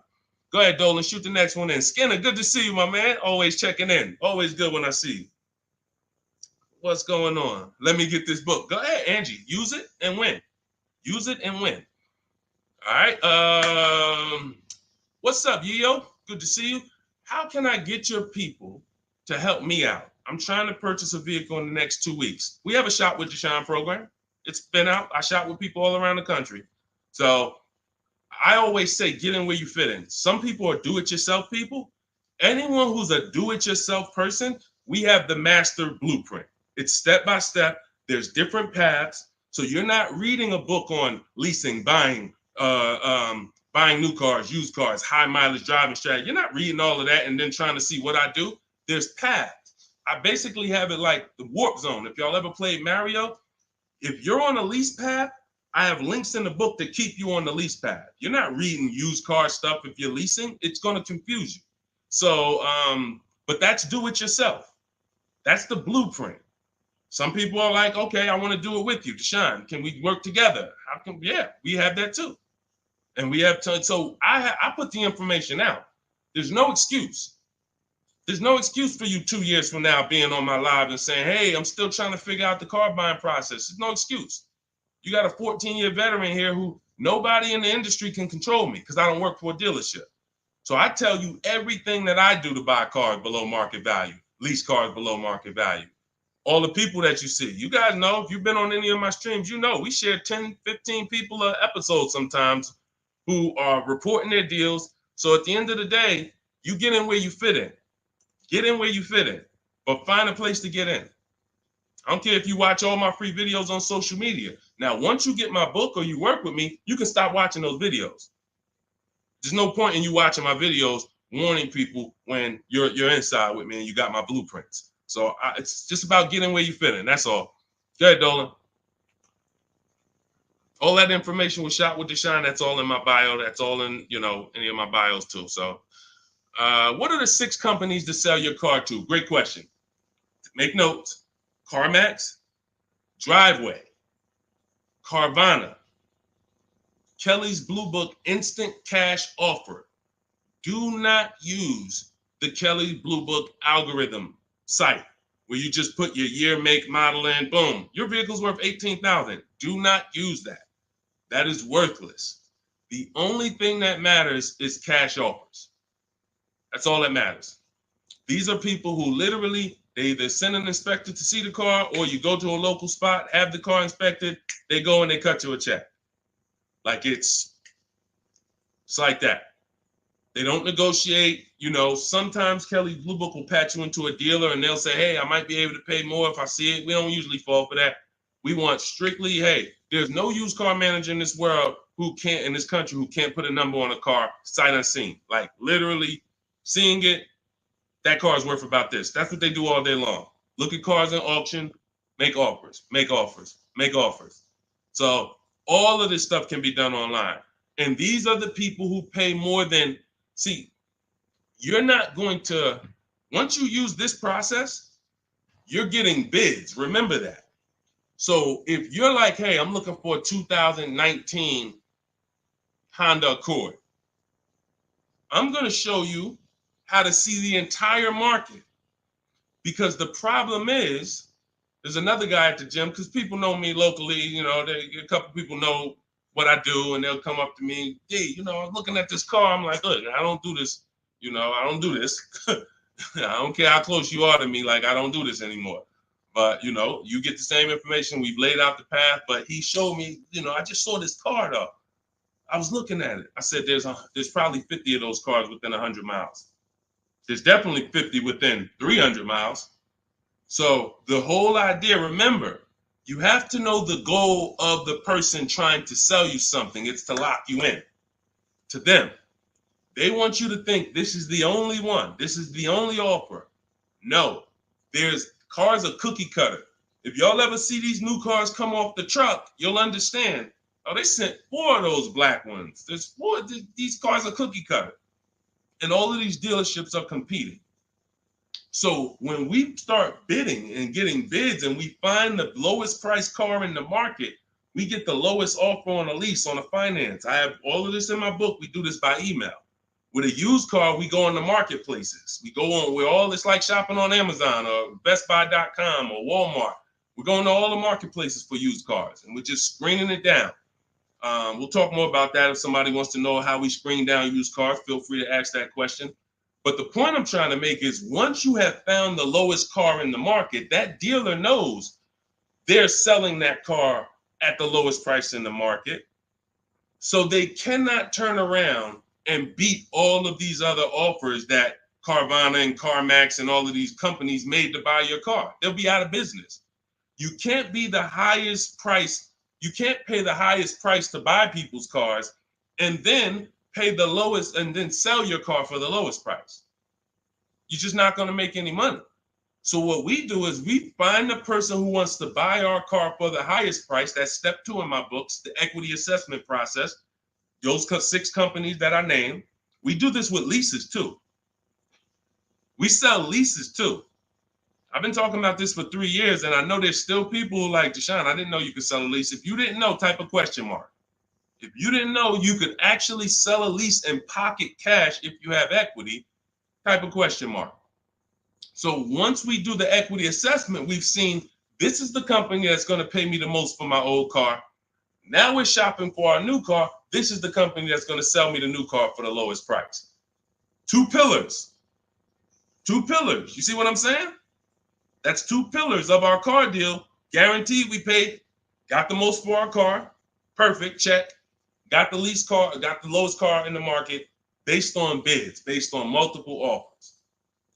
S1: Go ahead, Dolan, shoot the next one in. Skinner, good to see you, my man. Always checking in. Always good when I see you. What's going on? Let me get this book. Go ahead, Angie. Use it and win. Use it and win. All right. What's up, Yo? Good to see you. How can I get your people to help me out? I'm trying to purchase a vehicle in the next 2 weeks. We have a Shop with Deshone program. It's been out. I shop with people all around the country. So I always say, get in where you fit in. Some people are do-it-yourself people. Anyone who's a do-it-yourself person, we have the master blueprint. It's step-by-step. There's different paths. So you're not reading a book on leasing, buying new cars, used cars, high mileage driving strategy. You're not reading all of that and then trying to see what I do. There's paths. I basically have it like the warp zone. If y'all ever played Mario, if you're on a lease path, I have links in the book to keep you on the lease path. You're not reading used car stuff if you're leasing. It's going to confuse you. So, but that's do it yourself. That's the blueprint. Some people are like, okay, I want to do it with you, Deshone. Can we work together? How can? Yeah, we have that too. And we have to. So I put the information out. There's no excuse. There's no excuse for you 2 years from now being on my live and saying, hey, I'm still trying to figure out the car buying process. There's no excuse. You got a 14-year veteran here who nobody in the industry can control me because I don't work for a dealership. So I tell you everything that I do to buy cars below market value, lease cars below market value. All the people that you see, you guys know, if you've been on any of my streams, you know we share 10, 15 people an episode sometimes who are reporting their deals. So at the end of the day, you get in where you fit in. Get in where you fit in, but find a place to get in. I don't care if you watch all my free videos on social media. Now, once you get my book or you work with me, you can stop watching those videos. There's no point in you watching my videos warning people when you're inside with me and you got my blueprints. So it's just about getting where you fit in. That's all. Go ahead, Dolan. All that information was Shop with Deshone. That's all in my bio. That's all in, any of my bios too. So what are the 6 companies to sell your car to? Great question. Make notes. CarMax, Driveway, Carvana, Kelly's Blue Book Instant Cash Offer. Do not use the Kelly Blue Book algorithm site where you just put your year, make, model in, boom. Your vehicle's worth $18,000. Do not use that. That is worthless. The only thing that matters is cash offers. That's all that matters. These are people who literally, they either send an inspector to see the car, or you go to a local spot, have the car inspected, they go and they cut you a check. Like it's like that. They don't negotiate. Sometimes Kelly Blue Book will patch you into a dealer and they'll say, hey, I might be able to pay more if I see it. We don't usually fall for that. We want strictly, hey, there's no used car manager in this world in this country who can't put a number on a car sight unseen. Like literally seeing it, that car is worth about this. That's what they do all day long. Look at cars in auction, make offers, make offers, make offers. So all of this stuff can be done online. And these are the people who pay more than, see, you're not going to, once you use this process, you're getting bids. Remember that. So if you're like, hey, I'm looking for a 2019 Honda Accord, I'm going to show you how to see the entire market. Because the problem is, there's another guy at the gym, because people know me locally, a couple people know what I do, and they'll come up to me, hey, I'm looking at this car. I'm like, look, I don't do this. I don't do this. I don't care how close you are to me. Like, I don't do this anymore. But, you get the same information. We've laid out the path. But he showed me, I just saw this car, though. I was looking at it. I said, there's probably 50 of those cars within 100 miles. There's definitely 50 within 300 miles. So the whole idea, remember, you have to know the goal of the person trying to sell you something. It's to lock you in to them. They want you to think this is the only one. This is the only offer. No, there's cars are cookie cutter. If y'all ever see these new cars come off the truck, you'll understand. Oh, they sent 4 of those black ones. There's 4. These cars are cookie cutter. And all of these dealerships are competing. So when we start bidding and getting bids and we find the lowest price car in the market, we get the lowest offer on a lease, on a finance. I have all of this in my book. We do this by email. With a used car, we go on the marketplaces. We go on, it's like shopping on Amazon or BestBuy.com or Walmart. We're going to all the marketplaces for used cars, and we're just screening it down. We'll talk more about that. If somebody wants to know how we screen down used cars, feel free to ask that question. But the point I'm trying to make is, once you have found the lowest car in the market, that dealer knows they're selling that car at the lowest price in the market. So they cannot turn around and beat all of these other offers that Carvana and CarMax and all of these companies made to buy your car. They'll be out of business. You can't be the highest price. You can't pay the highest price to buy people's cars and then pay the lowest and then sell your car for the lowest price. You're just not going to make any money. So what we do is we find the person who wants to buy our car for the highest price. That's step 2 in my books, the equity assessment process. Those 6 companies that I named. We do this with leases too. We sell leases too. I've been talking about this for 3 years, and I know there's still people who like, Deshone, I didn't know you could sell a lease. If you didn't know, type a question mark. If you didn't know you could actually sell a lease and pocket cash if you have equity, type a question mark. So once we do the equity assessment, we've seen this is the company that's going to pay me the most for my old car. Now we're shopping for our new car. This is the company that's going to sell me the new car for the lowest price. 2 pillars. 2 pillars. You see what I'm saying? That's 2 pillars of our car deal. Guaranteed we paid, got the most for our car. Perfect, check. Got the least car, got the lowest car in the market based on bids, based on multiple offers.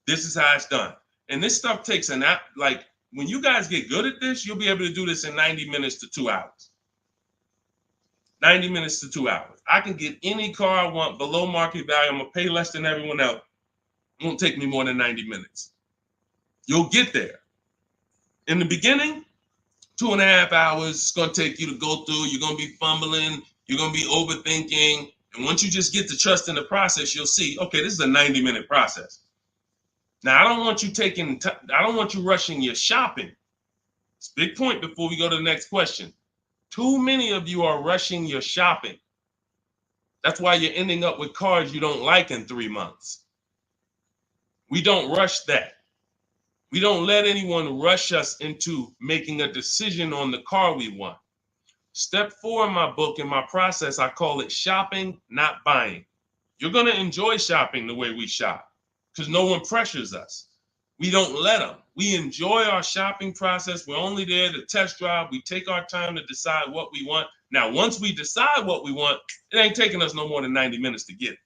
S1: This is how it's done. And this stuff takes an app. Like, when you guys get good at this, you'll be able to do this in 90 minutes to 2 hours. 90 minutes to 2 hours. I can get any car I want below market value. I'm going to pay less than everyone else. It won't take me more than 90 minutes. You'll get there. In the beginning, 2.5 hours it's going to take you to go through. You're going to be fumbling. You're going to be overthinking. And once you just get to trust in the process, you'll see, okay, this is a 90-minute process. Now, I don't want you rushing your shopping. It's a big point before we go to the next question. Too many of you are rushing your shopping. That's why you're ending up with cars you don't like in 3 months. We don't rush that. We don't let anyone rush us into making a decision on the car we want. Step 4 in my book, in my process, I call it shopping, not buying. You're going to enjoy shopping the way we shop because no one pressures us. We don't let them. We enjoy our shopping process. We're only there to test drive. We take our time to decide what we want. Now, once we decide what we want, it ain't taking us no more than 90 minutes to get it.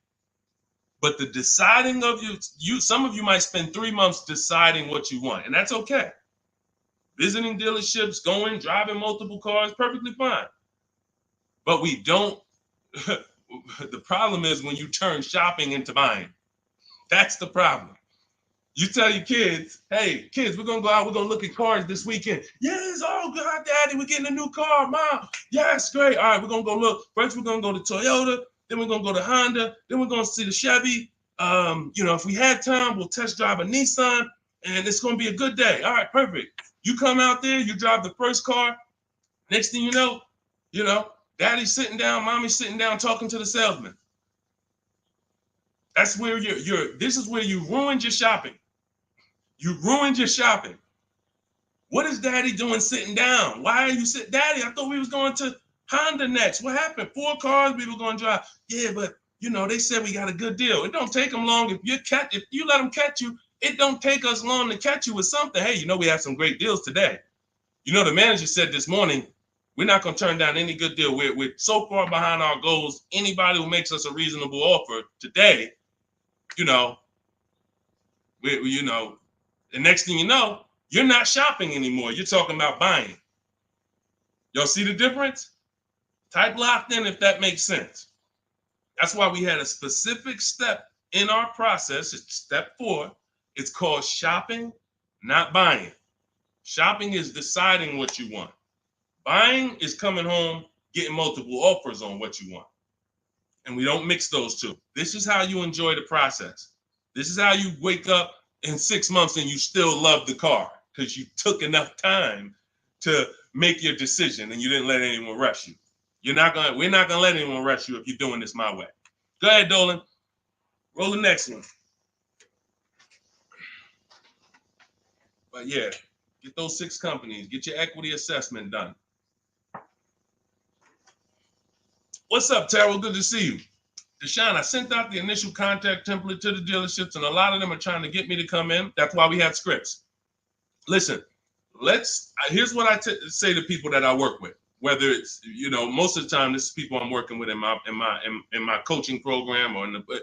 S1: But the deciding of some of you might spend 3 months deciding what you want, and that's okay. Visiting dealerships, driving multiple cars, perfectly fine. But we don't, the problem is when you turn shopping into buying. That's the problem. You tell your kids, hey, kids, we're going to go out. We're going to look at cars this weekend. Yes, oh, God, Daddy, we're getting a new car. Mom, yes, great. All right, we're going to go look. First, we're going to go to Toyota. Then we're going to go to Honda. Then we're going to see the Chevy. If we had time, we'll test drive a Nissan. And it's going to be a good day. All right, perfect. You come out there, you drive the first car. Next thing you know, Daddy's sitting down, Mommy's sitting down talking to the salesman. That's where this is where you ruined your shopping. You ruined your shopping. What is Daddy doing sitting down? Why are you sitting? Daddy, I thought we was going to Honda next. What happened? 4 cars we were going to drive. Yeah, but they said we got a good deal. It don't take them long. If you let them catch you, it don't take us long to catch you with something. Hey, we have some great deals today. The manager said this morning, we're not going to turn down any good deal. We're so far behind our goals. Anybody who makes us a reasonable offer today, the next thing you know, you're not shopping anymore. You're talking about buying. Y'all see the difference? Type locked in if that makes sense. That's why we had a specific step in our process. It's step 4. It's called shopping, not buying. Shopping is deciding what you want. Buying is coming home, getting multiple offers on what you want. And we don't mix those two. This is how you enjoy the process. This is how you wake up in 6 months and you still love the car because you took enough time to make your decision and you didn't let anyone rush you. We're not gonna let anyone rush you if you're doing this my way. Go ahead, Dolan. Roll the next one. But yeah, get those 6 companies. Get your equity assessment done. What's up, Terrell? Good to see you. Deshone, I sent out the initial contact template to the dealerships, and a lot of them are trying to get me to come in. That's why we have scripts. Listen, here's what I say to people that I work with. Whether it's most of the time this is people I'm working with in my coaching program but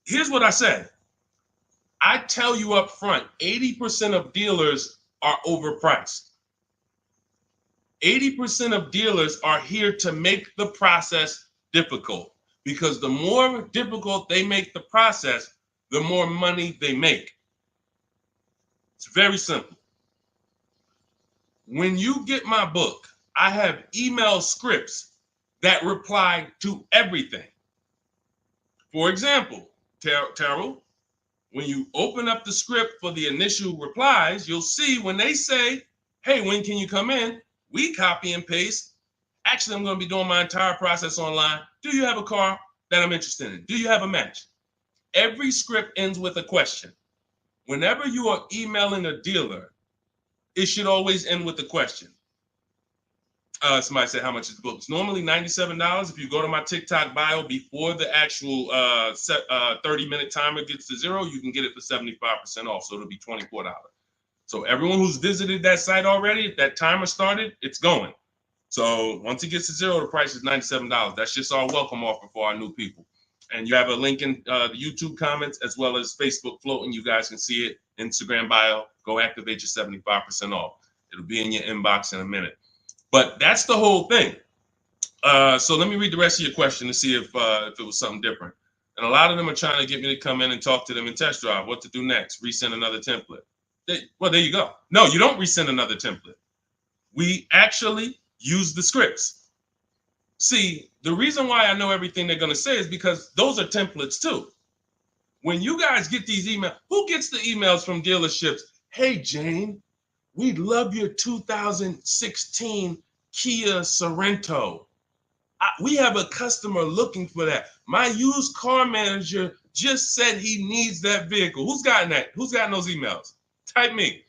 S1: here's what I say. I tell you up front, 80% of dealers are overpriced. 80% of dealers are here to make the process difficult because the more difficult they make the process, the more money they make. It's very simple. When you get my book, I have email scripts that reply to everything. For example, Terrell, when you open up the script for the initial replies, you'll see when they say, hey, when can you come in? We copy and paste. Actually, I'm going to be doing my entire process online. Do you have a car that I'm interested in? Do you have a match? Every script ends with a question. Whenever you are emailing a dealer, it should always end with a question. Somebody said, how much is the book? It's normally $97. If you go to my TikTok bio before the actual 30-minute timer gets to 0, you can get it for 75% off. So it'll be $24. So everyone who's visited that site already, if that timer started, it's going. So once it gets to 0, the price is $97. That's just our welcome offer for our new people. And you have a link in the YouTube comments as well as Facebook floating. You guys can see it. Instagram bio. Go activate your 75% off. It'll be in your inbox in a minute. But that's the whole thing. So let me read the rest of your question to see if it was something different. And a lot of them are trying to get me to come in and talk to them and test drive. What to do next? Resend another template. Well, there you go. No, you don't resend another template. We actually use the scripts. See, the reason why I know everything they're going to say is because those are templates too. When you guys get these emails, who gets the emails from dealerships? Hey, Jane, we love your 2016 Kia Sorento. We have a customer looking for that. My used car manager just said he needs that vehicle. Who's gotten that? Who's gotten those emails? Type me.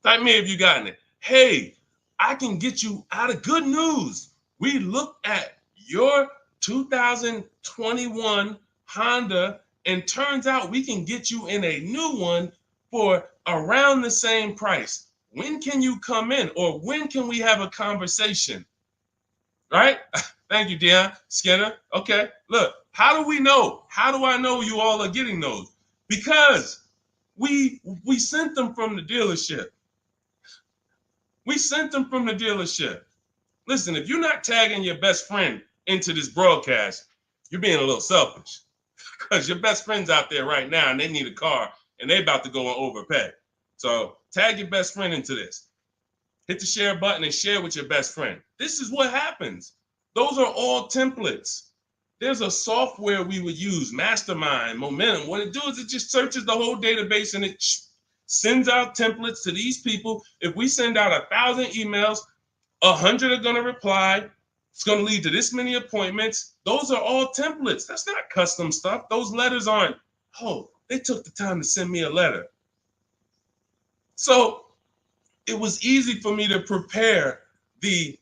S1: Type me if you gotten it. Hey, I can get you out of good news. We looked at your 2021 Honda, and turns out we can get you in a new one for around the same price. When can you come in? Or when can we have a conversation? Right? Thank you, Dion Skinner. Okay, look, how do we know? How do I know you all are getting those? Because we sent them from the dealership. We sent them from the dealership. Listen, if you're not tagging your best friend into this broadcast, you're being a little selfish because your best friend's out there right now and they need a car and they about to go and overpay. So tag your best friend into this. Hit the share button and share with your best friend. This is what happens. Those are all templates. There's a software we would use, Mastermind, Momentum. What it does is it just searches the whole database and it sends out templates to these people. If we send out 1,000 emails, 100 are going to reply. It's going to lead to this many appointments. Those are all templates. That's not custom stuff. Those letters aren't, oh, they took the time to send me a letter. So it was easy for me to prepare the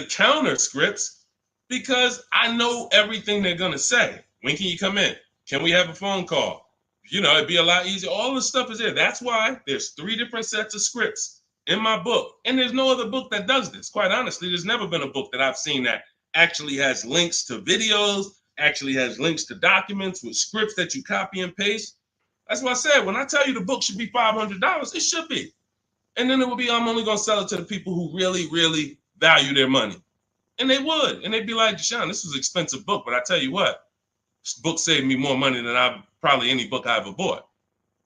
S1: counter scripts because I know everything they're going to say. When can you come in? Can we have a phone call? You know, it'd be a lot easier. All the stuff is there. That's why there's 3 different sets of scripts in my book. And there's no other book that does this. Quite honestly, there's never been a book that I've seen that actually has links to videos, actually has links to documents with scripts that you copy and paste. That's what I said. When I tell you the book should be $500, it should be. And then it would be, I'm only going to sell it to the people who really, really value their money. And they would. And they'd be like, Deshone, this was an expensive book, but I tell you what, this book saved me more money than probably any book I ever bought.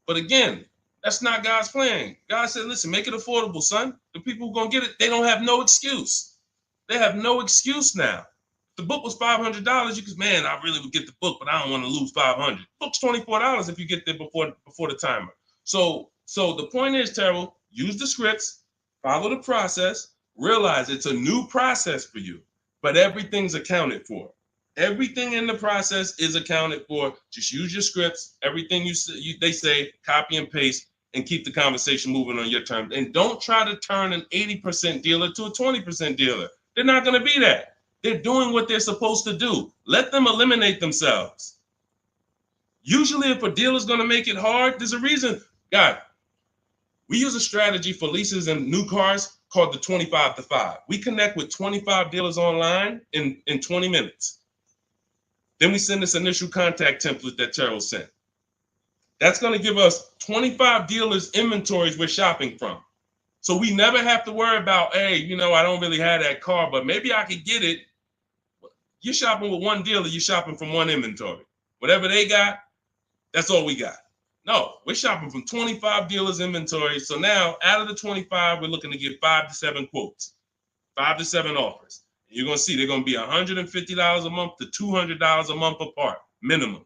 S1: But again, that's not God's plan. God said, listen, make it affordable, son. The people who are going to get it, they don't have no excuse. They have no excuse now. If the book was $500, you could, man, I really would get the book, but I don't want to lose $500. Book's $24 if you get there before the timer. So the point is, Terrell, use the scripts, follow the process, realize it's a new process for you, but everything's accounted for. Everything in the process is accounted for. Just use your scripts. Everything they say, copy and paste, and keep the conversation moving on your terms. And don't try to turn an 80% dealer to a 20% dealer. They're not going to be that. They're doing what they're supposed to do. Let them eliminate themselves. Usually, if a dealer's going to make it hard, there's a reason. God, we use a strategy for leases and new cars called the 25 to 5. We connect with 25 dealers online in 20 minutes. Then we send this initial contact template that Terrell sent. That's going to give us 25 dealers' inventories we're shopping from. So we never have to worry about, hey, you know, I don't really have that car, but maybe I could get it. You're shopping with one dealer, you're shopping from one inventory. Whatever they got, that's all we got. No, we're shopping from 25 dealers' inventory. So now out of the 25, we're looking to get 5 to 7 quotes, 5 to 7 offers. You're going to see they're going to be $150 a month to $200 a month apart, minimum.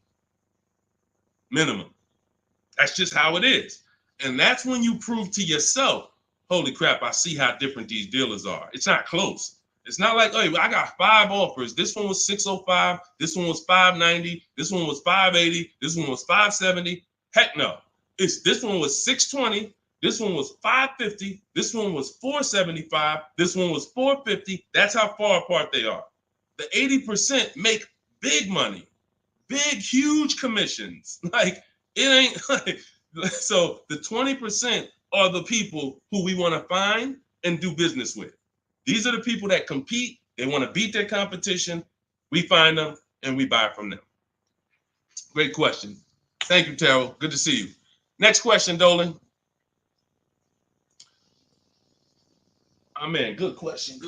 S1: That's just how it is. And that's when you prove to yourself, holy crap, I see how different these dealers are. It's not close. It's not like, hey, I got 5 offers. This one was $605. This one was $590. This one was $580. This one was $570. Heck no. This one was $620. This one was $550. This one was $475. This one was $450. That's how far apart they are. The 80% make big money, big, huge commissions. Like, it ain't like, so the 20% are the people who we want to find and do business with. These are the people that compete. They want to beat their competition. We find them and we buy from them. Great question. Thank you, Terrell. Good to see you. Next question, Dolan. Oh, man, good question.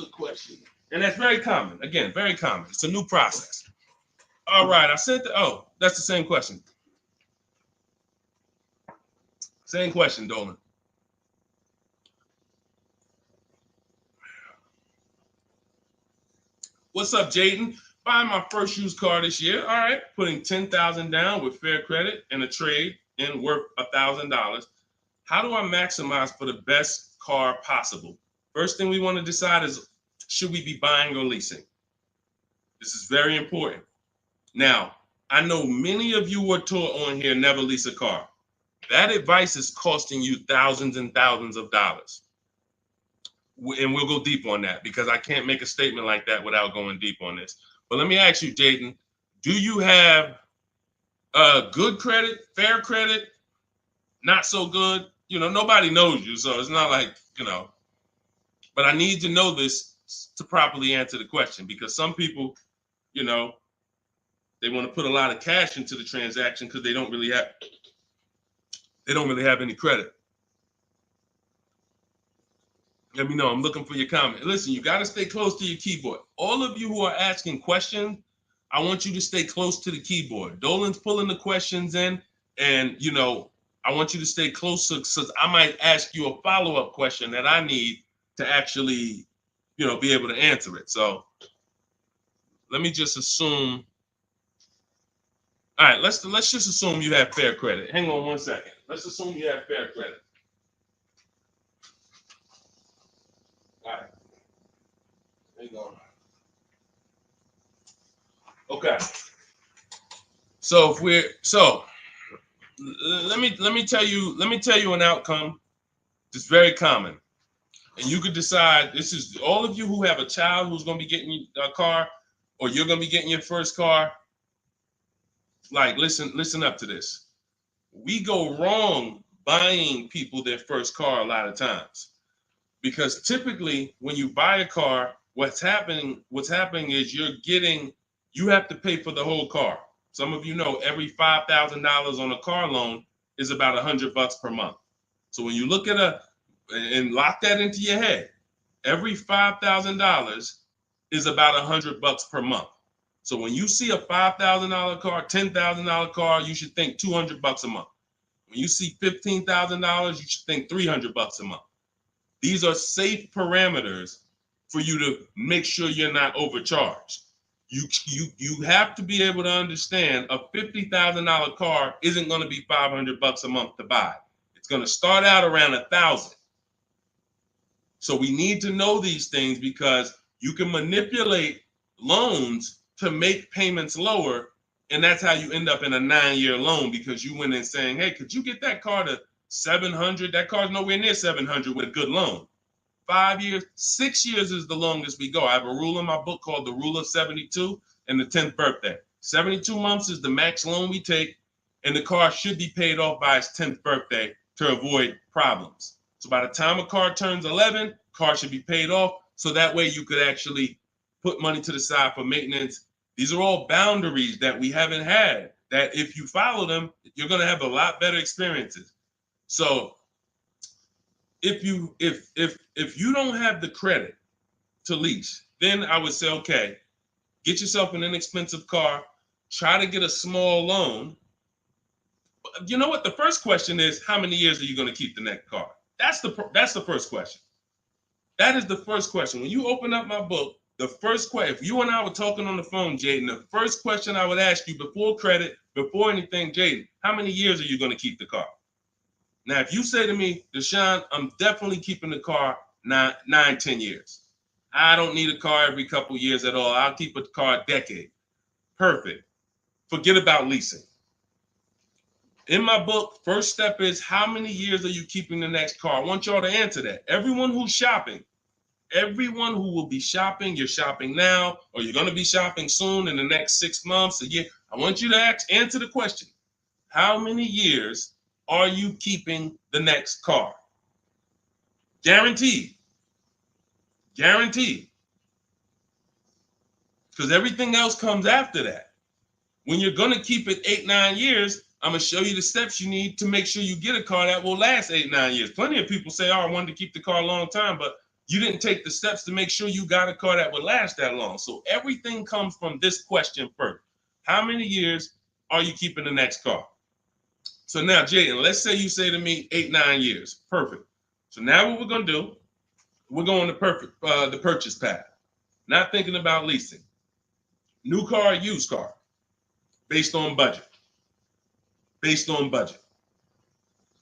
S1: And that's very common. Again, very common. It's a new process. All right, I said that's the same question. Same question, Dolan. What's up, Jaden? Buying my first used car this year. All right, putting $10,000 down with fair credit and a trade in worth $1,000. How do I maximize for the best car possible? First thing we want to decide is, should we be buying or leasing? This is very important. Now, I know many of you were taught on here, never lease a car. That advice is costing you thousands and thousands of dollars. And we'll go deep on that because I can't make a statement like that without going deep on this. But let me ask you, Jaden, do you have good credit, fair credit, not so good? You know, nobody knows you, so it's not like, but I need to know this to properly answer the question, because some people, they want to put a lot of cash into the transaction because they don't really have any credit. Let me know. I'm looking for your comment. Listen, you got to stay close to your keyboard. All of you who are asking questions, I want you to stay close to the keyboard. Dolan's pulling the questions in, and I want you to stay close, because I might ask you a follow-up question that I need to actually, be able to answer it. So let me just assume. All right, let's just assume you have fair credit. Hang on one second. Let's assume you have fair credit. All right. Hang on. Okay. So let me tell you an outcome that's very common. And you could decide, this is all of you who have a child who's going to be getting a car, or you're going to be getting your first car. Like, listen up to this. We go wrong buying people their first car a lot of times, because typically when you buy a car, what's happening is you have to pay for the whole car. Some of you know every $5,000 on a car loan is about $100 per month. So when you look at and lock that into your head, every $5,000 is about $100 per month. So when you see a $5,000 car, $10,000 car, you should think $200 a month. When you see $15,000, you should think $300 a month. These are safe parameters for you to make sure you're not overcharged. You have to be able to understand a $50,000 car isn't going to be $500 a month to buy. It's going to start out around $1,000. So we need to know these things, because you can manipulate loans to make payments lower, and that's how you end up in a 9-year loan, because you went in saying, hey, could you get that car to 700? That car's nowhere near 700 with a good loan. 5 years, 6 years is the longest we go. I have a rule in my book called the Rule of 72 and the 10th birthday. 72 months is the max loan we take, and the car should be paid off by its 10th birthday to avoid problems. So by the time a car turns 11, car should be paid off, so that way you could actually put money to the side for maintenance. These are all boundaries that we haven't had, that if you follow them, you're going to have a lot better experiences. So if you don't have the credit to lease, then I would say, okay, get yourself an inexpensive car, try to get a small loan. You know what? The first question is, how many years are you going to keep the next car? That's the first question. That is the first question. When you open up my book, the first question, if you and I were talking on the phone, Jaden, the first question I would ask you before credit, before anything, Jaden, how many years are you going to keep the car? Now, if you say to me, Deshone, I'm definitely keeping the car 9-10 years. I don't need a car every couple years at all. I'll keep a car a decade. Perfect. Forget about leasing. In my book, first step is, how many years are you keeping the next car? I want y'all to answer that. Everyone who's shopping, everyone who will be shopping, you're shopping now, or you're going to be shopping soon in the next 6 months, a year. I want you to answer the question. How many years are you keeping the next car? Guaranteed. Guaranteed. Because everything else comes after that. When you're going to keep it 8-9 years, I'm going to show you the steps you need to make sure you get a car that will last 8-9 years. Plenty of people say, oh, I wanted to keep the car a long time, but you didn't take the steps to make sure you got a car that would last that long. So everything comes from this question first. How many years are you keeping the next car? So now, Jaden, let's say you say to me 8-9 years. Perfect. So now what we're going to do, we're going to the purchase path. Not thinking about leasing. New car, used car, based on budget. Based on budget.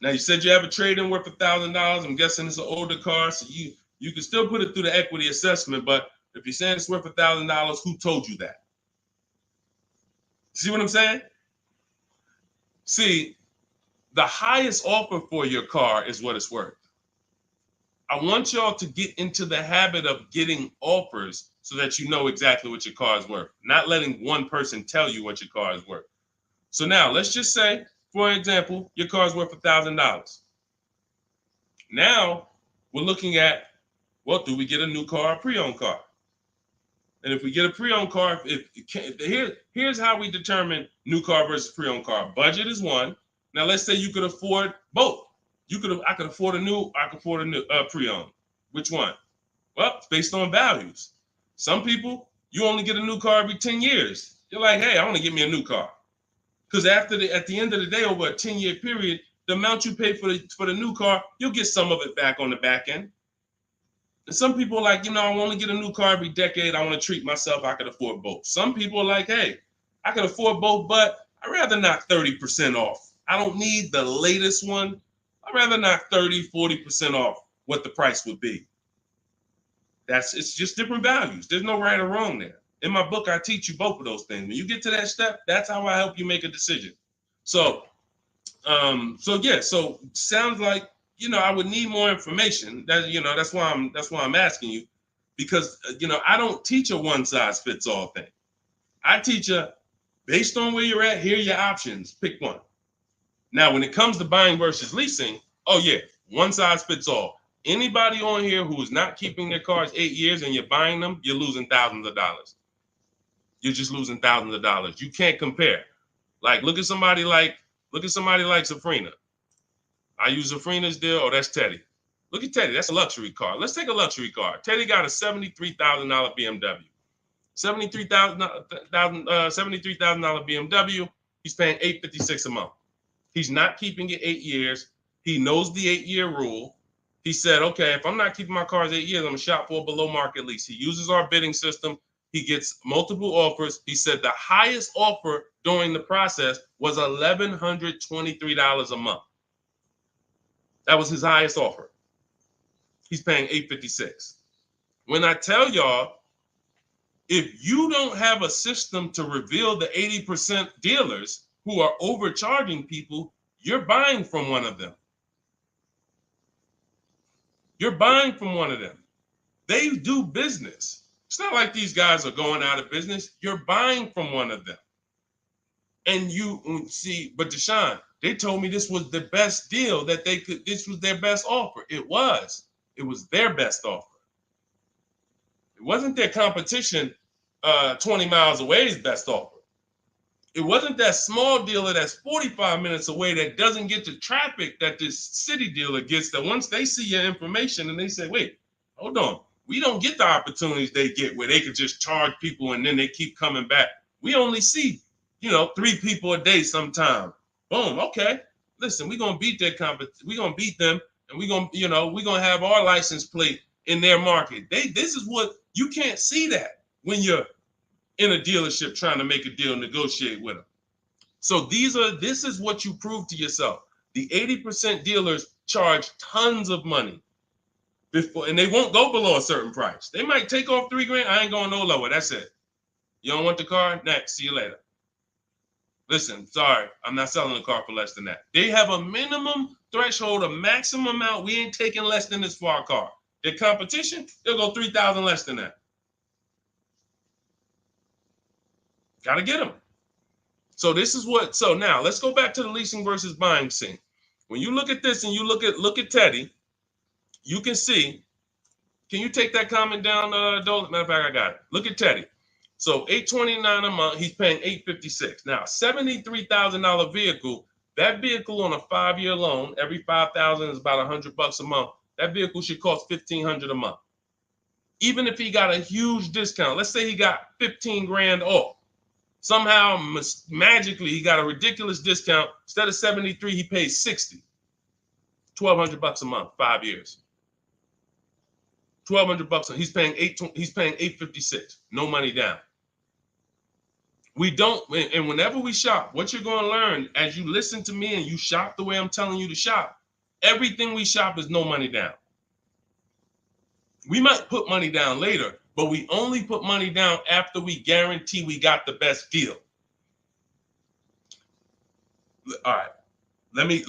S1: Now you said you have a trade-in worth $1,000. I'm guessing it's an older car, so you can still put it through the equity assessment. But if you're saying it's worth $1,000, who told you that? See what I'm saying? See, the highest offer for your car is what it's worth. I want y'all to get into the habit of getting offers so that you know exactly what your car is worth, not letting one person tell you what your car is worth. So now let's just say, for example, your car is worth $1,000. Now we're looking at, well, do we get a new car or pre-owned car? And if we get a pre-owned car, here's how we determine new car versus pre-owned car. Budget is one. Now let's say you could afford both. I could afford a new, I could afford a new pre-owned. Which one? Well, it's based on values. Some people, you only get a new car every 10 years. You're like, hey, I want to get me a new car. Because at the end of the day, over a 10-year period, the amount you pay for the new car, you'll get some of it back on the back end. And some people are like, I want to get a new car every decade. I want to treat myself. I could afford both. Some people are like, hey, I can afford both, but I'd rather knock 30% off. I don't need the latest one. I'd rather knock 30, 40% off what the price would be. It's just different values. There's no right or wrong there. In my book, I teach you both of those things. When you get to that step, that's how I help you make a decision. So sounds like, I would need more information. That's why I'm asking you, because I don't teach a one size fits all thing. I teach based on where you're at, here are your options. Pick one. Now, when it comes to buying versus leasing, oh yeah, one size fits all. Anybody on here who is not keeping their cars 8 years and you're buying them, you're losing thousands of dollars. You're just losing thousands of dollars. You can't compare. Like, look at somebody like Safrina. I use Safrina's deal. Oh, that's Teddy. Look at Teddy. That's a luxury car. Let's take a luxury car. Teddy got a $73,000 BMW. $73,000 BMW. He's paying $856 a month. He's not keeping it 8 years. He knows the 8-year rule. He said, okay, if I'm not keeping my cars 8 years, I'm going to shop for a below market lease. He uses our bidding system. He gets multiple offers. He said the highest offer during the process was $1,123 a month. That was his highest offer. He's paying $856. When I tell y'all, if you don't have a system to reveal the 80% dealers who are overcharging people, you're buying from one of them. You're buying from one of them. They do business. It's not like these guys are going out of business. You're buying from one of them. And you see, but Deshone, they told me this was the best deal that they could, this was their best offer. It was their best offer. It wasn't their competition 20 miles away's best offer. It wasn't that small dealer that's 45 minutes away that doesn't get the traffic that this city dealer gets, that once they see your information and they say, wait, hold on, we don't get the opportunities they get where they could just charge people and then they keep coming back. We only see, 3 people a day sometime. Boom, okay. Listen, we're gonna beat their we're gonna beat them, and we're gonna have our license plate in their market. This is what you can't see that when you're in a dealership trying to make a deal, negotiate with them. So this is what you prove to yourself. The 80% dealers charge tons of money before, and they won't go below a certain price. They might take off $3,000. I ain't going no lower. That's it. You don't want the car? Next. See you later. Listen, sorry, I'm not selling the car for less than that. They have a minimum threshold, a maximum amount. We ain't taking less than this for our car. Their competition, they'll go 3,000 less than that. Got to get them. So now let's go back to the leasing versus buying scene. When you look at this and you look at Teddy, you can see, can you take that comment down, Dolan? Matter of fact, I got it. Look at Teddy. So $829 a month, he's paying $856. Now, $73,000 vehicle, that vehicle on a 5-year loan, every $5,000 is about $100 a month. That vehicle should cost $1,500 a month. Even if he got a huge discount, let's say he got 15 grand off. Somehow, magically, he got a ridiculous discount. Instead of 73, he pays 60. $1,200 a month, 5 years. $1,200 he's paying $856. No money down. We don't, and whenever we shop, what you're going to learn as you listen to me and you shop the way I'm telling you to shop, everything we shop is no money down. We might put money down later, but we only put money down after we guarantee we got the best deal. All right. Let me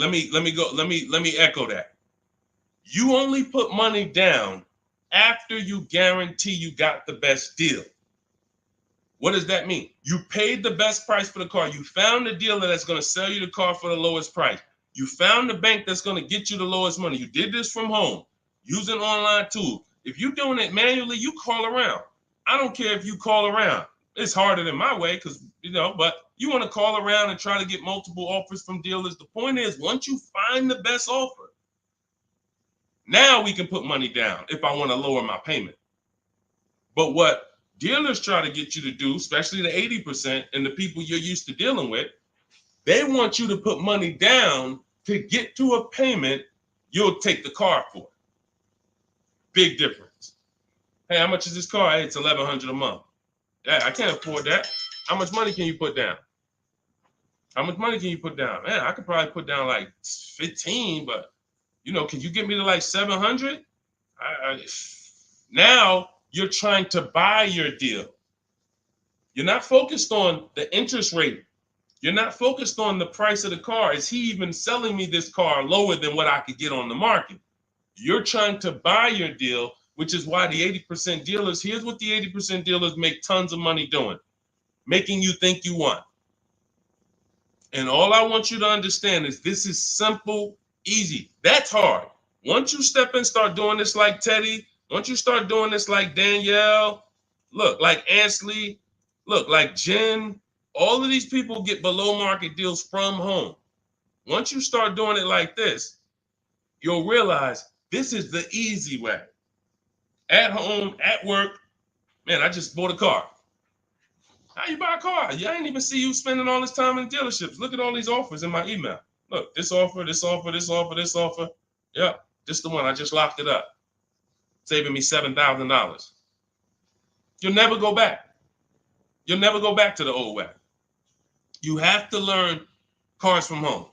S1: echo that. You only put money down after you guarantee you got the best deal. What does that mean? You paid the best price for the car. You found the dealer that's going to sell you the car for the lowest price. You found the bank that's going to get you the lowest money. You did this from home using online tools. If you're doing it manually, you call around. I don't care if you call around. It's harder than my way because, but you want to call around and try to get multiple offers from dealers. The point is, once you find the best offer, now we can put money down if I want to lower my payment. But what dealers try to get you to do, especially the 80% and the people you're used to dealing with, they want you to put money down to get to a payment you'll take the car for. Big difference. Hey, how much is this car? Hey, it's $1,100 a month. Yeah, I can't afford that. How much money can you put down? How much money can you put down? Man, I could probably put down like 15, but can you get me to like 700? Now you're trying to buy your deal. You're not focused on the interest rate. You're not focused on the price of the car. Is he even selling me this car lower than what I could get on the market? You're trying to buy your deal, which is why the 80% dealers, here's what the 80% dealers make tons of money doing, making you think you want. And all I want you to understand is this is simple, easy. That's hard. Once you step in, start doing this like Teddy, once you start doing this like Danielle, look, like Ansley, look, like Jen, all of these people get below market deals from home. Once you start doing it like this, you'll realize this is the easy way. At home, at work, man, I just bought a car. How you buy a car? Yeah, I ain't even see you spending all this time in dealerships. Look at all these offers in my email. Look, this offer, this offer, this offer, this offer. Yep, this the one. I just locked it up, saving me $7,000. You'll never go back. You'll never go back to the old way. You have to learn cars from home.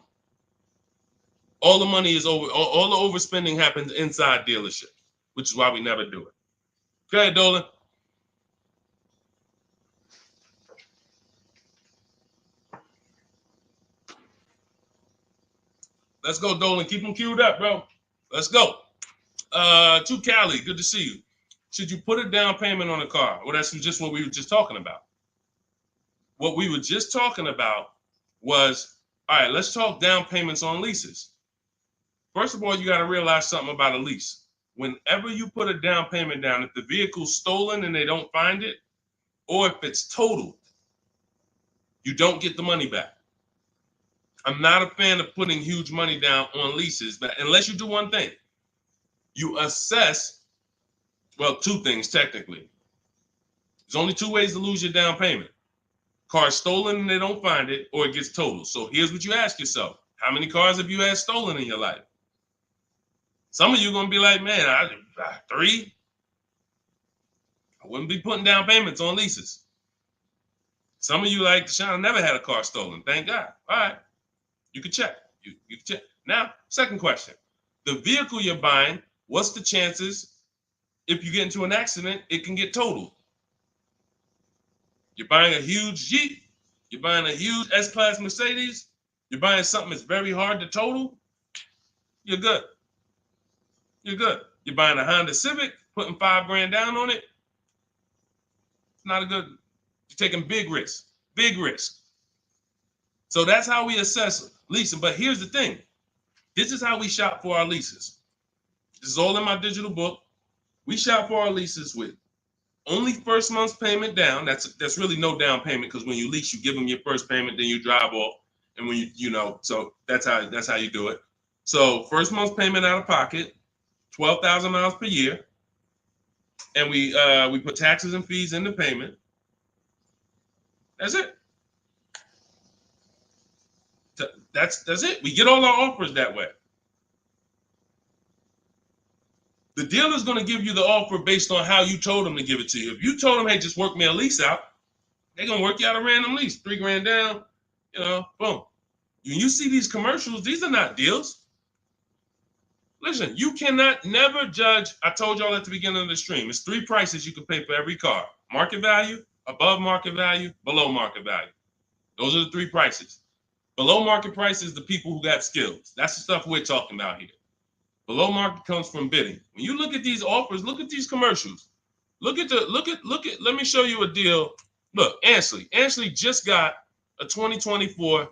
S1: All the money is over. All the overspending happens inside dealership, which is why we never do it. Go ahead, Dolan. Let's go, Dolan. Keep them queued up, bro. Let's go. To Cali, good to see you. Should you put a down payment on a car? Well, that's just what we were just talking about. What we were just talking about was, all right, let's talk down payments on leases. First of all, you got to realize something about a lease. Whenever you put a down payment down, if the vehicle's stolen and they don't find it, or if it's totaled, you don't get the money back. I'm not a fan of putting huge money down on leases, but unless you do one thing, you assess, well, two things technically. There's only two ways to lose your down payment. Car's stolen and they don't find it, or it gets totaled. So here's what you ask yourself. How many cars have you had stolen in your life? Some of you are going to be like, man, I 3. I wouldn't be putting down payments on leases. Some of you like, Deshone, I never had a car stolen. Thank God. All right. You can check. You can check. Now, second question. The vehicle you're buying, what's the chances if you get into an accident, it can get totaled? You're buying a huge Jeep. You're buying a huge S-Class Mercedes. You're buying something that's very hard to total. You're good. You're good. You're buying a Honda Civic, putting $5,000 down on it. It's not a good. You're taking big risks. Big risk. So that's how we assess leasing. But here's the thing. This is how we shop for our leases. This is all in my digital book. We shop for our leases with only first month's payment down. That's really no down payment because when you lease, you give them your first payment, then you drive off. And when so that's how you do it. So first month's payment out of pocket, 12,000 miles per year. And we put taxes and fees in the payment. That's it. That's it. We get all our offers that way. The dealer's going to give you the offer based on how you told them to give it to you. If you told them, hey, just work me a lease out, They're gonna work you out a random lease, $3 grand down, boom. When you see these commercials, these are not deals. Listen, you cannot never judge. I told y'all at the beginning of the stream, it's 3 prices you can pay for every car: market value, above market value, below market value. Those are the 3 prices. Below market price is the people who got skills. That's the stuff we're talking about here. Below market comes from bidding. When you look at these offers, look at these commercials. Look at. Let me show you a deal. Look, Ansley just got a 2024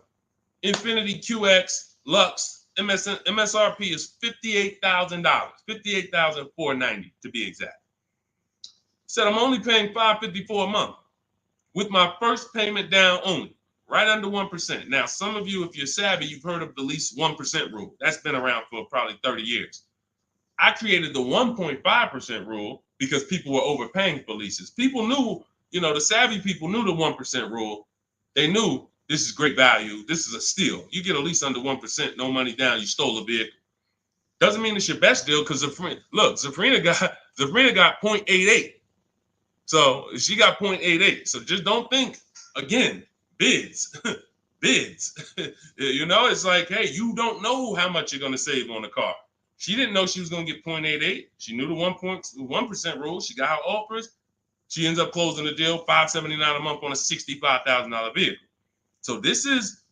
S1: Infiniti QX Lux. MSRP is $58,000, $58,490 to be exact. Said I'm only paying $554 a month with my first payment down only, right under 1%. Now, some of you, if you're savvy, you've heard of the lease 1% rule. That's been around for probably 30 years. I created the 1.5% rule because people were overpaying for leases. People knew, the savvy people knew the 1% rule. They knew this is great value. This is a steal. You get a lease under 1%, no money down, you stole a vehicle. Doesn't mean it's your best deal because Zafrina got 0.88. So she got 0.88. So just don't think, again, bids. Bids. It's like, hey, you don't know how much you're going to save on the car. She didn't know she was going to get 0.88. She knew the 1% rule. She got her offers. She ends up closing the deal, $579 a month on a $65,000 vehicle. So this is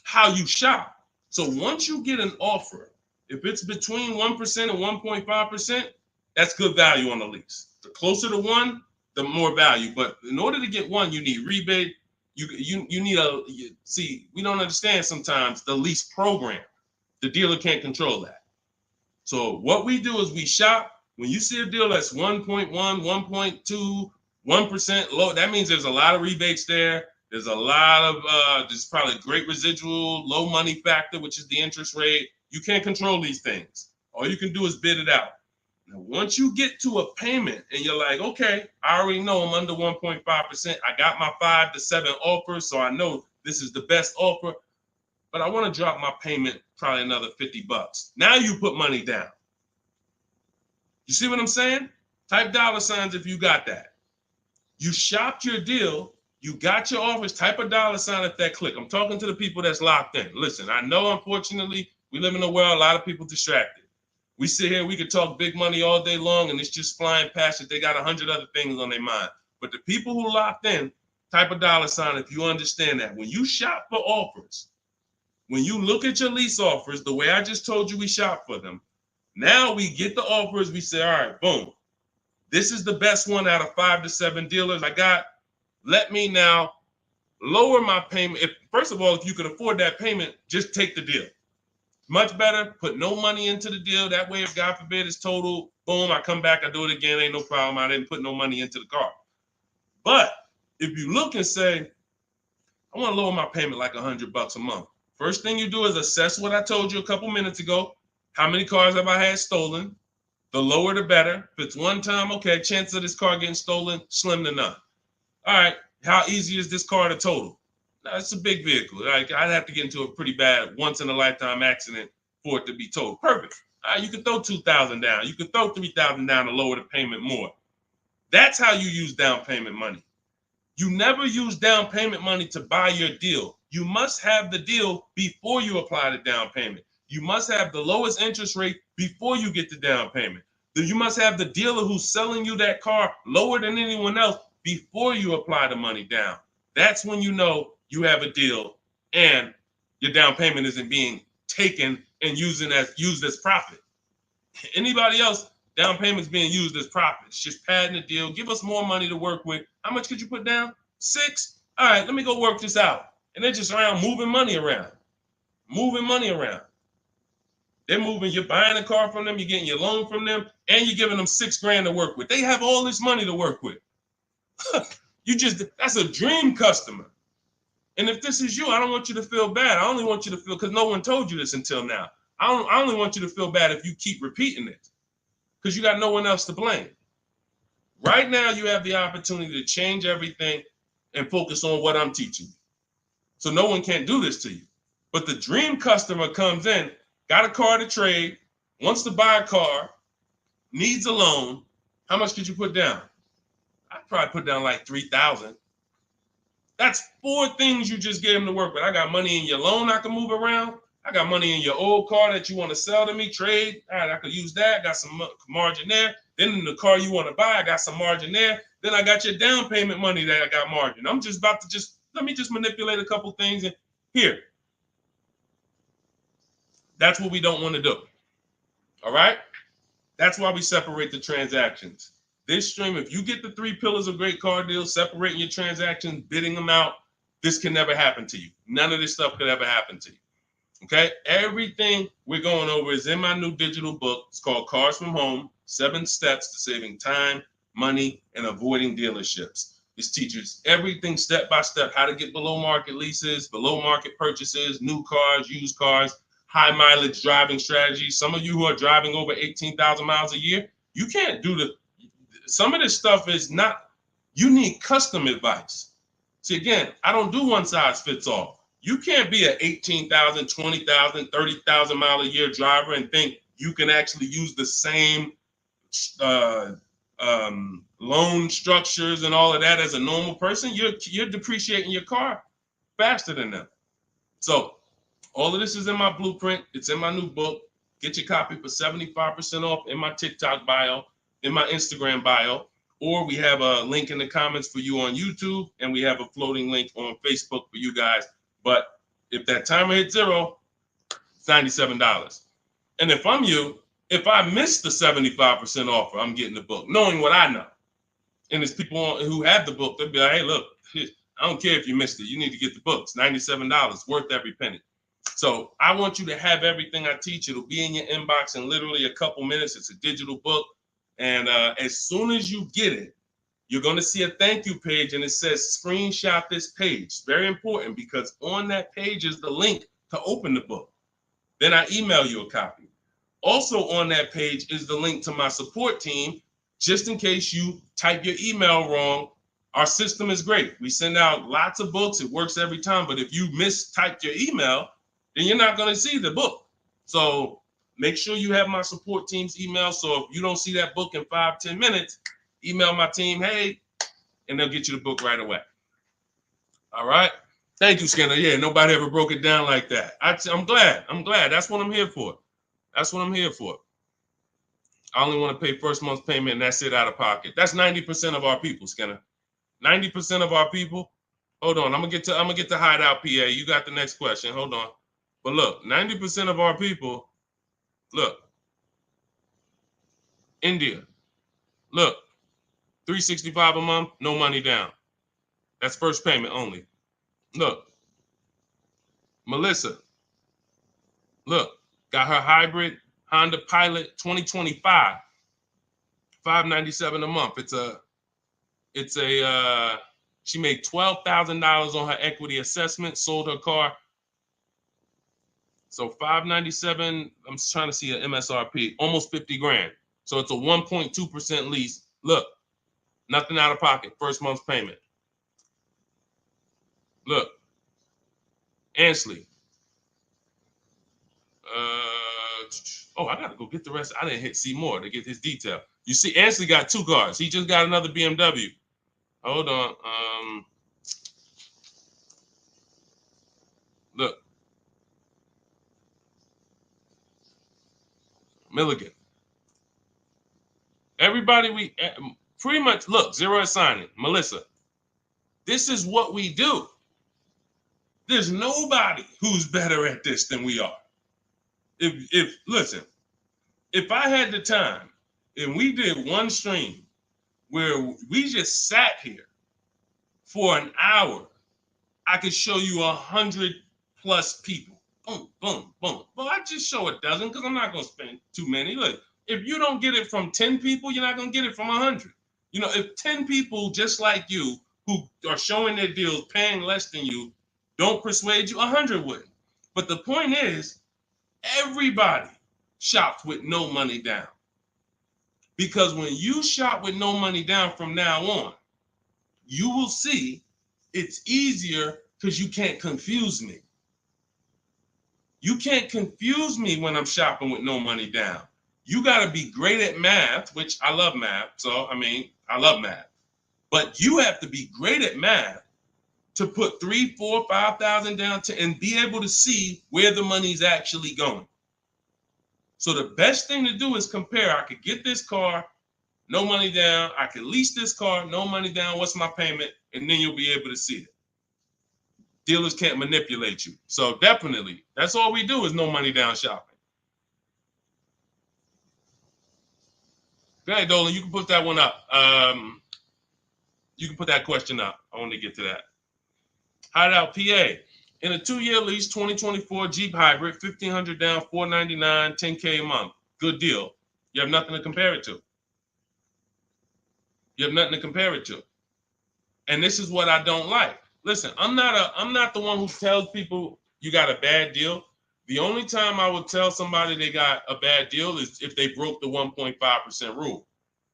S1: how you shop. So once you get an offer, if it's between 1% and 1.5%, that's good value on the lease. The closer to 1, the more value. But in order to get 1, you need rebate. You need we don't understand sometimes the lease program. The dealer can't control that. So what we do is we shop. When you see a deal that's 1.1, 1.2, 1% low, that means there's a lot of rebates there. There's a lot of there's probably great residual, low money factor, which is the interest rate. You can't control these things. All you can do is bid it out. Now, once you get to a payment and you're like, okay, I already know I'm under 1.5%. I got my 5 to 7 offers, so I know this is the best offer. But I want to drop my payment probably another $50. Now you put money down. You see what I'm saying? Type $signs if you got that. You shopped your deal. You got your offers. Type a $sign at that click. I'm talking to the people that's locked in. Listen, I know, unfortunately, we live in a world, a lot of people distracted. We sit here, we could talk big money all day long, and it's just flying past it. They got 100 other things on their mind. But the people who locked in, type a $sign if you understand that. When you shop for offers, when you look at your lease offers, the way I just told you we shop for them, now we get the offers, we say, all right, boom. This is the best one out of 5 to 7 dealers I got. Let me now lower my payment. First of all, if you can afford that payment, just take the deal. Much better, put no money into the deal. That way, if God forbid it's total, boom, I come back, I do it again, ain't no problem. I didn't put no money into the car. But if you look and say, I want to lower my payment like $100 a month. First thing you do is assess what I told you a couple minutes ago. How many cars have I had stolen? The lower, the better. If it's one time, okay, chance of this car getting stolen, slim to none. All right, how easy is this car to total? Now, it's a big vehicle. I'd have to get into a pretty bad once-in-a-lifetime accident for it to be totaled. Perfect. All right, you can throw $2,000 down. You can throw $3,000 down to lower the payment more. That's how you use down payment money. You never use down payment money to buy your deal. You must have the deal before you apply the down payment. You must have the lowest interest rate before you get the down payment. You must have the dealer who's selling you that car lower than anyone else before you apply the money down. That's when you know you have a deal and your down payment isn't being taken and used as profit. Anybody else, down payment's being used as profit. It's just padding the deal. Give us more money to work with. How much could you put down? 6? All right, let me go work this out. And they're just around moving money around. They're moving, you're buying a car from them, you're getting your loan from them, and you're giving them $6,000 to work with. They have all this money to work with. That's a dream customer. And if this is you, I don't want you to feel bad. I only want you to feel, because no one told you this until now. I only want you to feel bad if you keep repeating it, because you got no one else to blame. Right now, you have the opportunity to change everything and focus on what I'm teaching you. So no one can do this to you. But the dream customer comes in, got a car to trade, wants to buy a car, needs a loan, How much could you put down? I'd probably put down like 3,000. That's 4 things you just gave him to work with. I got money in your loan I can move around. I got money in your old car that you want to sell to me, trade. All right, I could use that. Got some margin there. Then in the car you want to buy, I got some margin there. Then I got your down payment money that I got margin. I'm just about to let me manipulate a couple things and here. That's what we don't want to do. All right? That's why we separate the transactions. This stream, if you get the 3 pillars of great car deals, separating your transactions, bidding them out, this can never happen to you. None of this stuff could ever happen to you. Okay? Everything we're going over is in my new digital book. It's called Cars from Home, 7 Steps to Saving Time, Money, and Avoiding Dealerships. This teaches everything step by step, how to get below market leases, below market purchases, new cars, used cars, high mileage driving strategies. Some of you who are driving over 18,000 miles a year, you can't do some of this stuff is not, you need custom advice. See, again, I don't do one size fits all. You can't be an 18,000, 20,000, 30,000 mile a year driver and think you can actually use the same loan structures and all of that as a normal person. You're depreciating your car faster than them. So all of this is in my blueprint. It's in my new book. Get your copy for 75% off in my TikTok bio, in my Instagram bio, or we have a link in the comments for you on YouTube, and we have a floating link on Facebook for you guys. But if that timer hits 0, it's $97. And if I'm you, if I miss the 75% offer, I'm getting the book, knowing what I know. And there's people who have the book, they'll be like, hey, look, I don't care if you missed it. You need to get the book. It's $97, worth every penny. So I want you to have everything I teach. It'll be in your inbox in literally a couple minutes. It's a digital book. And as soon as you get it, you're going to see a thank you page, and it says screenshot this page. Very important, because on that page is the link to open the book. Then I email you a copy. Also on that page is the link to my support team, just in case you type your email wrong. Our system is great. We send out lots of books. It works every time. But if you mistyped your email, then you're not going to see the book. So make sure you have my support team's email. So if you don't see that book in 5-10 minutes, email my team, hey, and they'll get you the book right away. All right. Thank you, Skinner. Yeah, nobody ever broke it down like that. I'm glad. That's what I'm here for. That's what I'm here for. I only want to pay first month's payment, and that's it out of pocket. That's 90% of our people, Skinner. 90% of our people. Hold on, I'm gonna get to Hideout PA. You got the next question. Hold on. But look, 90% of our people, look, India, look, $365 a month, no money down. That's first payment only. Look, Melissa, look, got her hybrid Honda Pilot 2025, $597 a month. She made $12,000 on her equity assessment, sold her car. So $597, I'm trying to see an MSRP, almost 50 grand. So it's a 1.2% lease. Look, nothing out of pocket, first month's payment. Look, Ansley. I gotta go get the rest. I didn't hit see more to get his detail. You see, Ansley got 2 cars. He just got another BMW. Hold on. Look. Milligan. Everybody, we pretty much, look, zero is signing. Melissa. This is what we do. There's nobody who's better at this than we are. Listen, if I had the time and we did one stream where we just sat here for an hour, I could show you 100+ people. Boom, boom, boom. Well, I just show a dozen because I'm not going to spend too many. Look, if you don't get it from 10 people, you're not going to get it from 100. You know, if 10 people just like you who are showing their deals, paying less than you, don't persuade you, 100 wouldn't. But the point is, everybody shops with no money down. Because when you shop with no money down from now on, you will see it's easier because you can't confuse me. You can't confuse me when I'm shopping with no money down. You got to be great at math, which I love math. So, I mean, I love math. But you have to be great at math to put 3, 4, 5,000 down and be able to see where the money's actually going. So the best thing to do is compare. I could get this car, no money down. I could lease this car, no money down. What's my payment? And then you'll be able to see it. Dealers can't manipulate you. So definitely, that's all we do is no money down shopping. Go ahead, Dolan. You can put that one up. You can put that question up. I want to get to that. Hideout PA. In a 2-year lease, 2024 Jeep Hybrid, 1,500 down, 499, 10K a month. Good deal. You have nothing to compare it to. You have nothing to compare it to. And this is what I don't like. Listen, I'm not the one who tells people you got a bad deal. The only time I would tell somebody they got a bad deal is if they broke the 1.5% rule.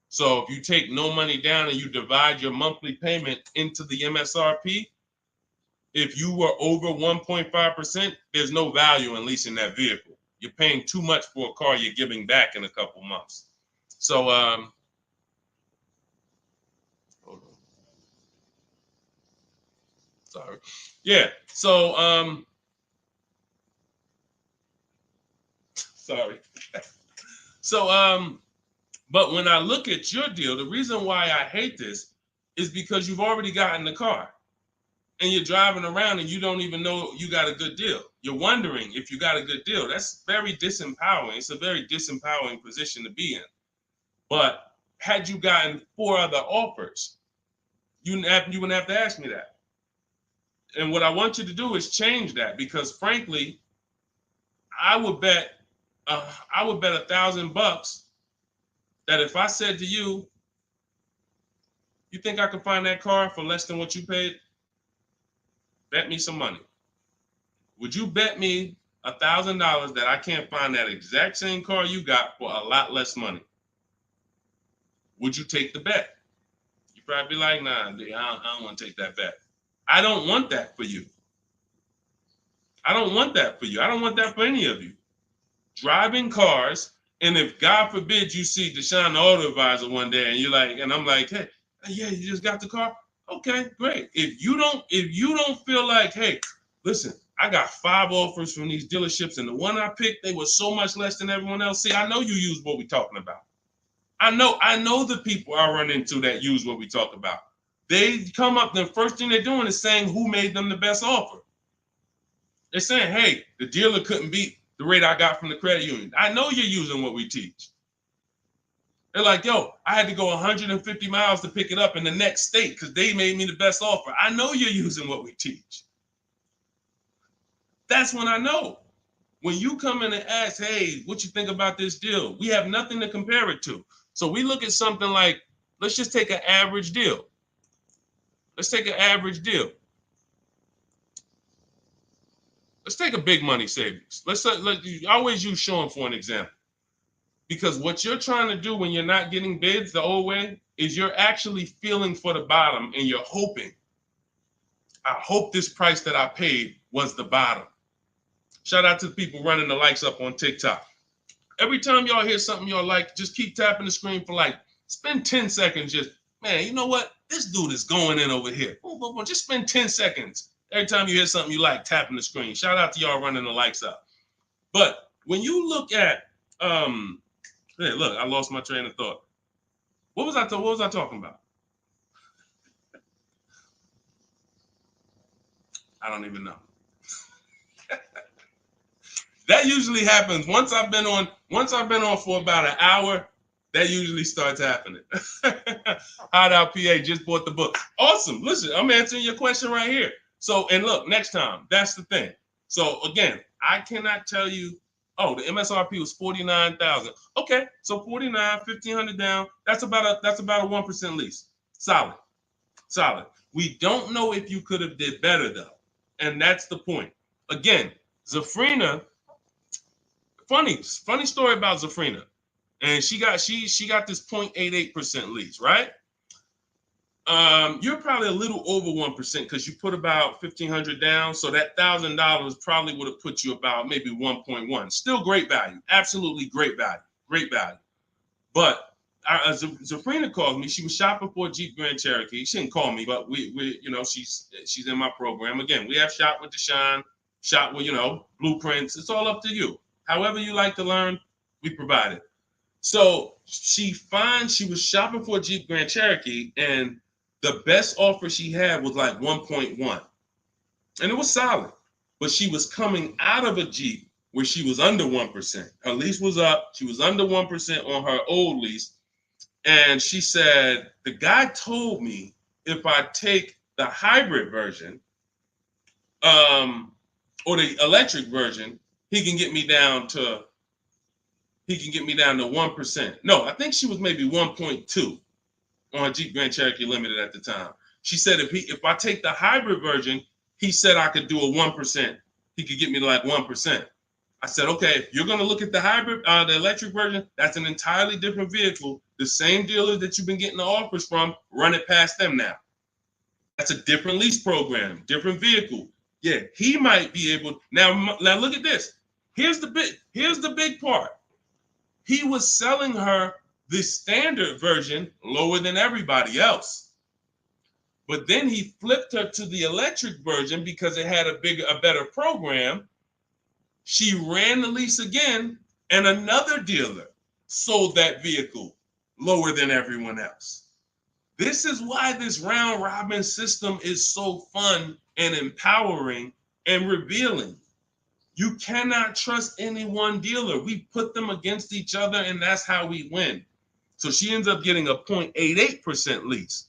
S1: So if you take no money down and you divide your monthly payment into the MSRP, if you were over 1.5%, there's no value in leasing that vehicle. You're paying too much for a car you're giving back in a couple months. So, hold on. Sorry. Yeah. So, sorry. So, but when I look at your deal, the reason why I hate this is because you've already gotten the car and you're driving around and you don't even know you got a good deal. You're wondering if you got a good deal. That's very disempowering. It's a very disempowering position to be in. But had you gotten 4 other offers, you wouldn't have to ask me that. And what I want you to do is change that, because frankly, I would bet $1,000 that if I said to you, you think I can find that car for less than what you paid? Bet me some money. Would you bet me $1,000 that I can't find that exact same car you got for a lot less money? Would you take the bet? You'd probably be like, nah, I don't want to take that bet. I don't want that for you. I don't want that for you. I don't want that for any of you. Driving cars, and if God forbid you see Deshone the Auto Advisor one day and you're like, and I'm like, hey, yeah, you just got the car? Okay, great. If you don't feel like, hey, listen, I got 5 offers from these dealerships, and the one I picked, they were so much less than everyone else. See, I know you use what we're talking about. I know the people I run into that use what we talk about. They come up, the first thing they're doing is saying who made them the best offer. They're saying, hey, the dealer couldn't beat the rate I got from the credit union. I know you're using what we teach. They're like, yo, I had to go 150 miles to pick it up in the next state because they made me the best offer. I know you're using what we teach. That's when I know. When you come in and ask, hey, what you think about this deal? We have nothing to compare it to. So we look at something like, let's just take an average deal. Let's take an average deal. Let's take a big money savings. Let's always use Sean for an example. Because what you're trying to do when you're not getting bids the old way is you're actually feeling for the bottom and you're hoping. I hope this price that I paid was the bottom. Shout out to the people running the likes up on TikTok. Every time y'all hear something y'all like, just keep tapping the screen for like, spend 10 seconds just, man, you know what? This dude is going in over here. Just spend 10 seconds. Every time you hear something you like, tapping the screen. Shout out to y'all running the likes up. But when you look at, hey, look, I lost my train of thought. What was I talking about? I don't even know. That usually happens once I've been on for about an hour. That usually starts happening. Hideout PA just bought the book. Awesome. Listen, I'm answering your question right here. So, and look, next time, that's the thing. So again, I cannot tell you, oh, the MSRP was 49,000. Okay, so 49, 1,500 down. That's about a 1% lease. Solid. We don't know if you could have did better though, and that's the point. Again, Zafrina. Funny story about Zafrina, and she got this 0.88% lease, right? You're probably a little over 1% because you put about 1,500 down, so that $1,000 probably would have put you about maybe 1.1. Still great value, absolutely great value. great value. But Zafrina called me. She was shopping for a Jeep Grand Cherokee. She didn't call me, but we you know, she's in my program. Again, we have Shop with Deshone, Shop with, you know, blueprints. It's all up to you. However you like to learn, we provide it. So she was shopping for a Jeep Grand Cherokee, and the best offer she had was like 1.1. And it was solid. But she was coming out of a Jeep where she was under 1%. Her lease was up. She was under 1% on her old lease. And she said, the guy told me if I take the hybrid version, or the electric version, he can get me down to 1%. No, I think she was maybe 1.2 on a Jeep Grand Cherokee Limited at the time. She said if I take the hybrid version, he said I could do a 1%. He could get me to like 1%. I said, okay, if you're going to look at the hybrid, the electric version, that's an entirely different vehicle. The same dealers that you've been getting the offers from, run it past them now. That's a different lease program, different vehicle. Yeah, he might be able. Now look at this. Here's the big part. He was selling her the standard version lower than everybody else. But then he flipped her to the electric version because it had a better program. She ran the lease again, and another dealer sold that vehicle lower than everyone else. This is why this round robin system is so fun and empowering and revealing. You cannot trust any one dealer. We put them against each other, and that's how we win. So she ends up getting a 0.88% lease,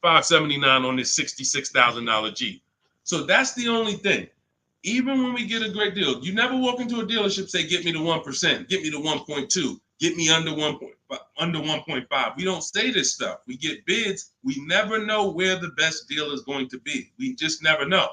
S1: $579 on this $66,000 Jeep. So that's the only thing. Even when we get a great deal, you never walk into a dealership say, get me to 1%, get me to 1.2, get me under 1.5. We don't say this stuff. We get bids. We never know where the best deal is going to be. We just never know.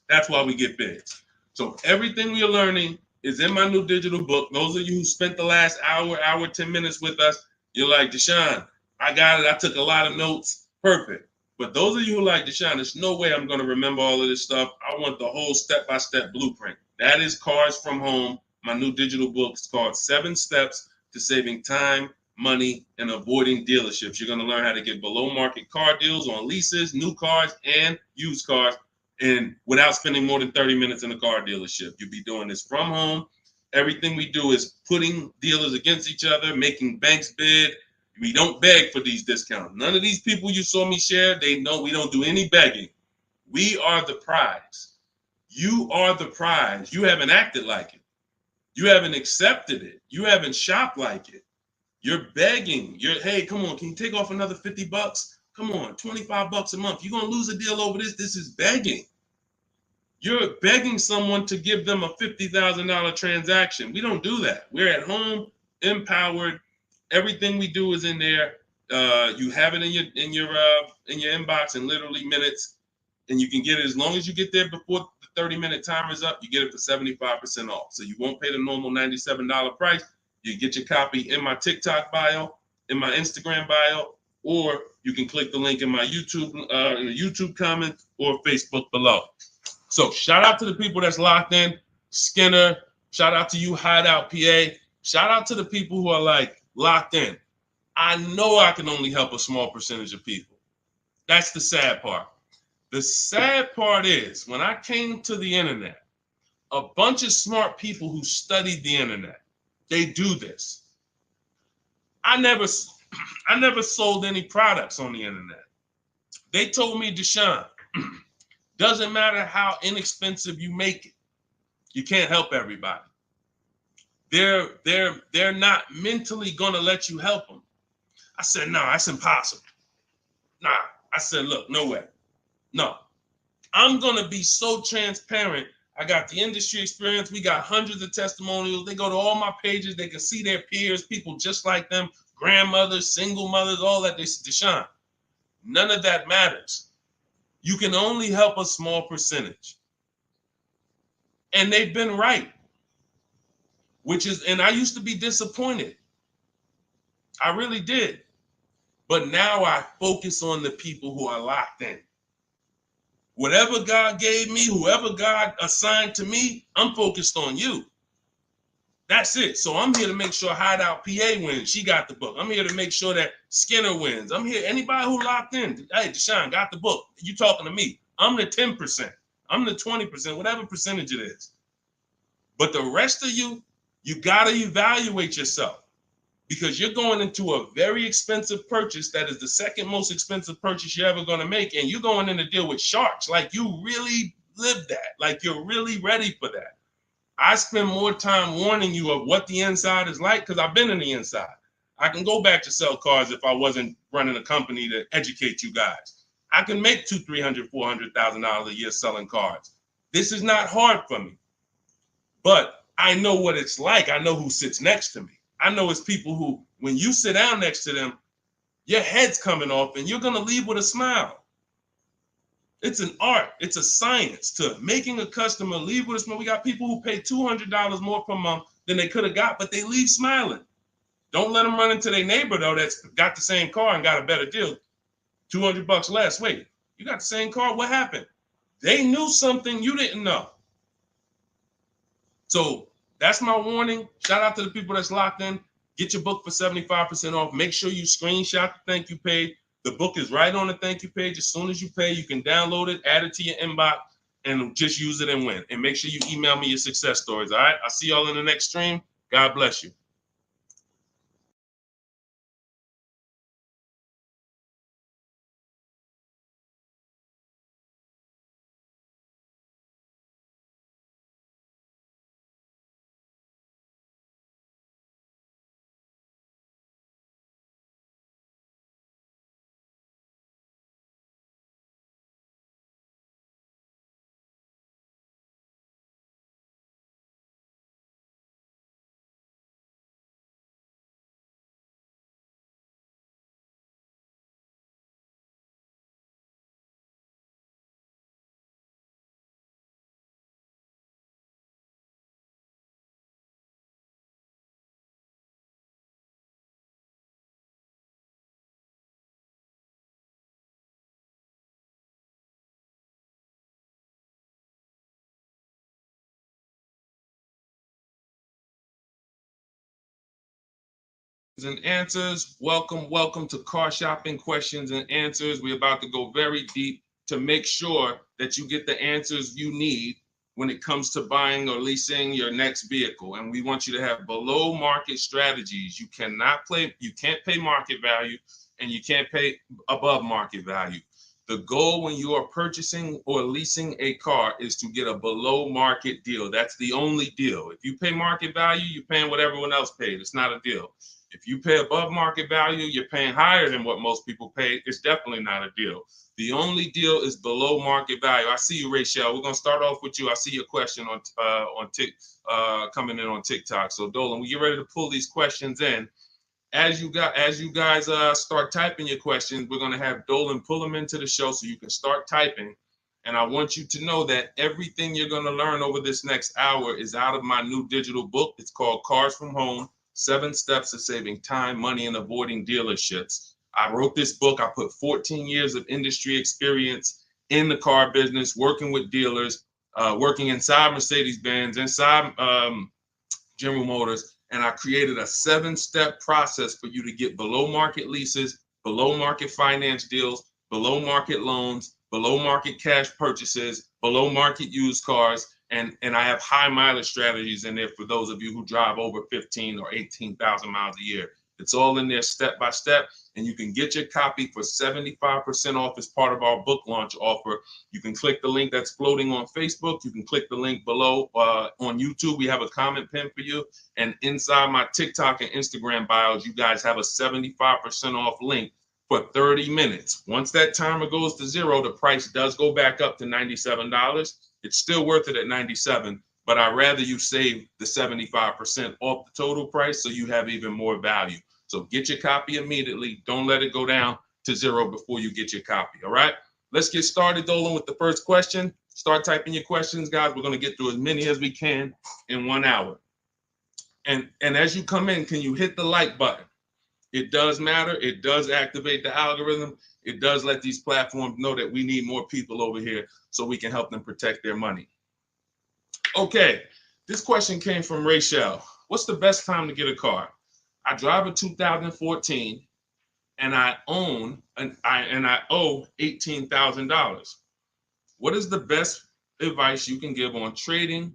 S1: That's why we get bids. So everything we are learning is in my new digital book. Those of you who spent the last hour, 10 minutes with us, you're like, Deshone, I got it. I took a lot of notes. Perfect. But those of you who like Deshone, there's no way I'm going to remember all of this stuff. I want the whole step-by-step blueprint. That is Cars from Home. My new digital book is called 7 Steps to Saving Time, Money, and Avoiding Dealerships. You're going to learn how to get below-market car deals on leases, new cars, and used cars, and without spending more than 30 minutes in a car dealership. You'll be doing this from home. Everything we do is putting dealers against each other, making banks bid. We don't beg for these discounts. None of these people you saw me share, they know we don't do any begging. We are the prize. You are the prize. You haven't acted like it. You haven't accepted it. You haven't shopped like it. You're begging. Hey, come on, can you take off another $50? Come on, $25 a month. You're going to lose a deal over this. This is begging. You're begging someone to give them a $50,000 transaction. We don't do that. We're at home, empowered. Everything we do is in there. You have it in your inbox in literally minutes, and you can get it as long as you get there before the 30-minute timer is up. You get it for 75% off. So you won't pay the normal $97 price. You get your copy in my TikTok bio, in my Instagram bio, or you can click the link in my YouTube comment or Facebook below. So shout out to the people that's locked in. Skinner, shout out to you, Hideout PA. Shout out to the people who are like locked in. I know I can only help a small percentage of people. That's the sad part. The sad part is when I came to the internet, a bunch of smart people who studied the internet, they do this. I never sold any products on the internet. They told me, Deshone, doesn't matter how inexpensive you make it, you can't help everybody. They're not mentally gonna let you help them. I said, no, that's impossible. Nah, I said, look, no way. No, I'm gonna be so transparent. I got the industry experience. We got hundreds of testimonials. They go to all my pages. They can see their peers, people just like them, grandmothers, single mothers, all that. They said, Deshone, none of that matters. You can only help a small percentage. And they've been right. And I used to be disappointed. I really did. But now I focus on the people who are locked in. Whatever God gave me, whoever God assigned to me, I'm focused on you. That's it. So I'm here to make sure Hideout PA wins. She got the book. I'm here to make sure that Skinner wins. I'm here. Anybody who locked in, hey, Deshone got the book. You talking to me. I'm the 10%. I'm the 20%, whatever percentage it is. But the rest of you, you got to evaluate yourself because you're going into a very expensive purchase that is the second most expensive purchase you're ever going to make. And you're going in to deal with sharks. Like you really live that. Like you're really ready for that. I spend more time warning you of what the inside is like because I've been in the inside. I can go back to sell cars if I wasn't running a company to educate you guys. I can make $200,000, $300,000, $400,000 a year selling cars. This is not hard for me, but I know what it's like. I know who sits next to me. I know it's people who, when you sit down next to them, your head's coming off and you're going to leave with a smile. It's an art. It's a science to making a customer leave with a smile. We got people who pay $200 more per month than they could have got, but they leave smiling. Don't let them run into their neighbor, though, that's got the same car and got a better deal. $200 less. Wait, you got the same car? What happened? They knew something you didn't know. So that's my warning. Shout out to the people that's locked in. Get your book for 75% off. Make sure you screenshot the thank you page. The book is right on the thank you page. As soon as you pay, you can download it, add it to your inbox, and just use it and win. And make sure you email me your success stories. All right. I'll see y'all in the next stream. God bless you. And answers. Welcome to Car Shopping Questions and Answers. We're about to go very deep to make sure that you get the answers you need when it comes to buying or leasing your next vehicle. And we want you to have below market strategies. You can't pay market value and you can't pay above market value. The goal when you are purchasing or leasing a car is to get a below market deal. That's the only deal. If you pay market value, you're paying what everyone else paid. It's not a deal. If you pay above market value, you're paying higher than what most people pay. It's definitely not a deal. The only deal is below market value. I see you, Rachel. We're gonna start off with you. I see your question coming in on TikTok. So Dolan, we get ready to pull these questions in. As you guys start typing your questions, we're gonna have Dolan pull them into the show so you can start typing. And I want you to know that everything you're gonna learn over this next hour is out of my new digital book. It's called Cars from Home. 7 Steps to Saving Time, Money, and Avoiding Dealerships. I wrote this book. I put 14 years of industry experience in the car business, working with dealers, working inside Mercedes-Benz, inside General Motors, and I created a 7-step process for you to get below market leases, below market finance deals, below market loans, below market cash purchases, below market used cars, and I have high mileage strategies in there for those of you who drive over 15 or 18,000 miles a year. It's all in there step by step, and you can get your copy for 75% off as part of our book launch offer. You can click the link that's floating on Facebook. You can click the link below on YouTube. We have a comment pin for you. And inside my TikTok and Instagram bios, you guys have a 75% off link for 30 minutes. Once that timer goes to 0, the price does go back up to $97. It's still worth it at $97, but I'd rather you save the 75% off the total price so you have even more value. So get your copy immediately. Don't let it go down to 0 before you get your copy, all right? Let's get started, Dolan, with the first question. Start typing your questions, guys. We're going to get through as many as we can in 1 hour. And as you come in, can you hit the like button? It does matter. It does activate the algorithm. It does let these platforms know that we need more people over here so we can help them protect their money. Okay, this question came from Rachel. what's the best time to get a car? I drive a 2014 and I own and I owe $18,000. What is the best advice you can give on trading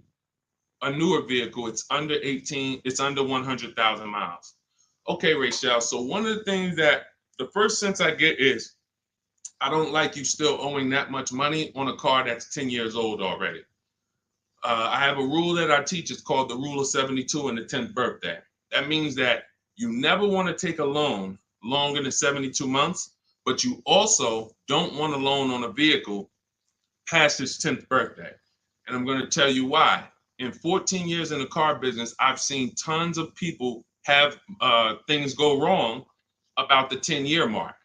S1: a newer vehicle? It's under 18, it's under 100,000 miles. Okay, Rachel. So one of the things that the first sense I get is I don't like you still owing that much money on a car that's 10 years old already. I have a rule that I teach. It's called the rule of 72 and the 10th birthday. That means that you never want to take a loan longer than 72 months, but you also don't want a loan on a vehicle past its 10th birthday. And I'm going to tell you why. In 14 years in the car business, I've seen tons of people have things go wrong about the 10-year mark.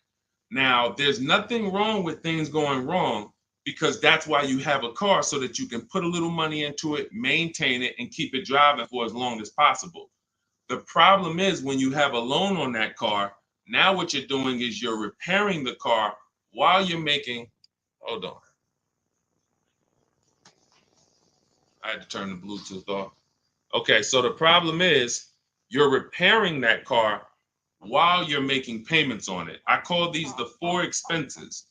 S1: Now, there's nothing wrong with things going wrong because that's why you have a car, so that you can put a little money into it, maintain it, and keep it driving for as long as possible. The problem is when you have a loan on that car, now what you're doing is you're repairing the car while you're making, hold on. I had to turn the Bluetooth off. Okay, so the problem is you're repairing that car while you're making payments on it. I call these the four expenses.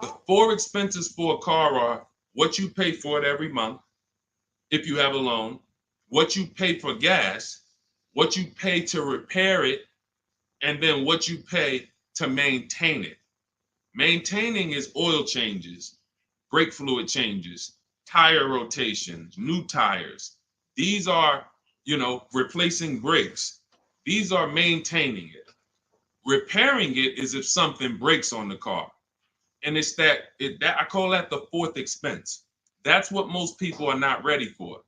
S1: The four expenses for a car are what you pay for it every month, if you have a loan, what you pay for gas, what you pay to repair it, and then what you pay to maintain it. Maintaining is oil changes, brake fluid changes, tire rotations, new tires. These are, replacing brakes. These are maintaining it. Repairing it is if something breaks on the car. And it's that I call that the fourth expense. That's what most people are not ready for.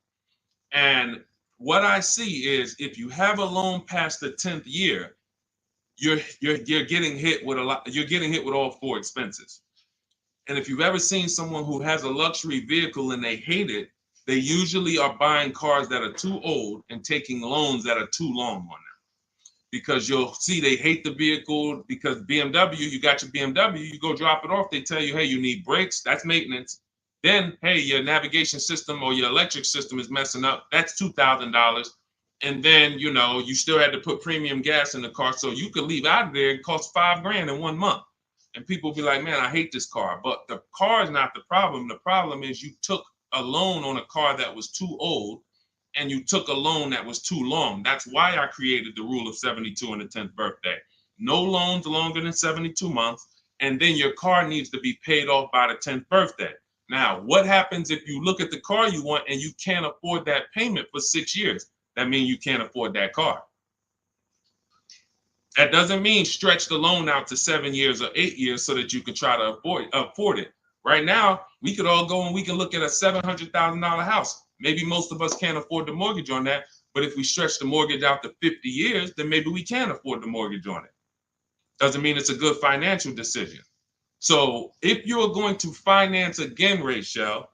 S1: And what I see is if you have a loan past the 10th year, you're getting hit with you're getting hit with all four expenses. And if you've ever seen someone who has a luxury vehicle and they hate it, they usually are buying cars that are too old and taking loans that are too long on them. Because you'll see they hate the vehicle because BMW, you got your BMW, you go drop it off, they tell you, hey, you need brakes, that's maintenance. Then, hey, your navigation system or your electric system is messing up, that's $2,000. And then, you still had to put premium gas in the car, so you could leave out of there, it costs $5,000 in 1 month. And people be like, man, I hate this car. But the car is not the problem. The problem is you took a loan on a car that was too old, and you took a loan that was too long. That's why I created the rule of 72 and the 10th birthday. No loans longer than 72 months, and then your car needs to be paid off by the 10th birthday. Now, what happens if you look at the car you want and you can't afford that payment for 6 years? That means you can't afford that car. That doesn't mean stretch the loan out to 7 years or 8 years so that you can try to afford it. Right now, we could all go and we can look at a $700,000 house. Maybe most of us can't afford the mortgage on that, but if we stretch the mortgage out to 50 years, then maybe we can afford the mortgage on it. Doesn't mean it's a good financial decision. So if you're going to finance again, Rachel,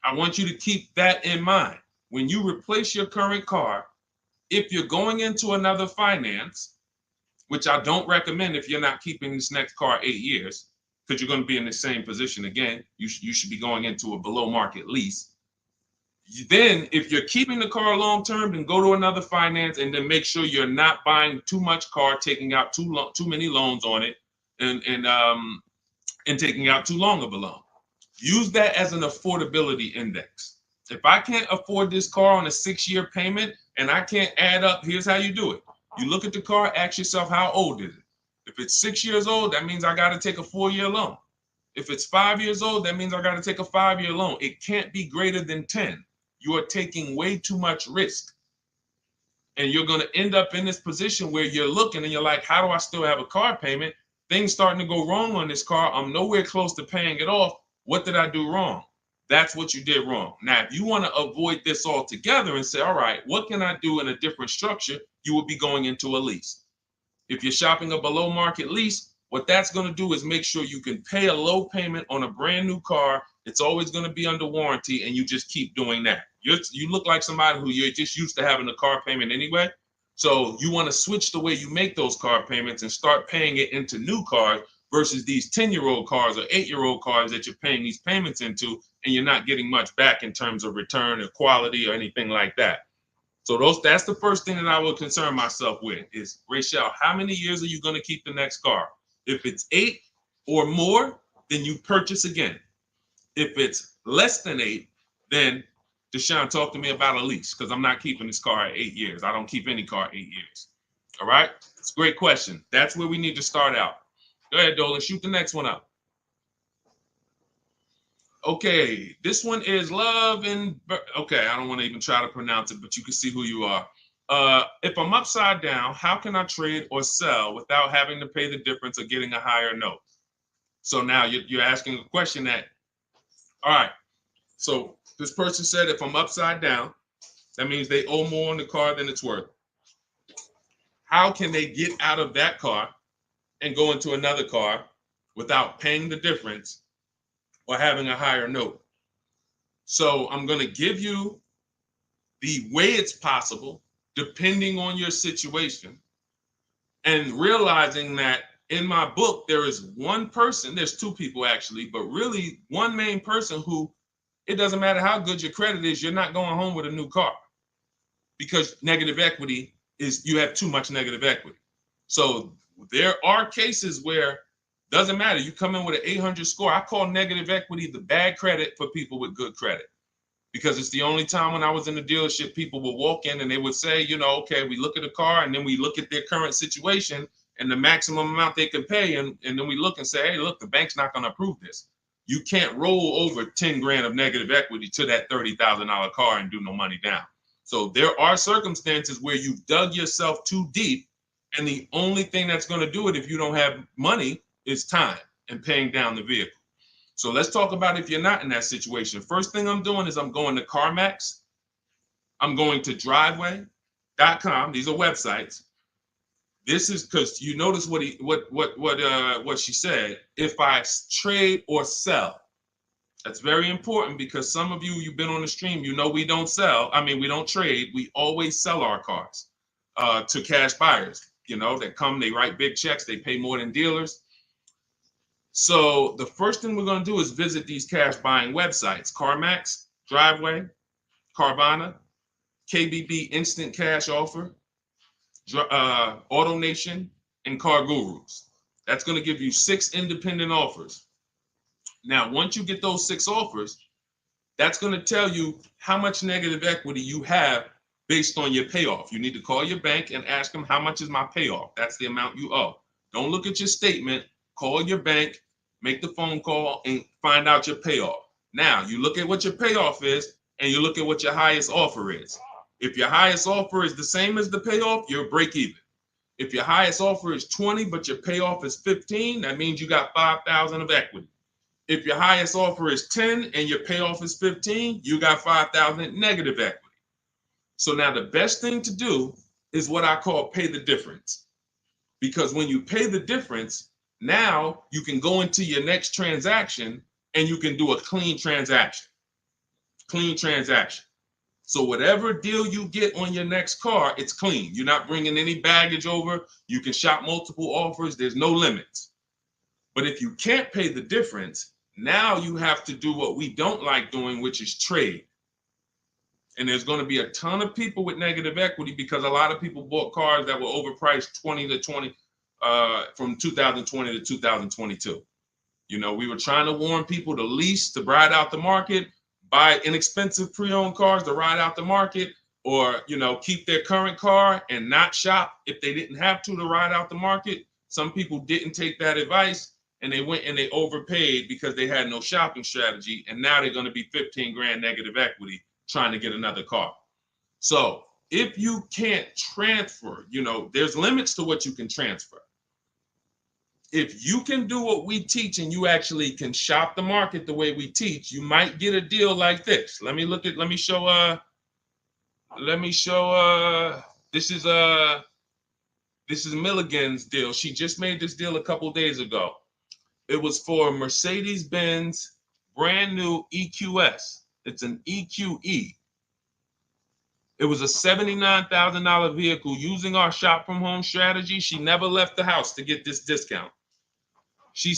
S1: I want you to keep that in mind. When you replace your current car, if you're going into another finance, which I don't recommend if you're not keeping this next car 8 years, because you're going to be in the same position again, you should be going into a below market lease. Then if you're keeping the car long term, then go to another finance and then make sure you're not buying too much car, taking out too many loans on it, and taking out too long of a loan. Use that as an affordability index. If I can't afford this car on a 6-year payment and I can't add up, here's how you do it. You look at the car, ask yourself, how old is it? If it's 6 years old, that means I got to take a 4-year loan. If it's 5 years old, that means I got to take a 5-year loan. It can't be greater than 10. You are taking way too much risk. And you're going to end up in this position where you're looking and you're like, how do I still have a car payment? Things starting to go wrong on this car. I'm nowhere close to paying it off. What did I do wrong? That's what you did wrong. Now, if you want to avoid this altogether and say, all right, what can I do in a different structure? You would be going into a lease. If you're shopping a below market lease, what that's going to do is make sure you can pay a low payment on a brand new car. It's always going to be under warranty, and you just keep doing that. You look like somebody who you're just used to having a car payment anyway. So you want to switch the way you make those car payments and start paying it into new cars versus these 10-year-old cars or 8-year-old cars that you're paying these payments into, and you're not getting much back in terms of return or quality or anything like that. So that's the first thing that I would concern myself with is, Rachel, how many years are you going to keep the next car? If it's 8 or more, then you purchase again. If it's less than 8, then Deshone, talk to me about a lease, because I'm not keeping this car at 8 years. I don't keep any car 8 years. All right? It's a great question. That's where we need to start out. Go ahead, Dolan. Shoot the next one up. Okay, this one is Love and okay, I don't want to even try to pronounce it, but you can see who you are. If I'm upside down, how can I trade or sell without having to pay the difference or getting a higher note? So now you're asking a question that, all right, so this person said, if I'm upside down, that means they owe more on the car than it's worth. How can they get out of that car and go into another car without paying the difference or having a higher note? So I'm going to give you the way it's possible, depending on your situation, and realizing that in my book, there is one person, there's two people actually, but really one main person who, it doesn't matter how good your credit is, you're not going home with a new car, because negative equity is, you have too much negative equity. So there are cases where doesn't matter. You come in with an 800 score. I call negative equity the bad credit for people with good credit, because it's the only time when I was in the dealership, people would walk in and they would say, you know, okay, we look at a car and then we look at their current situation and the maximum amount they can pay. And then we look and say, hey, look, the bank's not going to approve this. You can't roll over 10 grand of negative equity to that $30,000 car and do no money down. So there are circumstances where you've dug yourself too deep, and the only thing that's going to do it if you don't have money is time and paying down the vehicle. So let's talk about if you're not in that situation. First thing I'm doing is I'm going to CarMax. I'm going to driveway.com. These are websites. This is because you notice what she said. If I trade or sell, that's very important, because some of you've been on the stream, you know we don't sell. I mean, we don't trade. We always sell our cars to cash buyers. You know, that come, they write big checks, they pay more than dealers. So the first thing we're going to do is visit these cash buying websites: CarMax, Driveway, Carvana, KBB Instant Cash Offer, AutoNation, and Car Gurus. That's going to give you 6 independent offers. Now, once you get those 6 offers, that's going to tell you how much negative equity you have based on your payoff. You need to call your bank and ask them, how much is my payoff? That's the amount you owe. Don't look at your statement. Call your bank, make the phone call, and find out your payoff. Now, you look at what your payoff is, and you look at what your highest offer is. If your highest offer is the same as the payoff, you're break even. If your highest offer is 20, but your payoff is 15, that means you got 5,000 of equity. If your highest offer is 10 and your payoff is 15, you got 5,000 negative equity. So now the best thing to do is what I call pay the difference. Because when you pay the difference, now you can go into your next transaction and you can do a clean transaction. Clean transaction. So whatever deal you get on your next car, it's clean. You're not bringing any baggage over. You can shop multiple offers. There's no limits. But if you can't pay the difference, now you have to do what we don't like doing, which is trade. And there's going to be a ton of people with negative equity, because a lot of people bought cars that were overpriced from 2020 to 2022. You know, we were trying to warn people to lease, to ride out the market, buy inexpensive pre-owned cars to ride out the market, or, you know, keep their current car and not shop if they didn't have to ride out the market. Some people didn't take that advice, and they went and they overpaid because they had no shopping strategy. And now they're going to be 15 grand negative equity trying to get another car. So if you can't transfer, you know, there's limits to what you can transfer. If you can do what we teach and you actually can shop the market the way we teach, you might get a deal like this. Let me show, this is Milligan's deal. She just made this deal a couple days ago. It was for Mercedes-Benz brand new EQS. It's an EQE. It was a $79,000 vehicle. Using our shop from home strategy, she never left the house to get this discount. She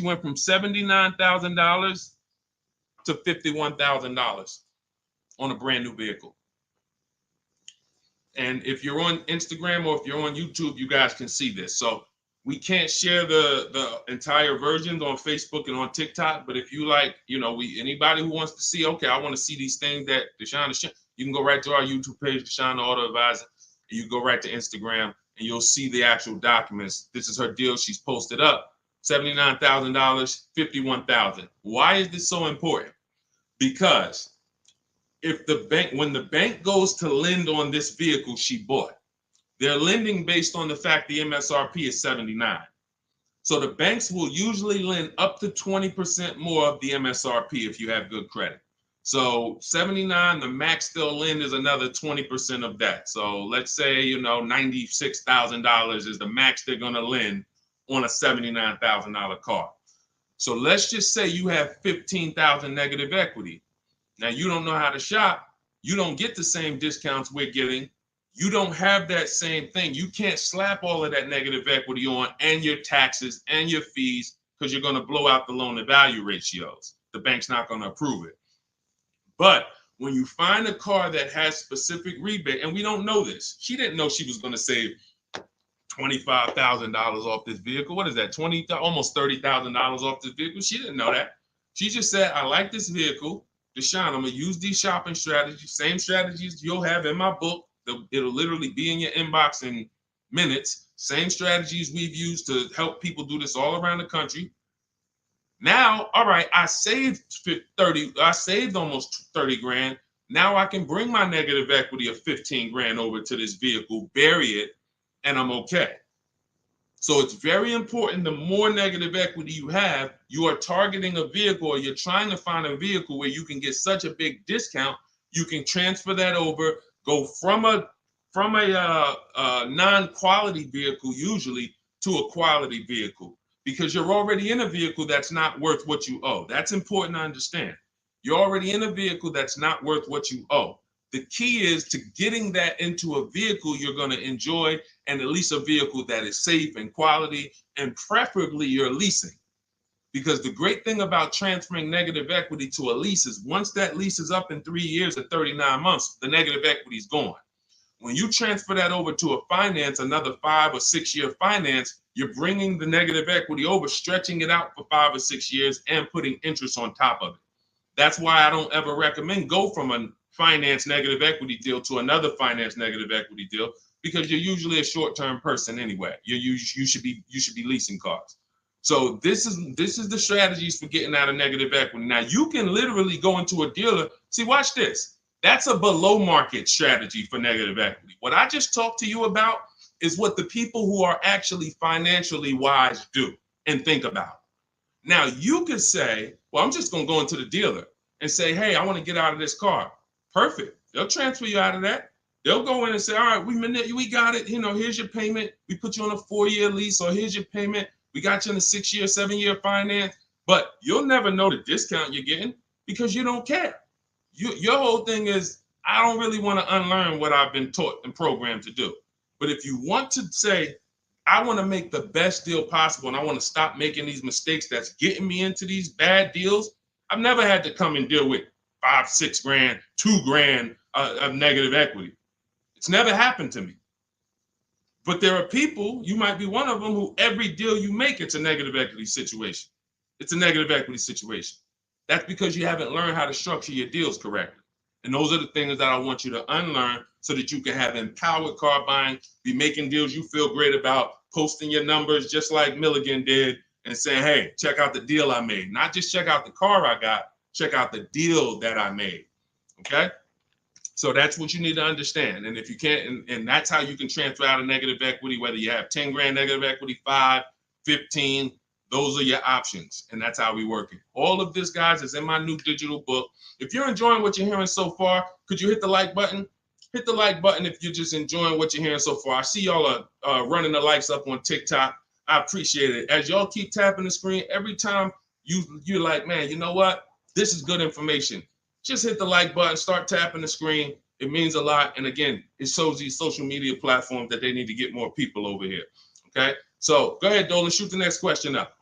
S1: went from$79,000 to $51,000 on a brand new vehicle. And if you're on Instagram or if you're on YouTube, you guys can see this. So we can't share the entire versions on Facebook and on TikTok. But if you like, anybody who wants to see, okay, I want to see these things that Deshone is sharing, you can go right to our YouTube page, Deshone the Auto Advisor. And you go right to Instagram and you'll see the actual documents. This is her deal. She's posted up $79,000, $51,000. Why is this so important? Because when the bank goes to lend on this vehicle she bought, they're lending based on the fact the MSRP is 79. So the banks will usually lend up to 20% more of the MSRP if you have good credit. So 79, the max they'll lend is another 20% of that. So let's say, $96,000 is the max they're going to lend on a $79,000 car. So let's just say you have 15,000 negative equity. Now, you don't know how to shop. You don't get the same discounts we're getting. You don't have that same thing. You can't slap all of that negative equity on and your taxes and your fees because you're going to blow out the loan to value ratios. The bank's not going to approve it. But when you find a car that has specific rebate, and we don't know this, she didn't know she was going to save $25,000 off this vehicle. What is that? Almost $30,000 off this vehicle. She didn't know that. She just said, I like this vehicle. Deshone, I'm going to use these shopping strategies, same strategies you'll have in my book. It'll literally be in your inbox in minutes. Same strategies we've used to help people do this all around the country. Now, all right, I saved almost 30 grand. Now I can bring my negative equity of 15 grand over to this vehicle, bury it, and I'm okay. So it's very important. The more negative equity you have, you are targeting a vehicle, or you're trying to find a vehicle where you can get such a big discount, you can transfer that over, go from a non-quality vehicle usually to a quality vehicle, because you're already in a vehicle that's not worth what you owe. That's important to understand. You're already in a vehicle that's not worth what you owe. The key is to getting that into a vehicle you're going to enjoy, and at least a vehicle that is safe and quality, and preferably you're leasing. Because the great thing about transferring negative equity to a lease is once that lease is up in 3 years or 39 months, the negative equity is gone. When you transfer that over to a finance, another 5 or 6 year finance, you're bringing the negative equity over, stretching it out for 5 or 6 years and putting interest on top of it. That's why I don't ever recommend go from a finance negative equity deal to another finance negative equity deal, because you're usually a short-term person anyway. You should be leasing cars. So this is the strategies for getting out of negative equity. Now you can literally go into a dealer. See, watch this. That's a below market strategy for negative equity. What I just talked to you about is what the people who are actually financially wise do and think about. Now you could say, well, I'm just going to go into the dealer and say, hey, I want to get out of this car. Perfect. They'll transfer you out of that. They'll go in and say, all right, we got it. Here's your payment. We put you on a 4-year lease, or here's your payment. We got you in a 6-year, 7-year finance. But you'll never know the discount you're getting because you don't care. Your whole thing is, I don't really want to unlearn what I've been taught and programmed to do. But if you want to say, I want to make the best deal possible and I want to stop making these mistakes that's getting me into these bad deals, I've never had to come and deal with 5, 6 grand, 2 grand of negative equity. It's never happened to me. But there are people, you might be one of them, who every deal you make, it's a negative equity situation. It's a negative equity situation. That's because you haven't learned how to structure your deals correctly. And those are the things that I want you to unlearn so that you can have empowered car buying, be making deals you feel great about, posting your numbers just like Milligan did, and saying, hey, check out the deal I made. Not just check out the car I got, check out the deal that I made. Okay? So that's what you need to understand. And if you can't, and that's how you can transfer out of negative equity, whether you have 10 grand negative equity, 5, 15, those are your options. And that's how we work it. All of this, guys, is in my new digital book. If you're enjoying what you're hearing so far, could you hit the like button? Hit the like button if you're just enjoying what you're hearing so far. I see y'all are running the likes up on TikTok. I appreciate it. As y'all keep tapping the screen, every time you're like, man, you know what? This is good information. Just hit the like button, start tapping the screen. It means a lot. And again, it shows these social media platforms that they need to get more people over here. Okay? So go ahead, Dolan, shoot the next question up.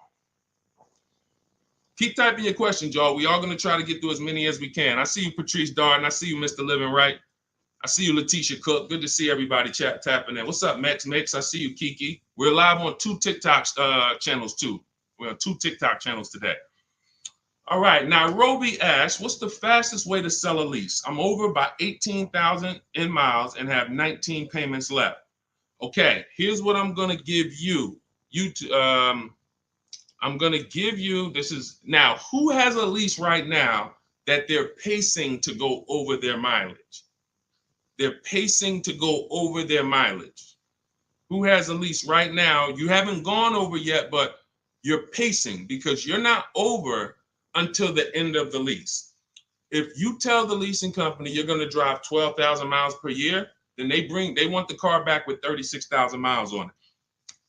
S1: Keep typing your questions, y'all. We are going to try to get through as many as we can. I see you, Patrice Darden. I see you, Mr. Living Right. I see you, Letitia Cook. Good to see everybody tapping in. What's up, Mex? I see you, Kiki. We're live on 2 TikTok channels too. We're on 2 TikTok channels today. All right, now Roby asks, what's the fastest way to sell a lease? I'm over by 18,000 in miles and have 19 payments left. Okay, here's what I'm gonna give you. I'm gonna give you, this is, now, who has a lease right now that they're pacing to go over their mileage? They're pacing to go over their mileage. Who has a lease right now? You haven't gone over yet, but you're pacing because you're not over until the end of the lease. If you tell the leasing company you're going to drive 12,000 miles per year, then they want the car back with 36,000 miles on it.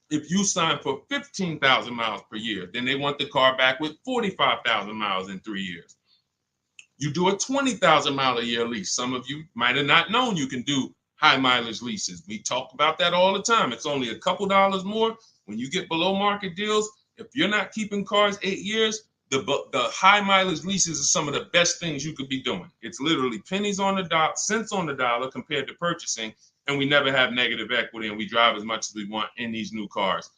S1: If you sign for 15,000 miles per year, then they want the car back with 45,000 miles in 3 years. You do a 20,000 mile a year lease. Some of you might have not known you can do high mileage leases. We talk about that all the time. It's only a couple dollars more when you get below market deals. If you're not keeping cars 8 years, the high mileage leases are some of the best things you could be doing. It's literally pennies on the dot, cents on the dollar compared to purchasing, and we never have negative equity, and we drive as much as we want in these new cars.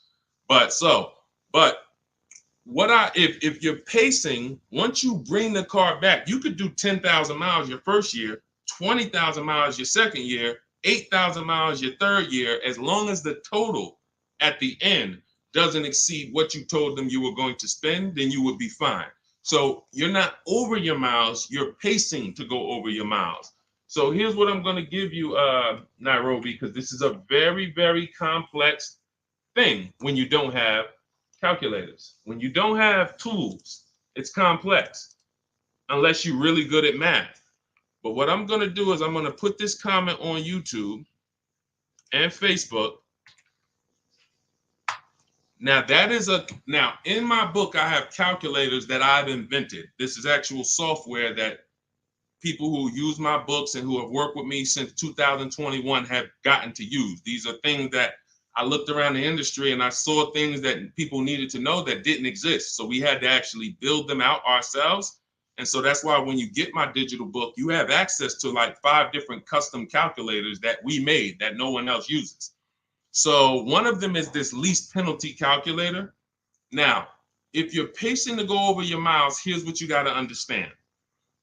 S1: If you're pacing, once you bring the car back, you could do 10,000 miles your first year, 20,000 miles your second year, 8,000 miles your third year, as long as the total at the end doesn't exceed what you told them you were going to spend, then you would be fine. So you're not over your miles, you're pacing to go over your miles. So here's what I'm going to give you, Nairobi, because this is a very, very complex thing when you don't have calculators. When you don't have tools, it's complex unless you're really good at math. But what I'm going to do is I'm going to put this comment on YouTube and Facebook. Now now in my book, I have calculators that I've invented. This is actual software that people who use my books and who have worked with me since 2021 have gotten to use. These are things that I looked around the industry and I saw things that people needed to know that didn't exist. So we had to actually build them out ourselves. And so that's why when you get my digital book, you have access to like 5 different custom calculators that we made that no one else uses. So one of them is this lease penalty calculator. Now, if you're pacing to go over your miles, here's what you got to understand.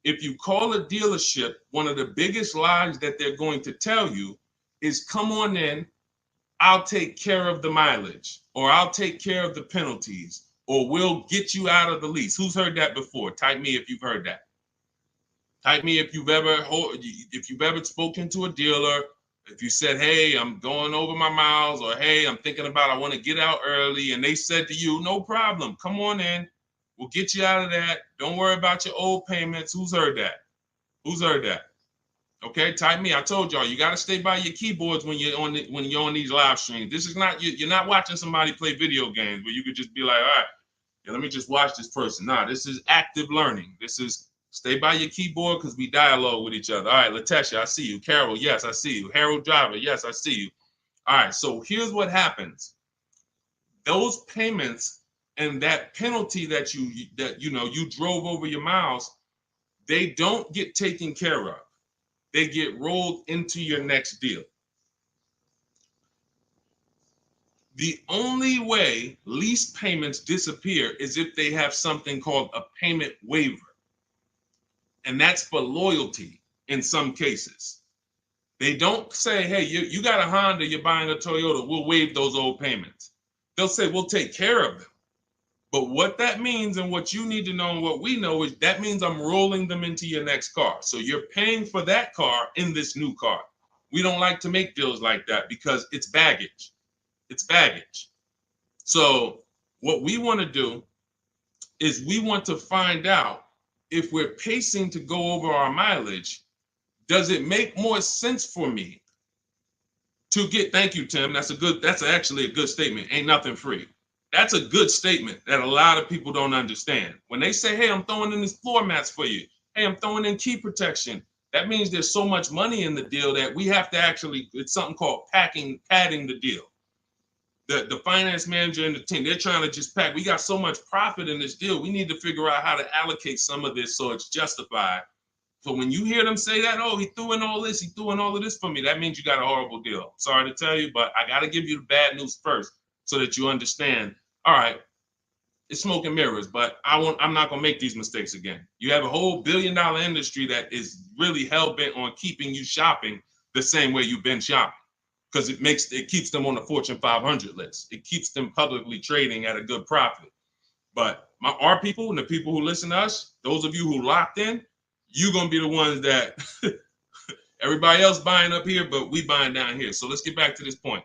S1: If you call a dealership, one of the biggest lies that they're going to tell you is, come on in, I'll take care of the mileage, or I'll take care of the penalties, or we'll get you out of the lease. Who's heard that before? Type me if you've heard that. Type me if you've ever spoken to a dealer, if you said, hey, I'm going over my miles, or hey, I'm thinking about, I want to get out early, and they said to you, no problem, come on in, we'll get you out of that. Don't worry about your old payments. Who's heard that? Who's heard that? Okay, type me. I told y'all, you got to stay by your keyboards when you're on these live streams. This is not, you're not watching somebody play video games where you could just be like, all right, yeah, let me just watch this person. Nah, this is active learning. This is stay by your keyboard because we dialogue with each other. All right, Latesha, I see you. Carol, yes, I see you. Harold Driver, yes, I see you. All right, so here's what happens. Those payments and that penalty that you drove over your miles, they don't get taken care of. They get rolled into your next deal. The only way lease payments disappear is if they have something called a payment waiver. And that's for loyalty in some cases. They don't say, hey, you got a Honda, you're buying a Toyota, we'll waive those old payments. They'll say, we'll take care of them. But what that means and what you need to know and what we know is that means I'm rolling them into your next car. So you're paying for that car in this new car. We don't like to make deals like that because it's baggage. It's baggage. So what we want to do is we want to find out if we're pacing to go over our mileage, does it make more sense for me to get, thank you, Tim. That's actually a good statement. Ain't nothing free. That's a good statement that a lot of people don't understand. When they say, hey, I'm throwing in these floor mats for you. Hey, I'm throwing in key protection. That means there's so much money in the deal that we have to actually, it's something called padding the deal. The finance manager and the team, they're trying to just pack. We got so much profit in this deal. We need to figure out how to allocate some of this so it's justified So when you hear them say that, oh, he threw in all this, he threw in all of this for me, that means you got a horrible deal. Sorry to tell you, but I got to give you the bad news first so that you understand. All right, it's smoke and mirrors, but I'm not gonna make these mistakes again. You have a whole billion-dollar industry that is really hell-bent on keeping you shopping the same way you've been shopping, because it keeps them on the Fortune 500 list. It keeps them publicly trading at a good profit. But our people and the people who listen to us, those of you who locked in, you're gonna be the ones that everybody else buying up here, but we buying down here. So let's get back to this point.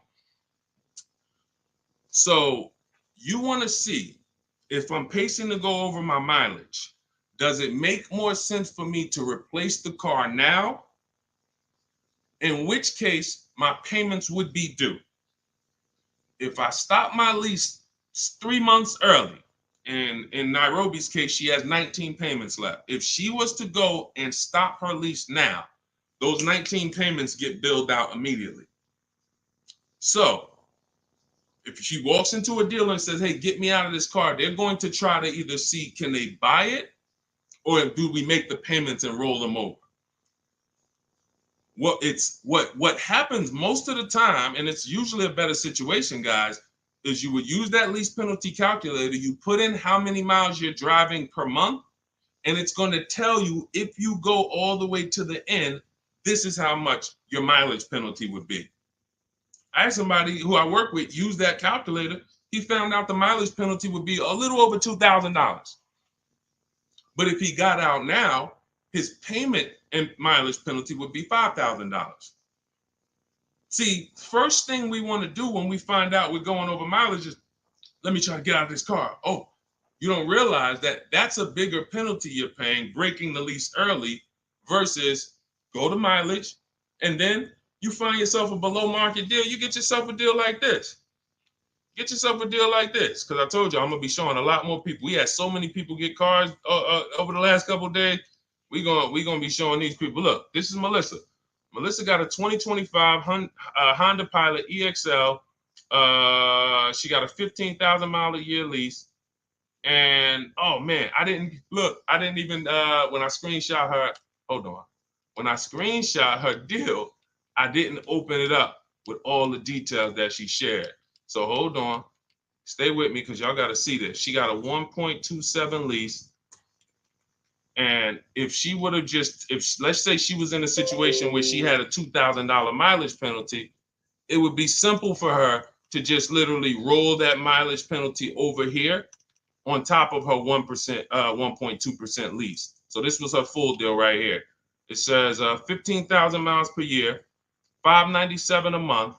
S1: So you want to see if I'm pacing to go over my mileage, does it make more sense for me to replace the car now? In which case, my payments would be due. If I stop my lease 3 months early, and in Nairobi's case, she has 19 payments left. If she was to go and stop her lease now, those 19 payments get billed out immediately. So if she walks into a dealer and says, hey, get me out of this car, they're going to try to either see, can they buy it, or do we make the payments and roll them over? What happens most of the time, and it's usually a better situation, guys, is you would use that lease penalty calculator, you put in how many miles you're driving per month, and it's going to tell you, if you go all the way to the end, this is how much your mileage penalty would be. I had somebody who I work with use that calculator. He found out the mileage penalty would be a little over $2,000. But if he got out now, his payment and mileage penalty would be $5,000. See, first thing we want to do when we find out we're going over mileage is, let me try to get out of this car. Oh, you don't realize that that's a bigger penalty you're paying, breaking the lease early, versus go to mileage, and then you find yourself a below market deal. You get yourself a deal like this. Get yourself a deal like this, because I told you I'm gonna be showing a lot more people. We had so many people get cars over the last couple of days. We gonna be showing these people. Look, this is Melissa. Melissa got a 2025 Honda Pilot EXL. She got a 15,000 mile a year lease. And oh man, I didn't even when I screenshot her, hold on. When I screenshot her deal, I didn't open it up with all the details that she shared. So hold on, stay with me, because y'all got to see this. She got a 1.27 lease. And if she would have let's say she was in a situation where she had a $2,000 mileage penalty, it would be simple for her to just literally roll that mileage penalty over here on top of her 1.2% lease. So this was her full deal right here. It says 15,000 miles per year, $597 a month.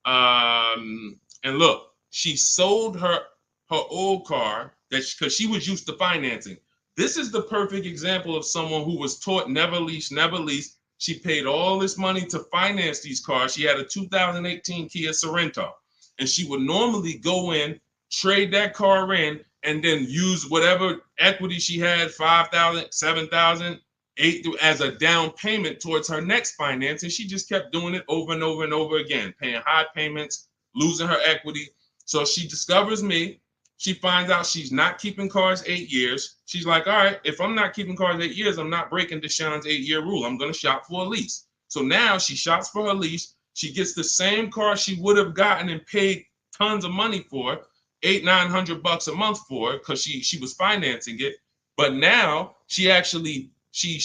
S1: And look, she sold her old car because she was used to financing. This is the perfect example of someone who was taught never lease, never lease. She paid all this money to finance these cars. She had a 2018 Kia Sorento, and she would normally go in, trade that car in, and then use whatever equity she had, 5,000, 7,000, 8,000, as a down payment towards her next finance. And she just kept doing it over and over and over again, paying high payments, losing her equity. So she discovers me. She finds out she's not keeping cars 8 years. She's like, all right, if I'm not keeping cars 8 years, I'm not breaking Deshone's 8-year rule. I'm going to shop for a lease. So now she shops for her lease. She gets the same car she would have gotten and paid tons of money for, $800-900 a month for, because she was financing it. But now she actually she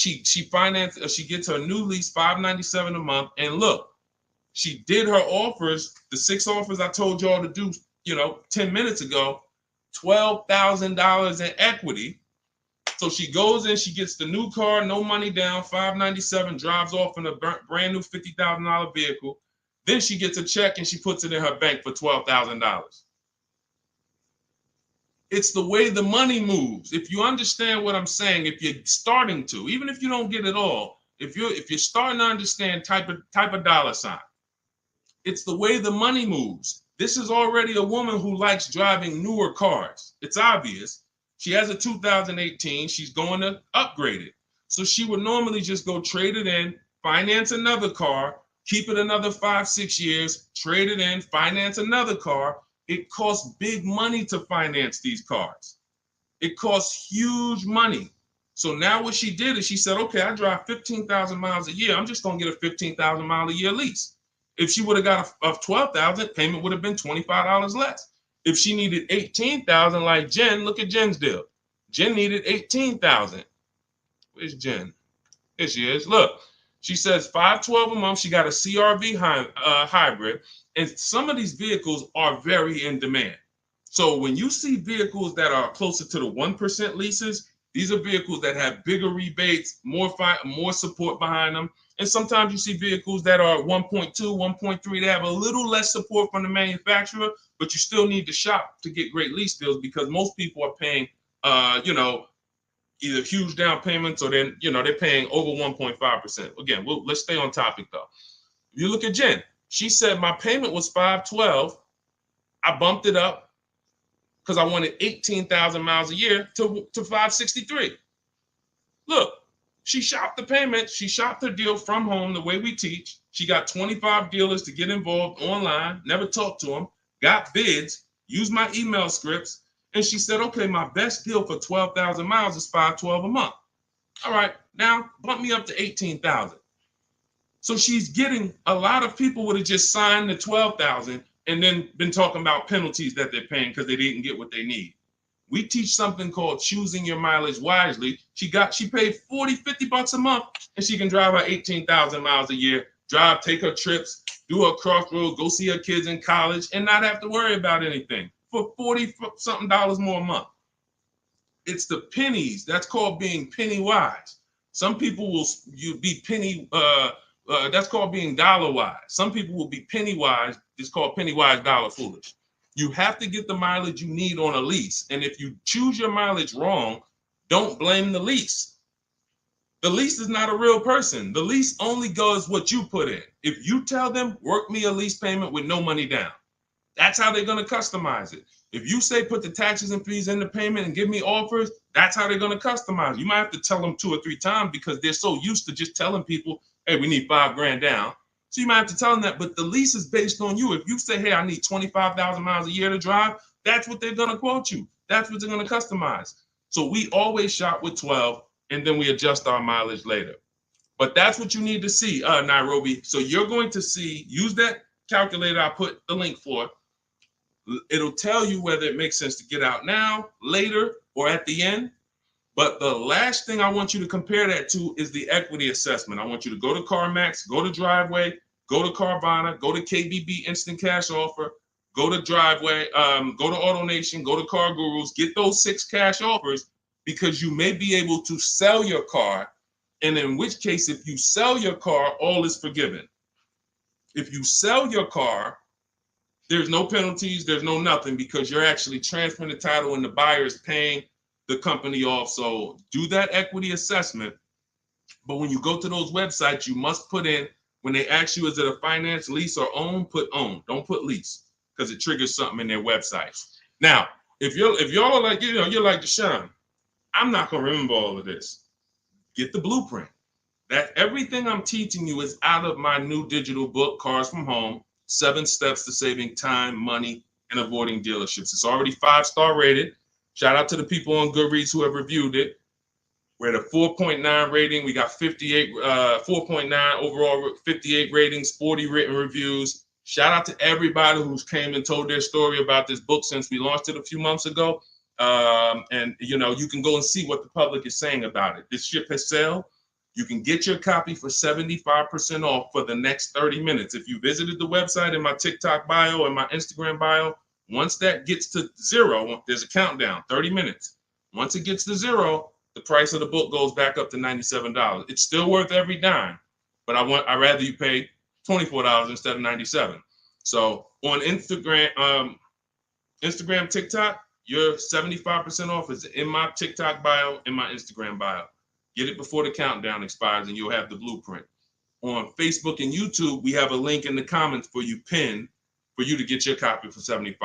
S1: financed, she gets her new lease, $597 a month. And look, she did her offers, the 6 offers I told y'all to do, 10 minutes ago, $12,000 in equity. So she goes in, she gets the new car, no money down, $597, drives off in a brand new $50,000 vehicle. Then she gets a check and she puts it in her bank for $12,000. It's the way the money moves. If you understand what I'm saying, if you're starting to, even if you don't get it all, if you're starting to understand type of dollar sign, it's the way the money moves. This is already a woman who likes driving newer cars. It's obvious. She has a 2018. She's going to upgrade it. So she would normally just go trade it in, finance another car, keep it another 5-6 years, trade it in, finance another car. It costs big money to finance these cars. It costs huge money. So now what she did is she said, okay, I drive 15,000 miles a year. I'm just going to get a 15,000 mile a year lease. If she would have got a 12,000, payment would have been $25 less. If she needed 18,000 like Jen, look at Jen's deal. Jen needed 18,000. Where's Jen? Here she is. Look, she says $512 a month. She got a CRV hybrid, and some of these vehicles are very in demand. So when you see vehicles that are closer to the 1% leases, these are vehicles that have bigger rebates, more support behind them. And sometimes you see vehicles that are 1.2, 1.3. They have a little less support from the manufacturer, but you still need to shop to get great lease deals because most people are paying, either huge down payments or then, they're paying over 1.5%. Again, let's stay on topic though. If you look at Jen, she said my payment was $512. I bumped it up because I wanted 18,000 miles a year to $563. Look, she shopped the payment. She shopped her deal from home the way we teach. She got 25 dealers to get involved online, never talked to them, got bids, used my email scripts, and she said, okay, my best deal for 12,000 miles is $512 a month. All right, now bump me up to 18,000. So she's getting, a lot of people would have just signed the 12,000 and then been talking about penalties that they're paying because they didn't get what they need. We teach something called choosing your mileage wisely. She paid $40-$50 a month and she can drive her 18,000 miles a year, take her trips, do her crossroads, go see her kids in college and not have to worry about anything for $40-something more a month. It's the pennies. That's called being penny wise. Some people will be penny, that's called being dollar wise. Some people will be penny wise. It's called penny wise, dollar foolish. You have to get the mileage you need on a lease. And if you choose your mileage wrong, don't blame the lease. The lease is not a real person. The lease only goes what you put in. If you tell them, work me a lease payment with no money down, that's how they're going to customize it. If you say put the taxes and fees in the payment and give me offers, that's how they're going to customize it. You might have to tell them 2 or 3 times because they're so used to just telling people, hey, we need $5,000 down. So you might have to tell them that, but the lease is based on you. If you say, hey, I need 25,000 miles a year to drive, that's what they're going to quote you. That's what they're going to customize. So we always shop with 12 and then we adjust our mileage later. But that's what you need to see, Nairobi. So you're going to see, use that calculator I put the link for. It'll tell you whether it makes sense to get out now, later, or at the end. But the last thing I want you to compare that to is the equity assessment. I want you to go to CarMax, go to Driveway, go to Carvana, go to KBB Instant Cash Offer, go to Driveway, go to AutoNation, go to Car Gurus, get those 6 cash offers because you may be able to sell your car. And in which case, if you sell your car, all is forgiven. If you sell your car, there's no penalties, there's no nothing because you're actually transferring the title and the buyer is paying the company off. So do that equity assessment. But when you go to those websites, you must put in, when they ask you, is it a finance, lease, or own, put own. Don't put lease because it triggers something in their websites. Now, if y'all are like, you're like Deshone, I'm not going to remember all of this. Get the blueprint. That everything I'm teaching you is out of my new digital book, Cars from Home, 7 Steps to Saving Time, Money, and Avoiding Dealerships. It's already 5-star rated. Shout out to the people on Goodreads who have reviewed it. We're at a 4.9 rating. We got 4.9 overall, 58 ratings, 40 written reviews. Shout out to everybody who's came and told their story about this book since we launched it a few months ago. And you can go and see what the public is saying about it. This ship has sailed. You can get your copy for 75% off for the next 30 minutes. If you visited the website in my TikTok bio and my Instagram bio, once that gets to 0, there's a countdown, 30 minutes. Once it gets to 0, the price of the book goes back up to $97. It's still worth every dime, but I'd rather you pay $24 instead of $97. So on Instagram, TikTok, your 75% off is in my TikTok bio, in my Instagram bio. Get it before the countdown expires and you'll have the blueprint. On Facebook and YouTube, we have a link in the comments for you pinned for you to get your copy for 75%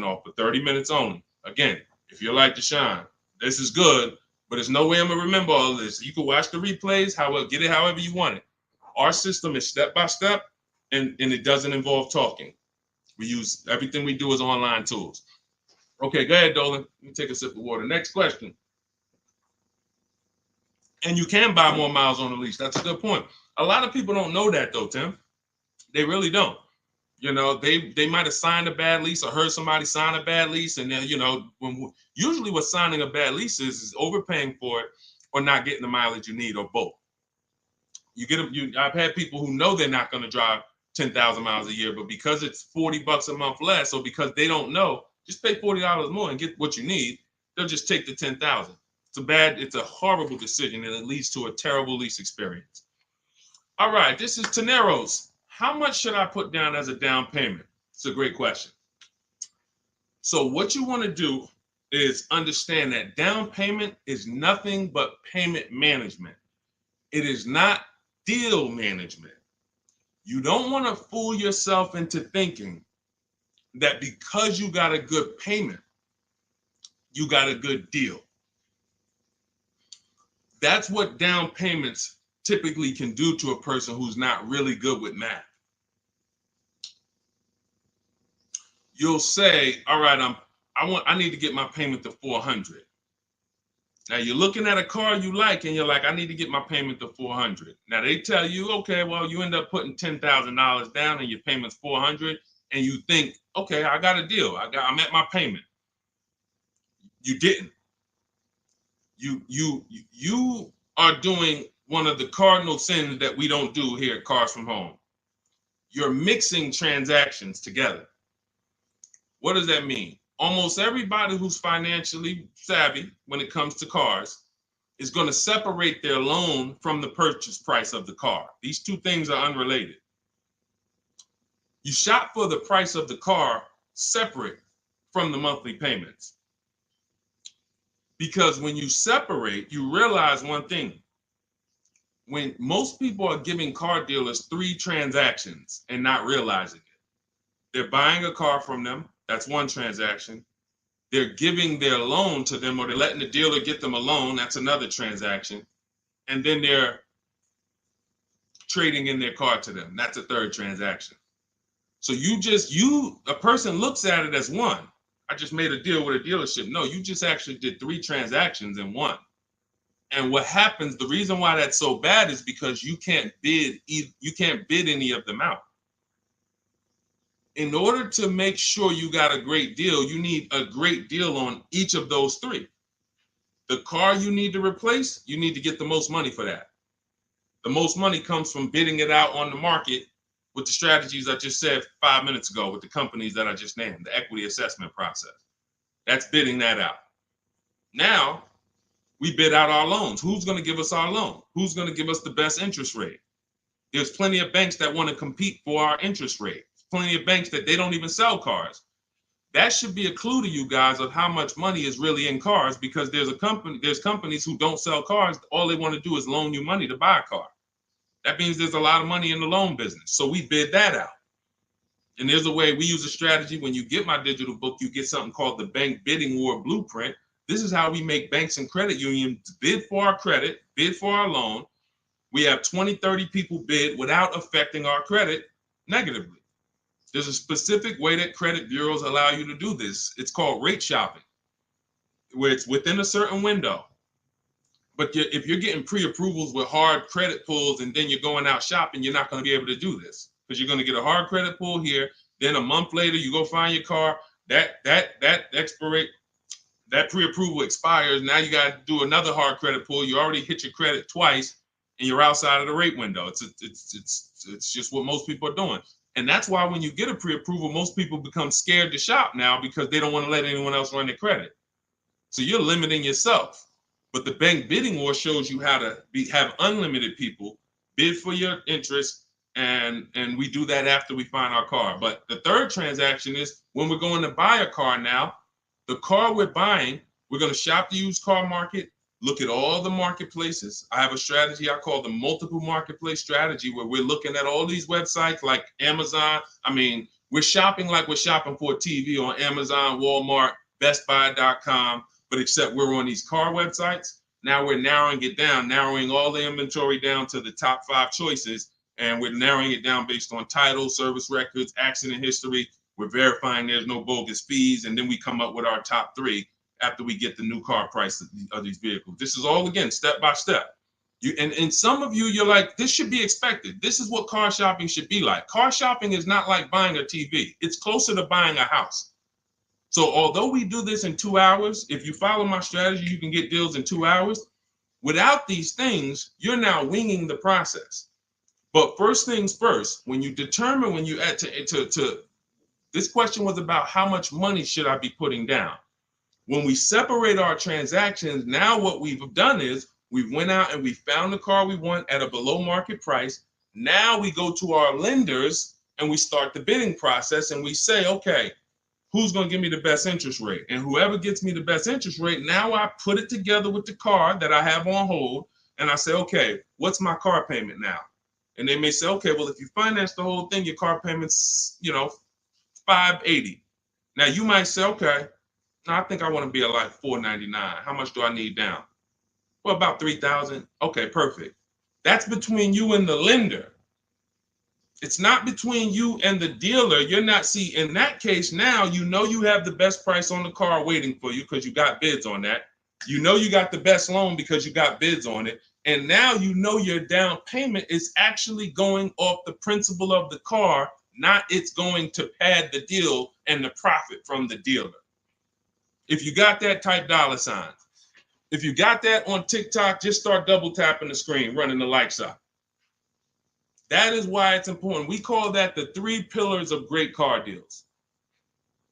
S1: off for 30 minutes only. Again, if you're like Deshone, this is good, but there's no way I'm going to remember all of this. You can watch the replays, get it however you want it. Our system is step-by-step, and it doesn't involve talking. Everything we do is online tools. Okay, go ahead, Dolan. Let me take a sip of water. Next question. And you can buy more miles on the lease. That's a good point. A lot of people don't know that though, Tim. They really don't. You know, they might have signed a bad lease or heard somebody sign a bad lease, and then, you know, usually what signing a bad lease is overpaying for it or not getting the mileage you need, or both. You get them. I've had people who know they're not going to drive 10,000 miles a year, but because it's $40 a month less, or because they don't know, just pay $40 more and get what you need. They'll just take the 10,000. It's a horrible decision, and it leads to a terrible lease experience. All right, this is Teneros. How much should I put down as a down payment? It's a great question. So what you want to do is understand that down payment is nothing but payment management. It is not deal management. You don't want to fool yourself into thinking that because you got a good payment, you got a good deal. That's what down payments typically can do to a person who's not really good with math. You'll say, all right, I need to get my payment to 400. Now you're looking at a car you like, and you're like, I need to get my payment to 400. Now they tell you, okay, well, you end up putting $10,000 down and your payment's 400, and you think, okay, I got a deal. I'm at my payment. You didn't. You are doing one of the cardinal sins that we don't do here at Cars from Home. You're mixing transactions together. What does that mean? Almost everybody who's financially savvy when it comes to cars is going to separate their loan from the purchase price of the car. These two things are unrelated. You shop for the price of the car separate from the monthly payments. Because when you separate, you realize one thing. When most people are giving car dealers 3 transactions and not realizing it, they're buying a car from them. That's one transaction. They're giving their loan to them, or they're letting the dealer get them a loan. That's another transaction. And then they're trading in their car to them. That's a third transaction. So a person looks at it as one. I just made a deal with a dealership. No, you just actually did 3 transactions in one. And what happens, the reason why that's so bad is because you can't bid any of them out. In order to make sure you got a great deal, you need a great deal on each of those 3. The car you need to replace, you need to get the most money for that. The most money comes from bidding it out on the market with the strategies I just said 5 minutes ago with the companies that I just named, the equity assessment process. That's bidding that out. Now, we bid out our loans. Who's going to give us our loan? Who's going to give us the best interest rate? There's plenty of banks that want to compete for our interest rate. Plenty of banks that they don't even sell cars. That should be a clue to you guys of how much money is really in cars, because there's companies who don't sell cars. All they want to do is loan you money to buy a car. That means there's a lot of money in the loan business. So we bid that out. And there's a way we use a strategy. When you get my digital book, you get something called the Bank Bidding War Blueprint. This is how we make banks and credit unions bid for our credit, bid for our loan. We have 20, 30 people bid without affecting our credit negatively. There's a specific way that credit bureaus allow you to do this. It's called rate shopping, where it's within a certain window. But if you're getting pre-approvals with hard credit pulls and then you're going out shopping, you're not going to be able to do this, because you're going to get a hard credit pull here. Then a month later, you go find your car. That pre-approval expires. Now you got to do another hard credit pull. You already hit your credit twice, and you're outside of the rate window. It's just what most people are doing. And that's why when you get a pre-approval, most people become scared to shop now, because they don't want to let anyone else run their credit. So you're limiting yourself. But the Bank Bidding War shows you how to have unlimited people bid for your interest, and we do that after we find our car. But the third transaction is when we're going to buy a car now. The car we're buying, we're going to shop the used car market, look at all the marketplaces. I have a strategy I call the multiple marketplace strategy, where we're looking at all these websites like Amazon. I mean, we're shopping like we're shopping for a TV on Amazon, Walmart, BestBuy.com, but except we're on these car websites. Now we're narrowing it down, narrowing all the inventory down to the top 5 choices, and we're narrowing it down based on title, service records, accident history. We're verifying there's no bogus fees, and then we come up with our top 3 after we get the new car price of these vehicles. This is all, again, step by step. And some of you, you're like, this should be expected. This is what car shopping should be like. Car shopping is not like buying a TV. It's closer to buying a house. So although we do this in 2 hours, if you follow my strategy, you can get deals in 2 hours. Without these things, you're now winging the process. But first things first, when you determine, when you add to this question was about how much money should I be putting down? When we separate our transactions, now what we've done is we went out and we found the car we want at a below market price. Now we go to our lenders and we start the bidding process and we say, okay, who's going to give me the best interest rate? And whoever gets me the best interest rate, now I put it together with the car that I have on hold. And I say, okay, what's my car payment now? And they may say, okay, well, if you finance the whole thing, your car payment's, $580. Now you might say, okay, I think I want to be at like $499. How much do I need down? Well, about $3,000. Okay, perfect. That's between you and the lender. It's not between you and the dealer. You're not, see, in that case, now you have the best price on the car waiting for you because you got bids on that. You got the best loan because you got bids on it. And now your down payment is actually going off the principal of the car, not it's going to pad the deal and the profit from the dealer. If you got that, type $sign. If you got that on TikTok, just start double tapping the screen, running the like sign. That is why it's important. We call that the 3 pillars of great car deals.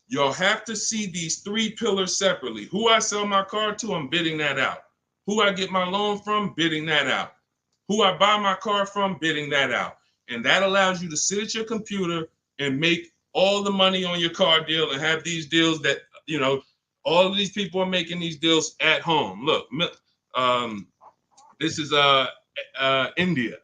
S1: You'll have to see these 3 pillars separately. Who I sell my car to, I'm bidding that out. Who I get my loan from, bidding that out. Who I buy my car from, bidding that out. And that allows you to sit at your computer and make all the money on your car deal and have these deals that, all of these people are making these deals at home. Look, this is India.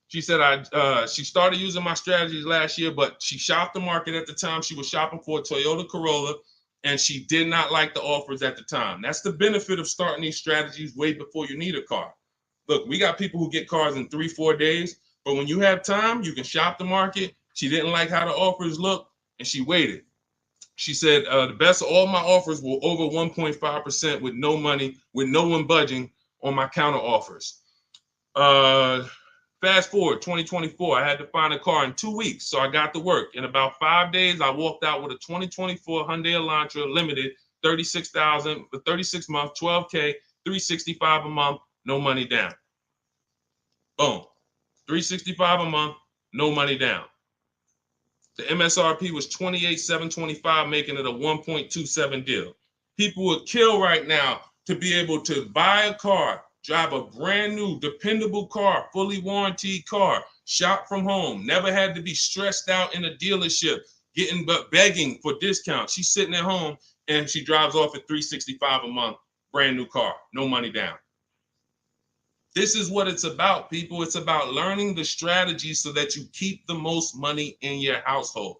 S1: She said she started using my strategies last year, but she shopped the market at the time. She was shopping for a Toyota Corolla, and she did not like the offers at the time. That's the benefit of starting these strategies way before you need a car. Look, we got people who get cars in 3-4 days, but when you have time, you can shop the market. She didn't like how the offers looked, and she waited. She said the best of all my offers were over 1.5% with no money, with no one budging on my counter offers. Fast forward 2024, I had to find a car in 2 weeks, so I got to work. In about 5 days, I walked out with a 2024 Hyundai Elantra Limited, $36,000 for 36 months, $12K, $365 a month, no money down. Boom, $365 a month, no money down. The MSRP was $28,725, making it a 1.27 deal. People would kill right now to be able to buy a car, drive a brand new, dependable car, fully warranted car, shop from home, never had to be stressed out in a dealership, begging for discounts. She's sitting at home and she drives off at $365 a month, brand new car, no money down. This is what it's about, people. It's about learning the strategy so that you keep the most money in your household.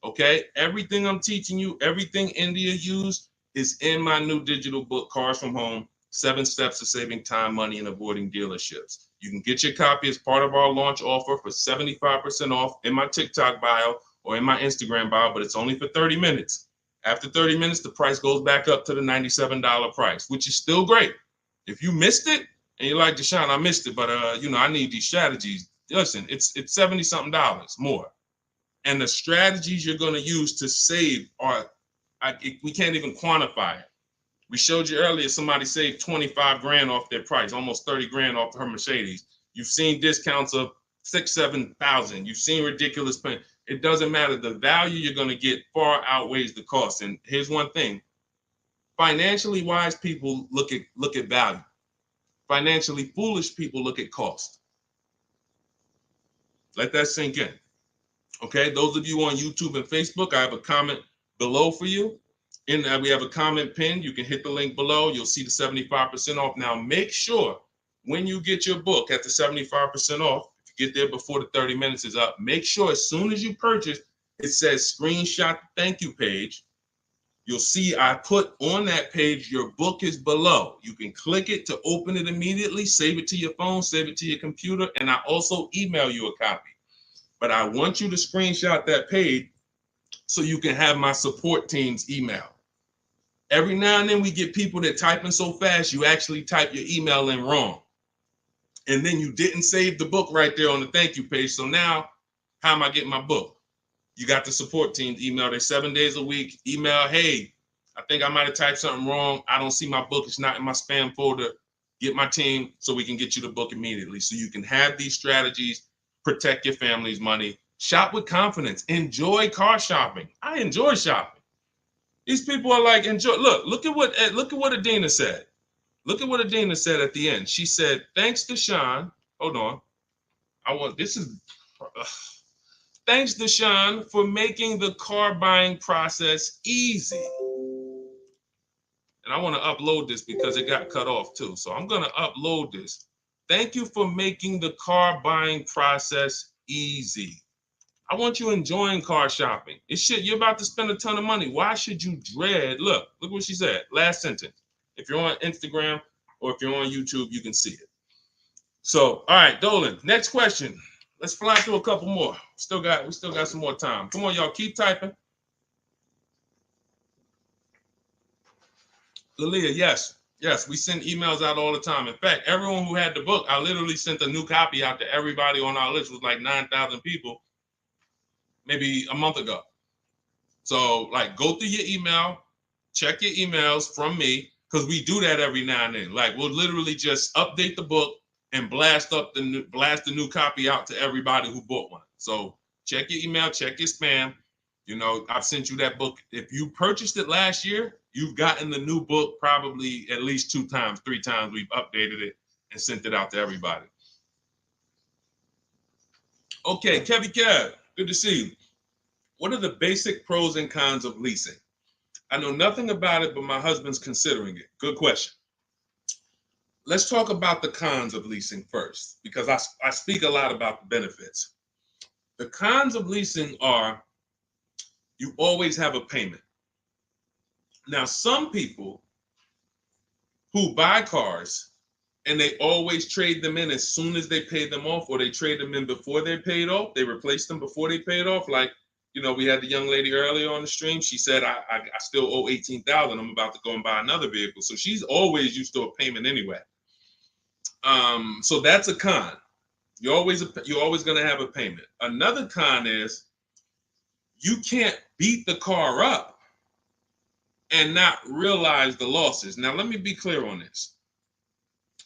S1: Okay? Everything I'm teaching you, everything India used is in my new digital book, Cars from Home, 7 Steps to Saving Time, Money, and Avoiding Dealerships. You can get your copy as part of our launch offer for 75% off in my TikTok bio or in my Instagram bio, but it's only for 30 minutes. After 30 minutes, the price goes back up to the $97 price, which is still great. If you missed it, and you're like, Deshone, I missed it, but I need these strategies. Listen, it's $70-something more. And the strategies you're going to use to save we can't even quantify it. We showed you earlier, somebody saved 25 grand off their price, almost 30 grand off her Mercedes. You've seen discounts of 6,000-7,000. You've seen ridiculous pay. It doesn't matter. The value you're going to get far outweighs the cost. And here's one thing. Financially wise people look at value. Financially foolish people look at cost. Let that sink in. Okay, those of you on YouTube and Facebook, I have a comment below for you. We have a comment pinned. You can hit the link below. You'll see the 75% off. Now, make sure when you get your book at the 75% off, if you get there before the 30 minutes is up, make sure as soon as you purchase, it says screenshot the thank you page. You'll see I put on that page, your book is below. You can click it to open it immediately, save it to your phone, save it to your computer, and I also email you a copy. But I want you to screenshot that page so you can have my support team's email. Every now and then we get people that typing so fast, you actually type your email in wrong. and then you didn't save the book right there on the thank you page. So now, how am I getting my book? You got the support team email. They're 7 days a week. Email, hey, I think I might have typed something wrong. I don't see my book. It's not in my spam folder. Get my team so we can get you the book immediately. So you can have these strategies, protect your family's money, shop with confidence, enjoy car shopping. I enjoy shopping. These people are like, enjoy. Look at what Adina said. Look at what Adina said at the end. She said, thanks to Sean. Hold on. Thanks to Sean for making the car buying process easy. And I want to upload this because it got cut off too. So I'm going to upload this. Thank you for making the car buying process easy. I want you enjoying car shopping. It's shit. You're about to spend a ton of money. Why should you dread? Look what she said. Last sentence. If you're on Instagram or if you're on YouTube, you can see it. So, all right, Dolan, next question. Let's fly through a couple more. We still got some more time. Come on, y'all, keep typing. Lalia, yes, we send emails out all the time. In fact, everyone who had the book, I literally sent a new copy out to everybody on our list. It was like 9,000 people, maybe a month ago. So, like, go through your email, check your emails from me, because we do that every now and then. Like, we'll literally just update the book and blast the new copy out to everybody who bought one. So check your email, check your spam. You know, I've sent you that book. If you purchased it last year, you've gotten the new book probably at least 2 times, 3 times. We've updated it and sent it out to everybody. Okay, Kevy Kev, good to see you. What are the basic pros and cons of leasing? I know nothing about it, but my husband's considering it. Good question. Let's talk about the cons of leasing first, because I speak a lot about the benefits. The cons of leasing are you always have a payment. Now, some people who buy cars and they always trade them in as soon as they pay them off, or they trade them in before they paid off, they replace them before they paid off. Like, you know, we had the young lady earlier on the stream. She said, I still owe $18,000. I'm about to go and buy another vehicle. So she's always used to a payment anyway. So that's a con. You're always going to have a payment. Another con is you can't beat the car up and not realize the losses. Now, let me be clear on this.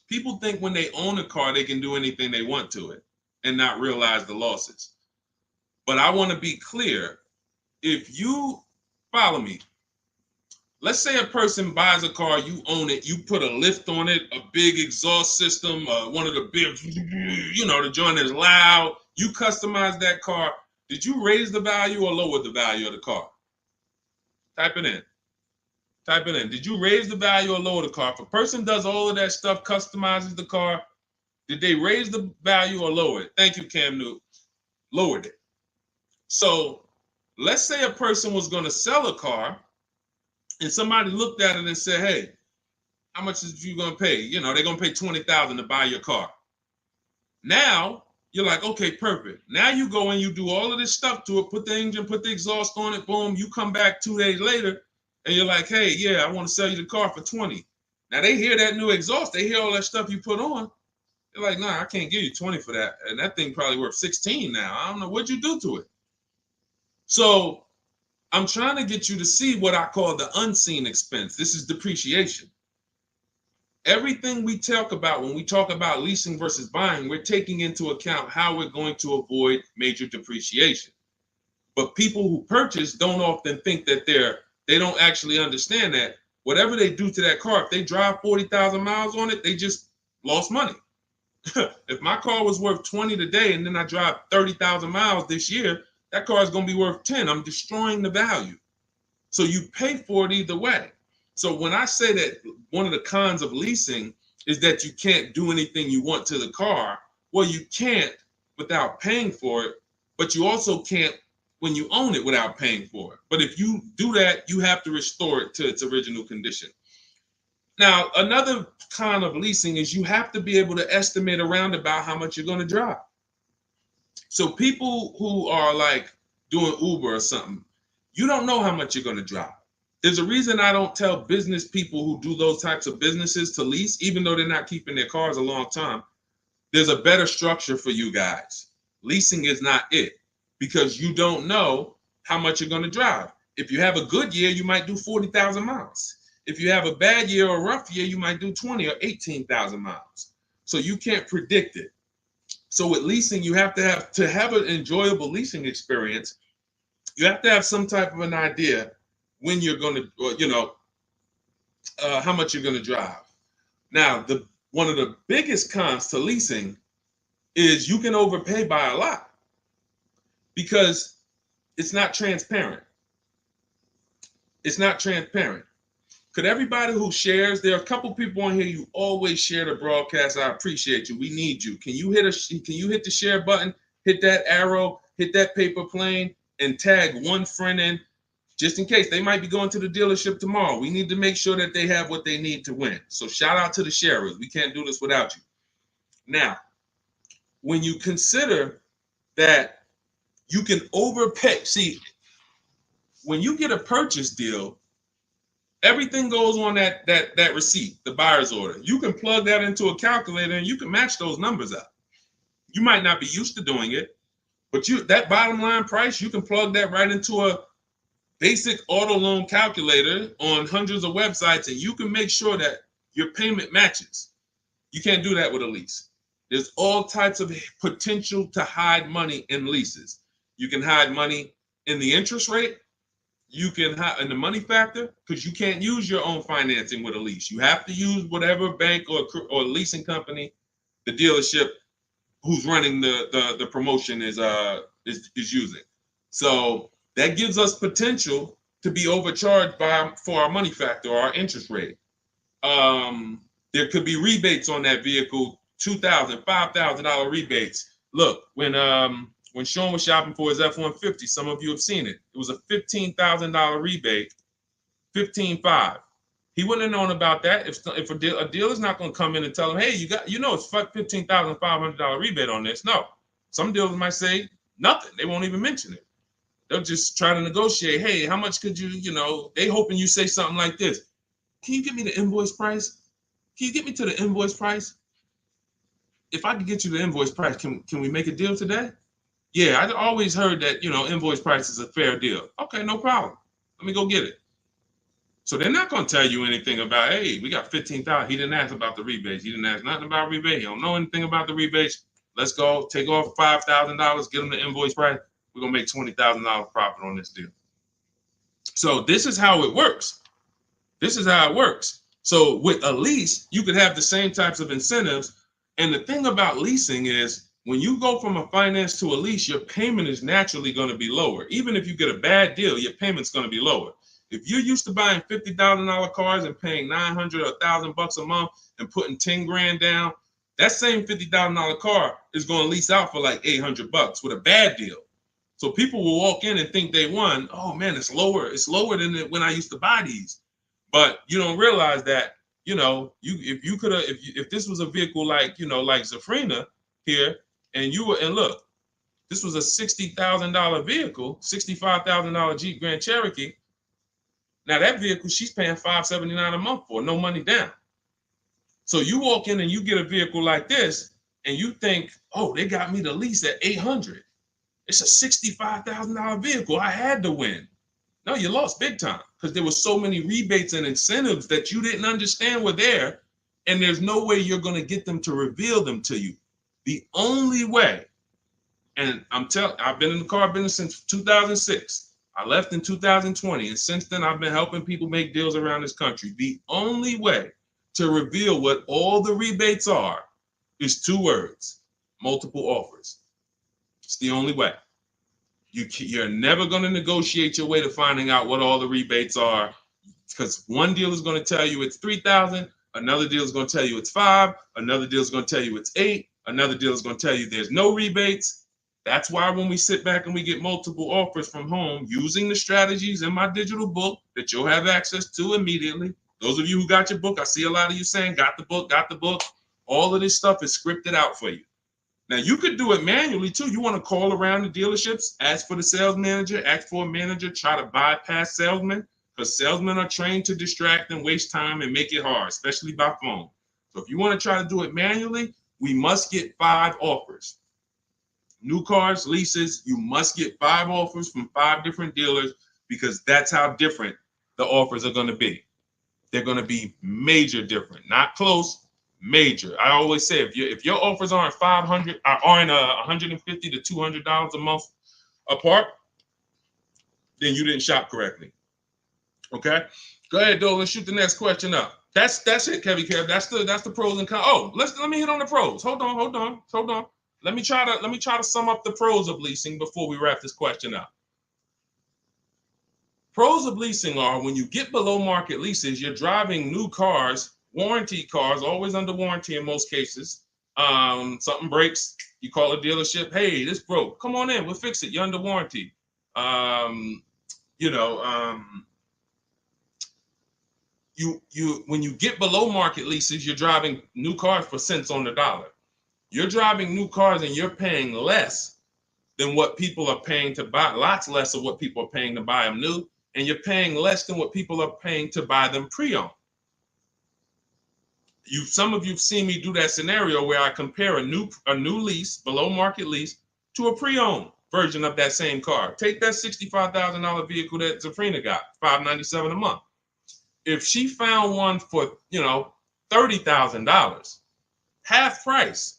S1: People think when they own a car, they can do anything they want to it and not realize the losses. But I want to be clear. If you follow me, let's say a person buys a car, you own it, you put a lift on it, a big exhaust system, one of the big, you know, the joint is loud. You customize that car. Did you raise the value or lower the value of the car? Type it in. Type it in. Did you raise the value or lower the car? If a person does all of that stuff, customizes the car, did they raise the value or lower it? Thank you, Cam Newton. Lowered it. So let's say a person was going to sell a car and somebody looked at it and said, hey, how much is you going to pay? You know, they're going to pay $20,000 to buy your car. Now you're like, okay, perfect. Now you go and you do all of this stuff to it, put the engine, put the exhaust on it, boom. You come back 2 days later and you're like, hey, yeah, I want to sell you the car for 20. Now they hear that new exhaust. They hear all that stuff you put on. They're like, nah, I can't give you 20 for that. And that thing probably worth 16 now. I don't know what you do to it. So I'm trying to get you to see what I call the unseen expense. This is depreciation. Everything we talk about when we talk about leasing versus buying, we're taking into account how we're going to avoid major depreciation. But people who purchase don't often think that they don't actually understand that whatever they do to that car, if they drive 40,000 miles on it, they just lost money. If my car was worth 20 today and then I drive 30,000 miles this year, that car is going to be worth 10. I'm destroying the value. So you pay for it either way. So when I say that one of the cons of leasing is that you can't do anything you want to the car, well, you can't without paying for it, but you also can't when you own it without paying for it. But if you do that, you have to restore it to its original condition. Now, another con of leasing is you have to be able to estimate around about how much you're going to drive. So people who are like doing Uber or something, you don't know how much you're going to drive. There's a reason I don't tell business people who do those types of businesses to lease, even though they're not keeping their cars a long time. there's a better structure for you guys. Leasing is not it, because you don't know how much you're going to drive. If you have a good year, you might do 40,000 miles. If you have a bad year or a rough year, you might do 20 or 18,000 miles. So you can't predict it. So with leasing, you have to have an enjoyable leasing experience. You have to have some type of an idea when you're going to, how much you're going to drive. Now, one of the biggest cons to leasing is you can overpay by a lot because it's not transparent. It's not transparent. Could everybody who shares, there are a couple people on here, you always share the broadcast. I appreciate you. We need you. Can you hit the share button, hit that arrow, hit that paper plane, and tag one friend in, just in case they might be going to the dealership tomorrow. We need to make sure that they have what they need to win. So shout out to the sharers. We can't do this without you. Now, when you consider that you can overpay, see, when you get a purchase deal, everything goes on that receipt, the buyer's order. You can plug that into a calculator and you can match those numbers up. You might not be used to doing it, but that bottom line price, you can plug that right into a basic auto loan calculator on hundreds of websites, and you can make sure that your payment matches. You can't do that with a lease. There's all types of potential to hide money in leases. You can hide money in the interest rate. You can hide in the money factor, because you can't use your own financing with a lease. You have to use whatever bank or leasing company the dealership who's running the promotion is using. So that gives us potential to be overcharged for our money factor or our interest rate. There could be rebates on that vehicle, $2,000, $5,000 rebates. Look, when Sean was shopping for his F-150, some of you have seen it. It was a $15,000 rebate, $15,500. He wouldn't have known about that if a dealer's not going to come in and tell him, hey, it's $15,500 rebate on this. No, some dealers might say nothing. They won't even mention it. They'll just try to negotiate. Hey, how much could you, they hoping you say something like this. Can you get me the invoice price? Can you get me to the invoice price? If I could get you the invoice price, can we make a deal today? Yeah, I always heard that, invoice price is a fair deal. Okay, no problem. Let me go get it. So they're not going to tell you anything about, hey, we got $15,000. He didn't ask about the rebates. He didn't ask nothing about rebate. He don't know anything about the rebates. Let's go take off $5,000, get him the invoice price. We're going to make $20,000 profit on this deal. So this is how it works. This is how it works. So with a lease, you could have the same types of incentives. And the thing about leasing is when you go from a finance to a lease, your payment is naturally going to be lower. Even if you get a bad deal, your payment's going to be lower. If you're used to buying $50,000 cars and paying $900 or $1,000 a month and putting 10 grand down, that same $50,000 car is going to lease out for like $800 with a bad deal. So people will walk in and think they won. Oh man, it's lower. It's lower than when I used to buy these. But you don't realize that, if this was a vehicle like Zafrina here, and look, this was a $60,000 vehicle, $65,000 Jeep Grand Cherokee. Now that vehicle, she's paying $579 a month for, no money down. So you walk in and you get a vehicle like this, and you think, oh, they got me the lease at $800. It's a $65,000 vehicle. I had to win. No, you lost big time because there were so many rebates and incentives that you didn't understand were there, and there's no way you're going to get them to reveal them to you. The only way, and I've been in the car business since 2006. I left in 2020, and since then I've been helping people make deals around this country. The only way to reveal what all the rebates are is 2 words: multiple offers. It's the only way. You're never going to negotiate your way to finding out what all the rebates are, because one deal is going to tell you it's $3,000, another deal is going to tell you it's $5,000, another deal is going to tell you it's $8,000, another deal is going to tell you there's no rebates. That's why when we sit back and we get multiple offers from home using the strategies in my digital book that you'll have access to immediately. Those of you who got your book, I see a lot of you saying, got the book. All of this stuff is scripted out for you. Now, you could do it manually, too. You want to call around the dealerships, ask for the sales manager, ask for a manager, try to bypass salesmen, because salesmen are trained to distract and waste time and make it hard, especially by phone. So if you want to try to do it manually, we must get 5 offers. New cars, leases, you must get 5 offers from 5 different dealers because that's how different the offers are going to be. They're going to be major different, not close, major. I always say if your offers aren't $150 to $200 a month apart, then you didn't shop correctly. Okay, go ahead, Doe. Let's shoot the next question up. That's it, Kevy Kev. That's the pros and cons. Oh, let me hit on the pros. Hold on. Let me try to sum up the pros of leasing before we wrap this question up. Pros of leasing are when you get below market leases, you're driving new cars, warranty cars, always under warranty in most cases. Something breaks, you call a dealership. Hey, this broke. Come on in, we'll fix it. You're under warranty. When you get below market leases, you're driving new cars for cents on the dollar. You're driving new cars and you're paying less than what people are paying to buy, lots less of what people are paying to buy them new, and you're paying less than what people are paying to buy them pre-owned. Some of you've seen me do that scenario where I compare a new lease, below market lease, to a pre-owned version of that same car. Take that $65,000 vehicle that Zafrina got, $597 a month. If she found one for, $30,000, half price,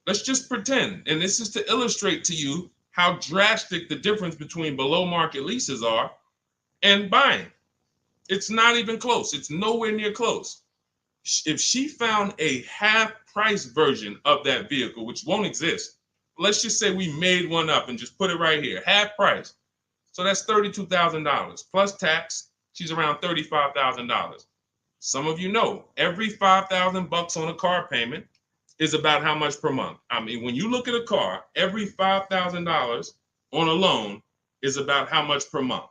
S1: let's just pretend, and this is to illustrate to you how drastic the difference between below market leases are and buying. It's not even close. It's nowhere near close. If she found a half price version of that vehicle, which won't exist, let's just say we made one up and just put it right here, half price. So that's $32,000 plus tax. She's around $35,000. Some of you know every $5,000 on a car payment is about how much per month. I mean, when you look at a car, every $5,000 on a loan is about how much per month.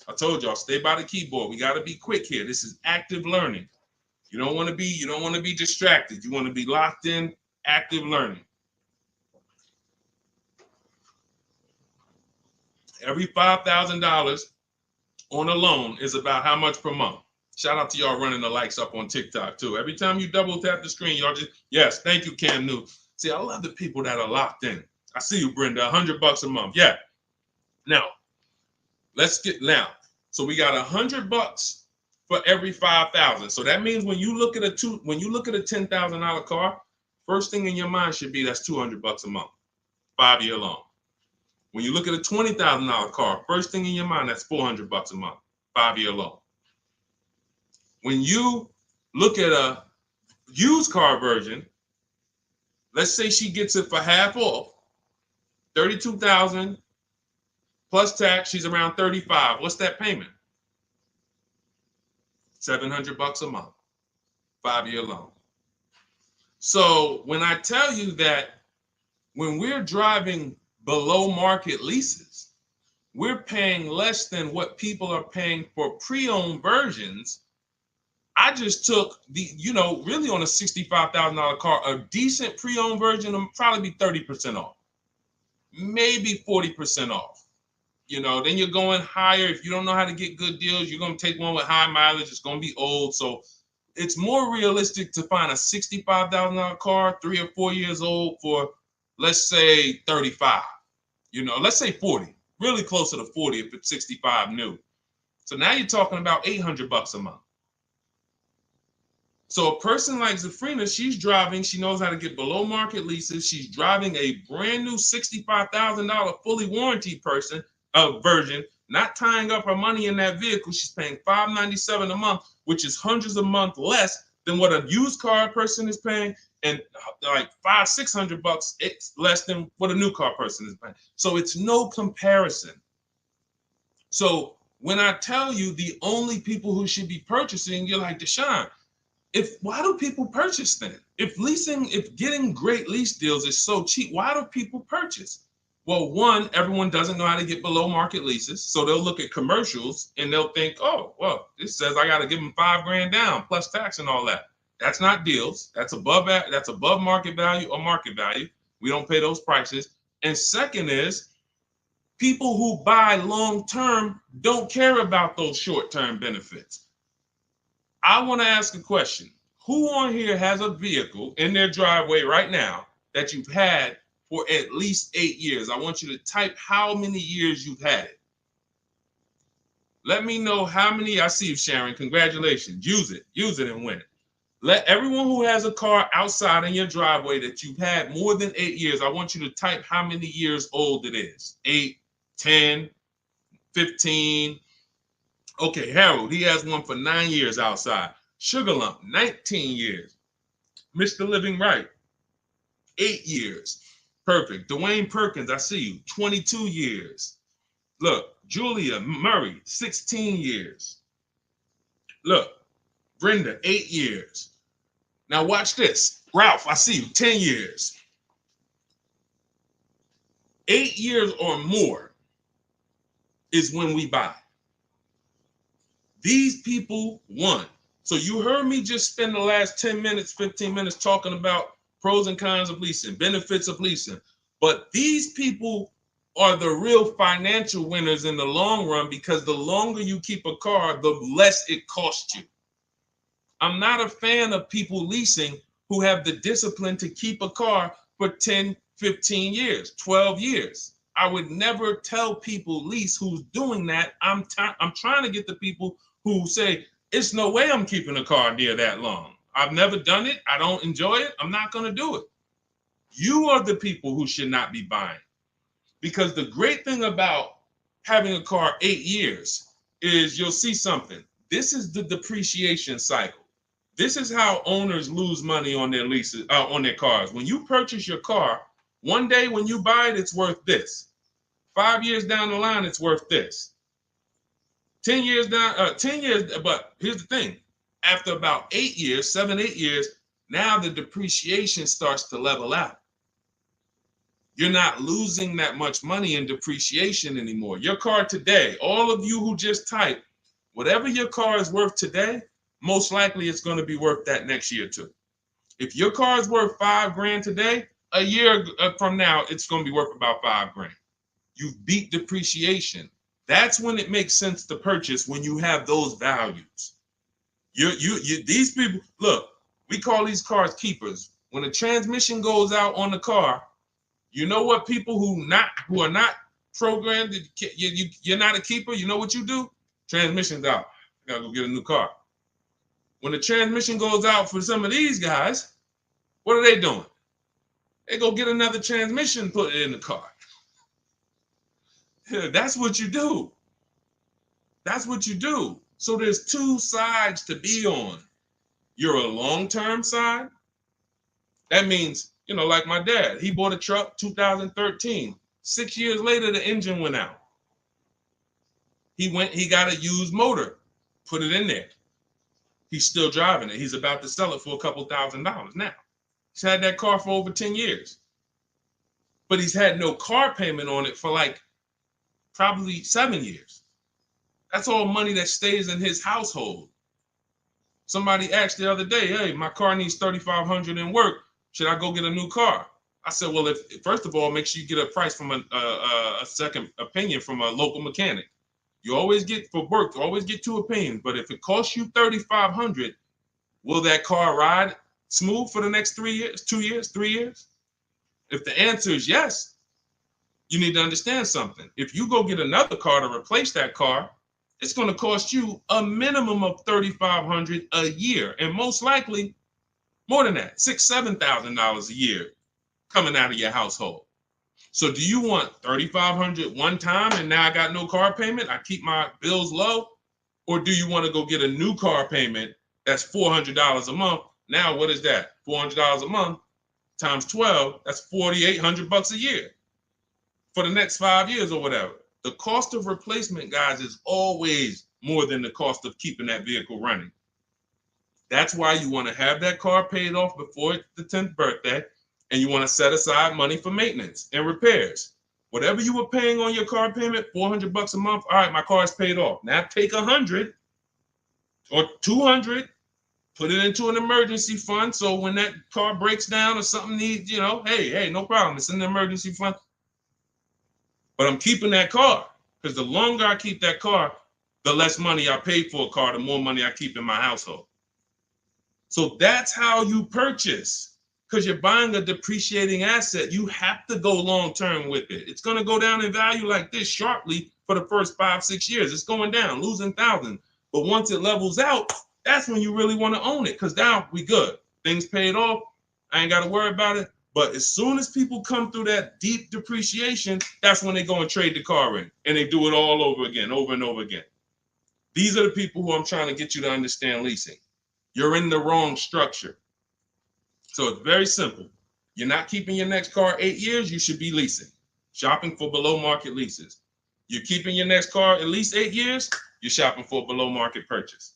S1: I told y'all, stay by the keyboard. We got to be quick here. This is active learning. You don't want to be distracted. You want to be locked in, active learning. Every $5,000 on a loan is about how much per month. Shout out to y'all running the likes up on TikTok too. Every time you double tap the screen, y'all just, yes, thank you, Cam New. See, I love the people that are locked in. I see you, Brenda, $100 a month. Yeah. Now, so we got $100 for every 5,000. So that means when you look at a $10,000 car, first thing in your mind should be that's $200 a month, 5-year loan. When you look at a $20,000 car, first thing in your mind, that's $400 a month, 5-year loan. When you look at a used car version, let's say she gets it for half off, $32,000 plus tax, she's around $35,000. What's that payment? $700 a month, 5-year loan. So when I tell you that when we're driving below market leases, we're paying less than what people are paying for pre-owned versions. I just took really on a $65,000 car, a decent pre-owned version will probably be 30% off, maybe 40% off. Then you're going higher. If you don't know how to get good deals, you're going to take one with high mileage. It's going to be old. So it's more realistic to find a $65,000 car, 3 or 4 years old for, let's say 35, let's say 40, really closer to 40 if it's 65 new. So now you're talking about $800 a month. So a person like Zafrina, she's driving, she knows how to get below market leases. She's driving a brand new $65,000 fully warranted version, not tying up her money in that vehicle. She's paying $597 a month, which is hundreds a month less than what a used car person is paying, and like $500-$600 it's less than what a new car person is paying. So it's no comparison. So when I tell you the only people who should be purchasing, you're like, Deshone, why do people purchase then? If getting great lease deals is so cheap, why do people purchase? Well, one, everyone doesn't know how to get below market leases. So they'll look at commercials and they'll think, oh, well, this says I got to give them $5,000 down plus tax and all that. That's not deals. That's above market value or market value. We don't pay those prices. And second is, people who buy long-term don't care about those short-term benefits. I want to ask a question. Who on here has a vehicle in their driveway right now that you've had for at least 8 years? I want you to type how many years you've had it. Let me know how many. I see you, Sharon. Congratulations. Use it and win. Let everyone who has a car outside in your driveway that you've had more than 8 years, I want you to type how many years old it is. 8, 10, 15. Okay, Harold, he has one for 9 years outside. Sugar Lump, 19 years. Mr. Living Right, 8 years. Perfect. Dwayne Perkins, I see you, 22 years. Look, Julia Murray, 16 years. Look, Brenda, 8 years. Now watch this. Ralph, I see you, 10 years. 8 years or more is when we buy. These people won. So you heard me just spend the last 10 minutes, 15 minutes talking about pros and cons of leasing, benefits of leasing. But these people are the real financial winners in the long run, because the longer you keep a car, the less it costs you. I'm not a fan of people leasing who have the discipline to keep a car for 10, 15 years, 12 years. I would never tell people lease who's doing that. I'm trying to get the people who say, it's no way I'm keeping a car near that long. I've never done it. I don't enjoy it. I'm not going to do it. You are the people who should not be buying. Because the great thing about having a car 8 years is you'll see something. This is the depreciation cycle. This is how owners lose money on their leases, on their cars. When you purchase your car, one day when you buy it, it's worth this. 5 years down the line, it's worth this. 10 years down, 10 years, but here's the thing. After about 8 years, 7, 8 years, now the depreciation starts to level out. You're not losing that much money in depreciation anymore. Your car today, all of you who just typed, whatever your car is worth today, most likely it's going to be worth that next year too. If your car is worth $5,000 today, a year from now, it's going to be worth about $5,000. You beat depreciation. That's when it makes sense to purchase, when you have those values. These people, look, we call these cars keepers. When a transmission goes out on the car, you know what people who are not programmed, you're not a keeper, you know what you do? Transmission's out. You gotta go get a new car. When the transmission goes out for some of these guys, what are they doing? They go get another transmission and put it in the car. That's what you do. That's what you do. So there's two sides to be on. You're a long-term side. That means, like my dad, he bought a truck 2013. 6 years later, the engine went out. He got a used motor, put it in there. He's still driving it. He's about to sell it for a couple $1,000s now. He's had that car for over 10 years. But he's had no car payment on it for probably 7 years. That's all money that stays in his household. Somebody asked the other day, hey, my car needs $3,500 in work. Should I go get a new car? I said, well, first of all, make sure you get a price from a second opinion from a local mechanic. You always get, for work, you always get 2 opinions. But if it costs you $3,500, will that car ride smooth for the next 3 years, 2 years, 3 years? If the answer is yes, you need to understand something. If you go get another car to replace that car, it's going to cost you a minimum of $3,500 a year, and most likely more than that, $6,000, $7,000 a year coming out of your household. So do you want $3,500 one time and now I got no car payment, I keep my bills low? Or do you want to go get a new car payment that's $400 a month? Now what is that? $400 a month times 12, that's $4,800 a year for the next 5 years or whatever. The cost of replacement, guys, is always more than the cost of keeping that vehicle running. That's why you want to have that car paid off before the 10th birthday, and you want to set aside money for maintenance and repairs. Whatever you were paying on your car payment, $400 a month. All right, my car is paid off. Now take $100 or $200, put it into an emergency fund. So when that car breaks down or something needs, hey, no problem. It's in the emergency fund. But I'm keeping that car, because the longer I keep that car, the less money I pay for a car, the more money I keep in my household. So that's how you purchase, because you're buying a depreciating asset. You have to go long term with it. It's going to go down in value like this sharply for the first 5-6 years. It's going down, losing thousands. But once it levels out, that's when you really want to own it, because now we good. Things paid off. I ain't got to worry about it. But as soon as people come through that deep depreciation, that's when they go and trade the car in, and they do it all over again, over and over again. These are the people who I'm trying to get you to understand leasing. You're in the wrong structure. So it's very simple. You're not keeping your next car 8 years, you should be leasing, shopping for below market leases. You're keeping your next car at least 8 years, you're shopping for a below market purchase.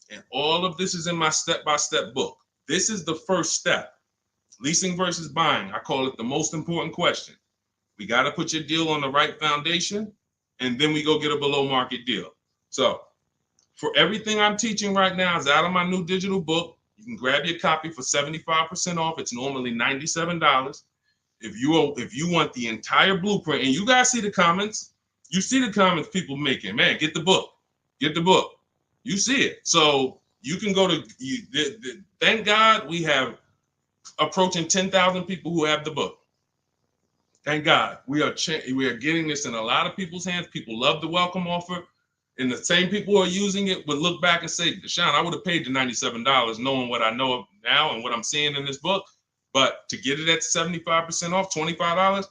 S1: And all of this is in my step-by-step book. This is the first step. Leasing versus buying. I call it the most important question. We got to put your deal on the right foundation, and then we go get a below market deal. So for everything I'm teaching right now is out of my new digital book. You can grab your copy for 75% off. It's normally $97. If you want the entire blueprint, and you guys see the comments, you see the comments people making, man, get the book. Get the book. You see it. So you can go to, thank God we have approaching 10,000 people who have the book. Thank God. We are getting this in a lot of people's hands. People love the welcome offer. And the same people who are using it would look back and say, Deshone, I would have paid the $97 knowing what I know now and what I'm seeing in this book. But to get it at 75% off, $25,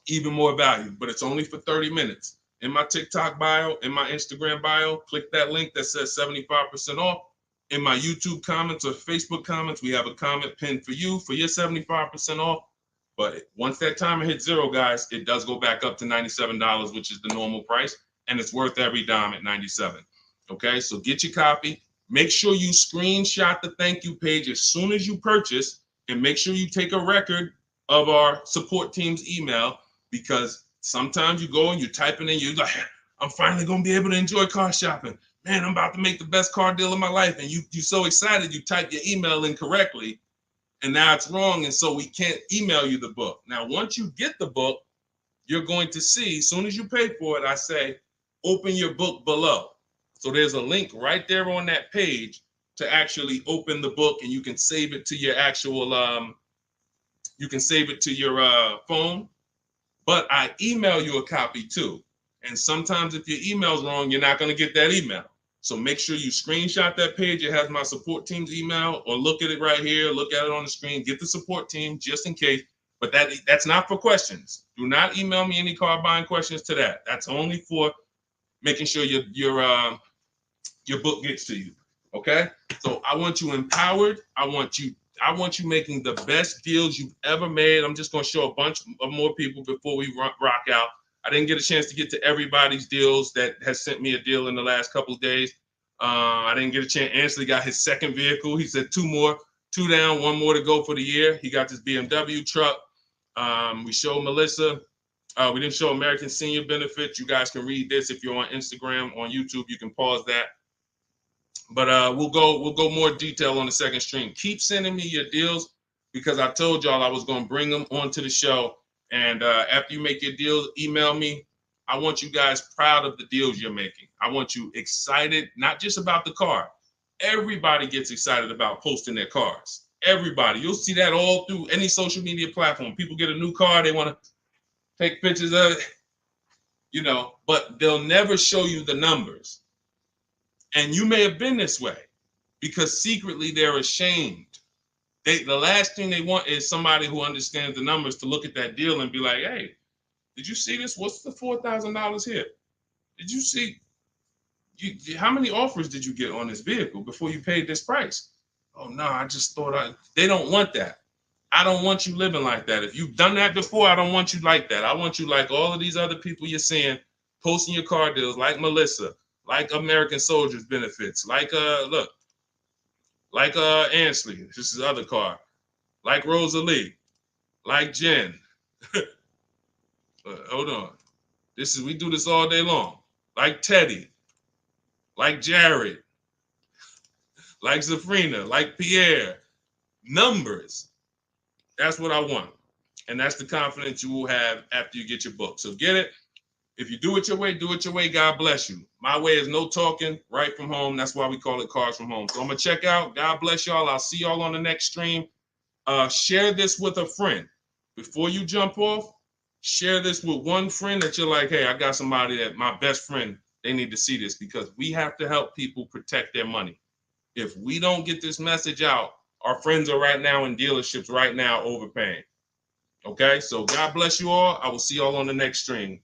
S1: even more value. But it's only for 30 minutes. In my TikTok bio, in my Instagram bio, click that link that says 75% off. In my YouTube comments or Facebook comments, we have a comment pinned for you for your 75% off. But once that timer hits zero, guys, it does go back up to $97, which is the normal price. And it's worth every dime at $97. Okay, so get your copy. Make sure you screenshot the thank you page as soon as you purchase, and make sure you take a record of our support team's email, because sometimes you go and you type it in, you're like, I'm finally going to be able to enjoy car shopping. Man, I'm about to make the best car deal of my life. And you're so excited, you type your email in correctly, and now it's wrong. And so we can't email you the book. Now, once you get the book, you're going to see, as soon as you pay for it, I say, open your book below. So there's a link right there on that page to actually open the book, and you can save it to your actual, you can save it to your phone. But I email you a copy too. And sometimes if your email's wrong, you're not going to get that email. So make sure you screenshot that page. It has my support team's email, or look at it right here. Look at it on the screen. Get the support team just in case. But that's not for questions. Do not email me any car buying questions to that. That's only for making sure your book gets to you. Okay? So I want you empowered. I want you making the best deals you've ever made. I'm just going to show a bunch of more people before we rock out. I didn't get a chance to get to everybody's deals that has sent me a deal in the last couple of days. I didn't get a chance. Ansley got his second vehicle. He said 2 down, 1 more to go for the year. He got this BMW truck. We showed Melissa. We didn't show American Senior Benefits. You guys can read this if you're on Instagram, on YouTube. You can pause that. But we'll go more detail on the second stream. Keep sending me your deals, because I told y'all I was going to bring them onto the show. And after you make your deals, email me. I want you guys proud of the deals you're making. I want you excited, not just about the car. Everybody gets excited about posting their cars. Everybody. You'll see that all through any social media platform. People get a new car, they want to take pictures of it, but they'll never show you the numbers. And you may have been this way, because secretly they're ashamed. The last thing they want is somebody who understands the numbers to look at that deal and be like, hey, did you see this? What's the $4,000 here? Did you see? How many offers did you get on this vehicle before you paid this price? Oh, no, I just thought they don't want that. I don't want you living like that. If you've done that before, I don't want you like that. I want you like all of these other people you're seeing posting your car deals, like Melissa, like American Soldiers Benefits, like Ansley, this is his other car, like Rosalie, like Jen. Hold on. We do this all day long. Like Teddy, like Jared, like Zafrina, like Pierre. Numbers. That's what I want. And that's the confidence you will have after you get your book. So get it. If you do it your way, do it your way. God bless you. My way is no talking, right from home. That's why we call it Cars from Home. So I'm going to check out. God bless y'all. I'll see y'all on the next stream. Share this with a friend. Before you jump off, share this with one friend that you're like, hey, I got somebody that my best friend, they need to see this, because we have to help people protect their money. If we don't get this message out, our friends are right now in dealerships right now overpaying. Okay, so God bless you all. I will see y'all on the next stream.